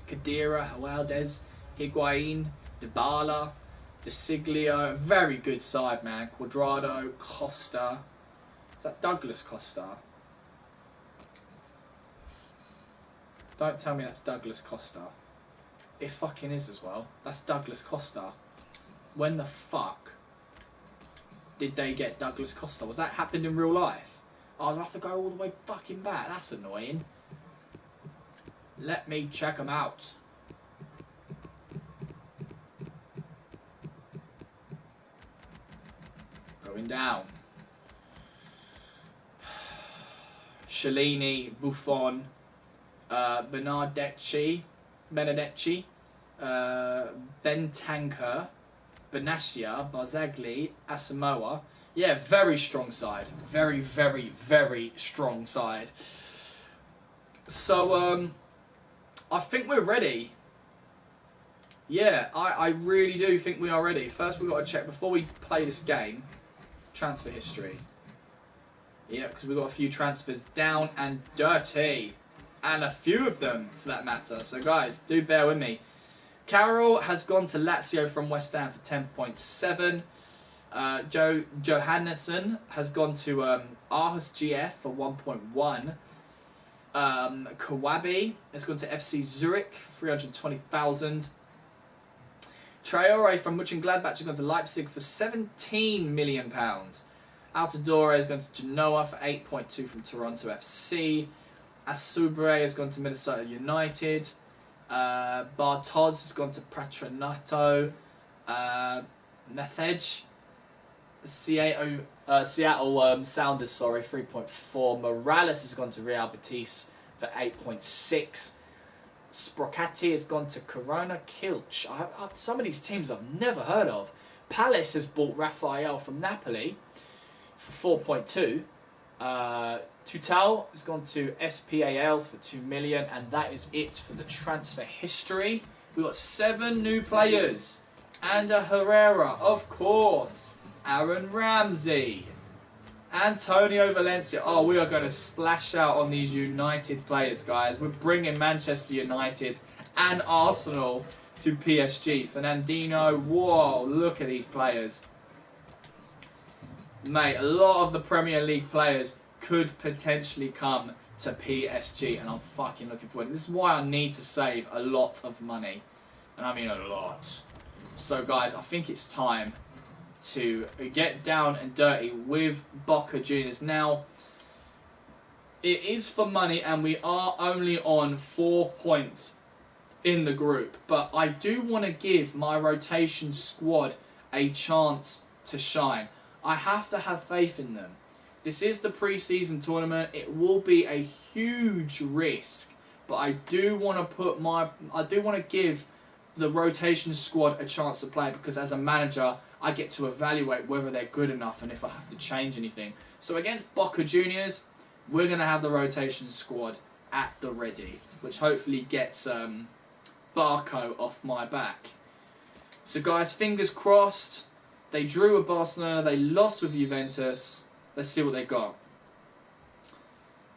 Kadira, Hawaldez, Higuain, Dybala, De Siglio. Very good side, man. Quadrado, Costa. Is that Douglas Costa? Don't tell me that's Douglas Costa. It fucking is as well. That's Douglas Costa. When the fuck did they get Douglas Costa? Was that happened in real life? I'll have to go all the way fucking back. That's annoying. Let me check them out. Going down. Shalini, Buffon, Benedetto, Bentancur, Benassia, Barzagli, Asamoah. Yeah, very strong side. Very, very, very strong side. So, I think we're ready. Yeah, I really do think we are ready. First, we've got to check, before we play this game, transfer history. Yeah, because we've got a few transfers down and dirty. And a few of them, for that matter. So, guys, do bear with me. Carroll has gone to Lazio from West Ham for 10.7. Johannesson has gone to Aarhus GF for 1.1. Kawabi has gone to FC Zurich for 320,000. Traore from Mönchengladbach has gone to Leipzig for £17 million. Altidore has gone to Genoa for 8.2 from Toronto FC. Asubre has gone to Minnesota United. Bartos has gone to Patronato. Methedge. Seattle Sounders, 3.4. Morales has gone to Real Betis for 8.6. Sprocati has gone to Corona Kilch. Some of these teams I've never heard of. Palace has bought Rafael from Napoli for 4.2. Tutal has gone to SPAL for 2 million, and that is it for the transfer history. We've got 7 new players. Ander Herrera, of course. Aaron Ramsey. Antonio Valencia. Oh, we are going to splash out on these United players, guys. We're bringing Manchester United and Arsenal to PSG. Fernandinho. Whoa, look at these players. Mate, a lot of the Premier League players could potentially come to PSG, and I'm fucking looking forward. This is why I need to save a lot of money. And I mean a lot. So, guys, I think it's time to get down and dirty with Boca Juniors. Now, it is for money, and we are only on 4 points in the group. But I do want to give my rotation squad a chance to shine. I have to have faith in them. This is the pre-season tournament. It will be a huge risk, but I do want to give the rotation squad a chance to play, because as a manager, I get to evaluate whether they're good enough and if I have to change anything. So against Boca Juniors, we're going to have the rotation squad at the ready, which hopefully gets Barco off my back. So guys, fingers crossed. They drew with Barcelona. They lost with Juventus. Let's see what they got.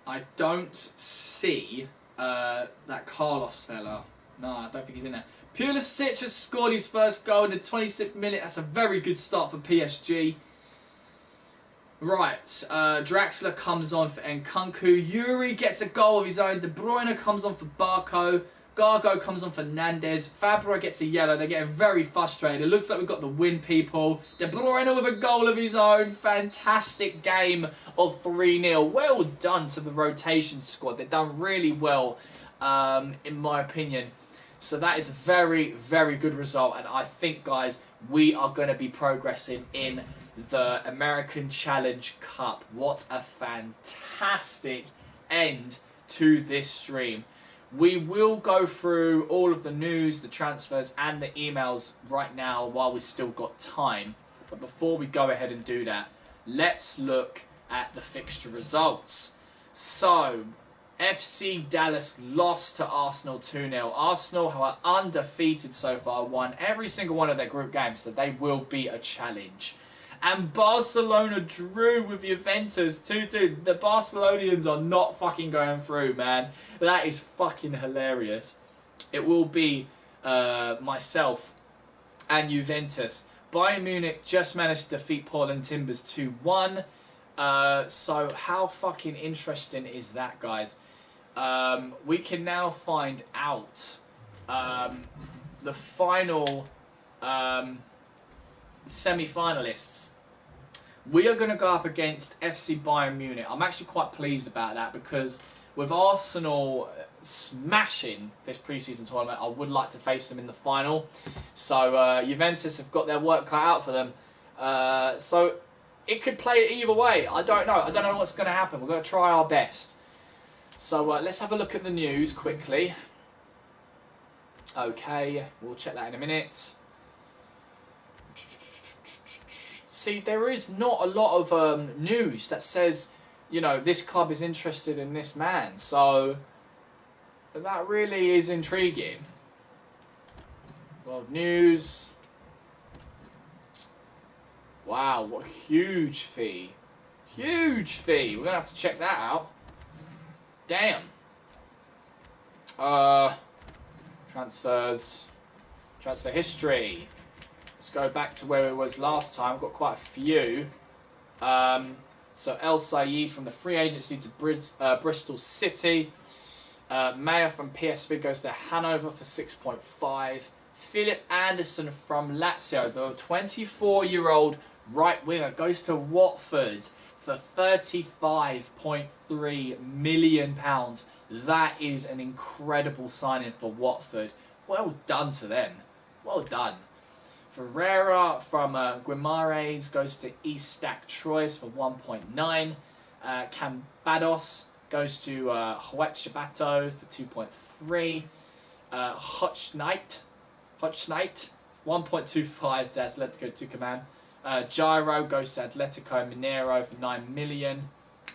I don't see that Carlos fella. No, I don't think he's in there. Pulisic has scored his first goal in the 26th minute. That's a very good start for PSG. Right, Draxler comes on for Nkunku. Yuri gets a goal of his own. De Bruyne comes on for Barco. Gargo comes on for Nandez. Fabra gets a yellow. They're getting very frustrated. It looks like we've got the win, people. De Bruyne with a goal of his own. Fantastic game of 3-0. Well done to the rotation squad. They've done really well, in my opinion. So that is a very, very good result. And I think, guys, we are going to be progressing in the American Challenge Cup. What a fantastic end to this stream. We will go through all of the news, the transfers, and the emails right now while we've still got time. But before we go ahead and do that, let's look at the fixture results. So, FC Dallas lost to Arsenal 2-0. Arsenal, who are undefeated so far, won every single one of their group games, so they will be a challenge. And Barcelona drew with Juventus 2-2. The Barcelonians are not fucking going through, man. That is fucking hilarious. It will be myself and Juventus. Bayern Munich just managed to defeat Portland Timbers 2-1. So how fucking interesting is that, guys? We can now find out the final semi-finalists. We are going to go up against FC Bayern Munich. I'm actually quite pleased about that because with Arsenal smashing this pre-season tournament, I would like to face them in the final. So Juventus have got their work cut out for them. So it could play either way. I don't know. I don't know what's going to happen. We're going to try our best. So let's have a look at the news quickly. Okay, we'll check that in a minute. See, there is not a lot of news that says, you know, this club is interested in this man. So that really is intriguing. World news. Wow, what a huge fee. Huge fee. We're going to have to check that out. Damn. Transfers. Transfer history. Let's go back to where it was last time. Got quite a few. So El Sayed from the free agency to Bristol City. Mayer from PSV goes to Hanover for 6.5. Philip Anderson from Lazio, the 24-year-old right winger, goes to Watford for £35.3 million. That is an incredible signing for Watford. Well done to them. Well done. Ferreira from Guimarães goes to Estac Troyes for 1.9. Cambados goes to Huachipato for 2.3. Hotschnight, 1.25 to Atletico Tucumán. Gyro goes to Atletico Mineiro for 9 million.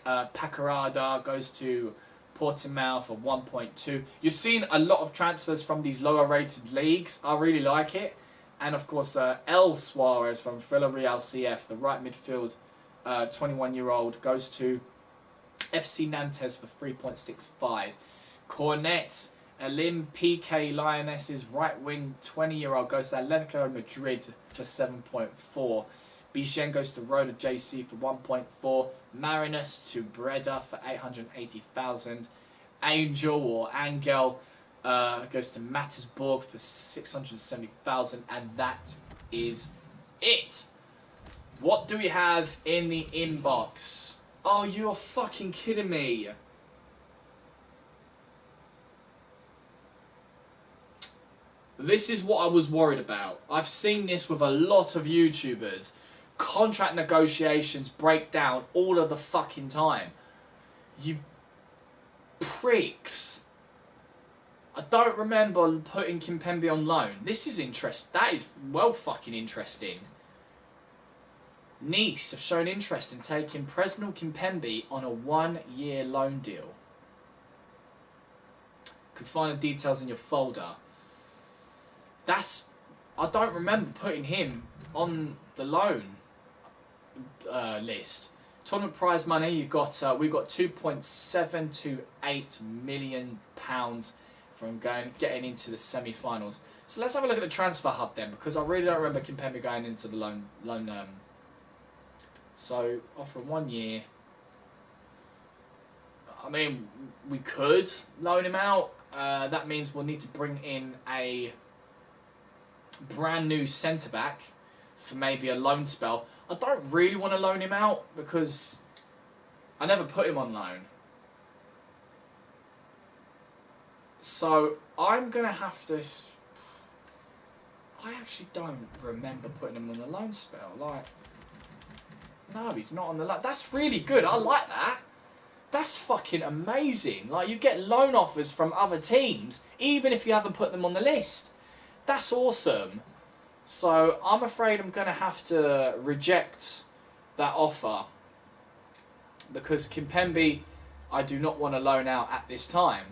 Pacarada goes to Portimao for 1.2. You're seeing a lot of transfers from these lower rated leagues. I really like it. And of course, El Suarez from Villarreal CF, the right midfield 21-year-old, goes to FC Nantes for 3.65. Cornet, Elim PK Lionesses right wing 20-year-old, goes to Atletico Madrid for 7.4. Bichen goes to Roda JC for 1.4. Marinus to Breda for 880,000. Angel goes to Mattersburg for 670,000, and that is it. What do we have in the inbox? Oh, you're fucking kidding me. This is what I was worried about. I've seen this with a lot of YouTubers. Contract negotiations break down all of the fucking time. You pricks. I don't remember putting Kimpembe on loan. This is that is well fucking interesting. Nice have shown interest in taking Presnel Kimpembe on a 1-year loan deal. You can find the details in your folder. I don't remember putting him on the loan list. Tournament prize money, we've got £2.728 million from getting into the semi-finals. So let's have a look at the transfer hub then, because I really don't remember Kimpembe going into the loan. So offer 1 year. I mean, we could loan him out. That means we'll need to bring in a brand new centre back for maybe a loan spell. I don't really want to loan him out because I never put him on loan. So I'm going to have to... I actually don't remember putting him on the loan spell. Like, no, he's not on the loan. That's really good. I like that. That's fucking amazing. Like, you get loan offers from other teams, even if you haven't put them on the list. That's awesome. So I'm afraid I'm going to have to reject that offer because Kimpembe I do not want to loan out at this time.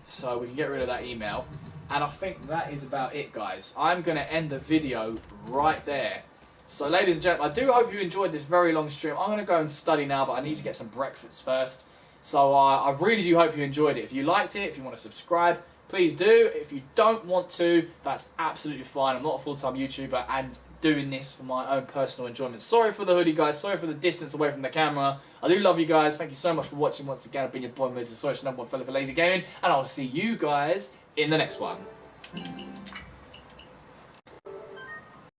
So we can get rid of that email. And I think that is about it, guys. I'm going to end the video right there. So ladies and gentlemen, I do hope you enjoyed this very long stream. I'm going to go and study now, but I need to get some breakfast first. So I really do hope you enjoyed it. If you liked it, if you want to subscribe, please do. If you don't want to, that's absolutely fine. I'm not a full-time YouTuber and doing this for my own personal enjoyment. Sorry for the hoodie, guys. Sorry for the distance away from the camera. I do love you guys. Thank you so much for watching once again. I've been your boy, MillzySawUs, number one fella for lazy gaming. And I'll see you guys in the next one.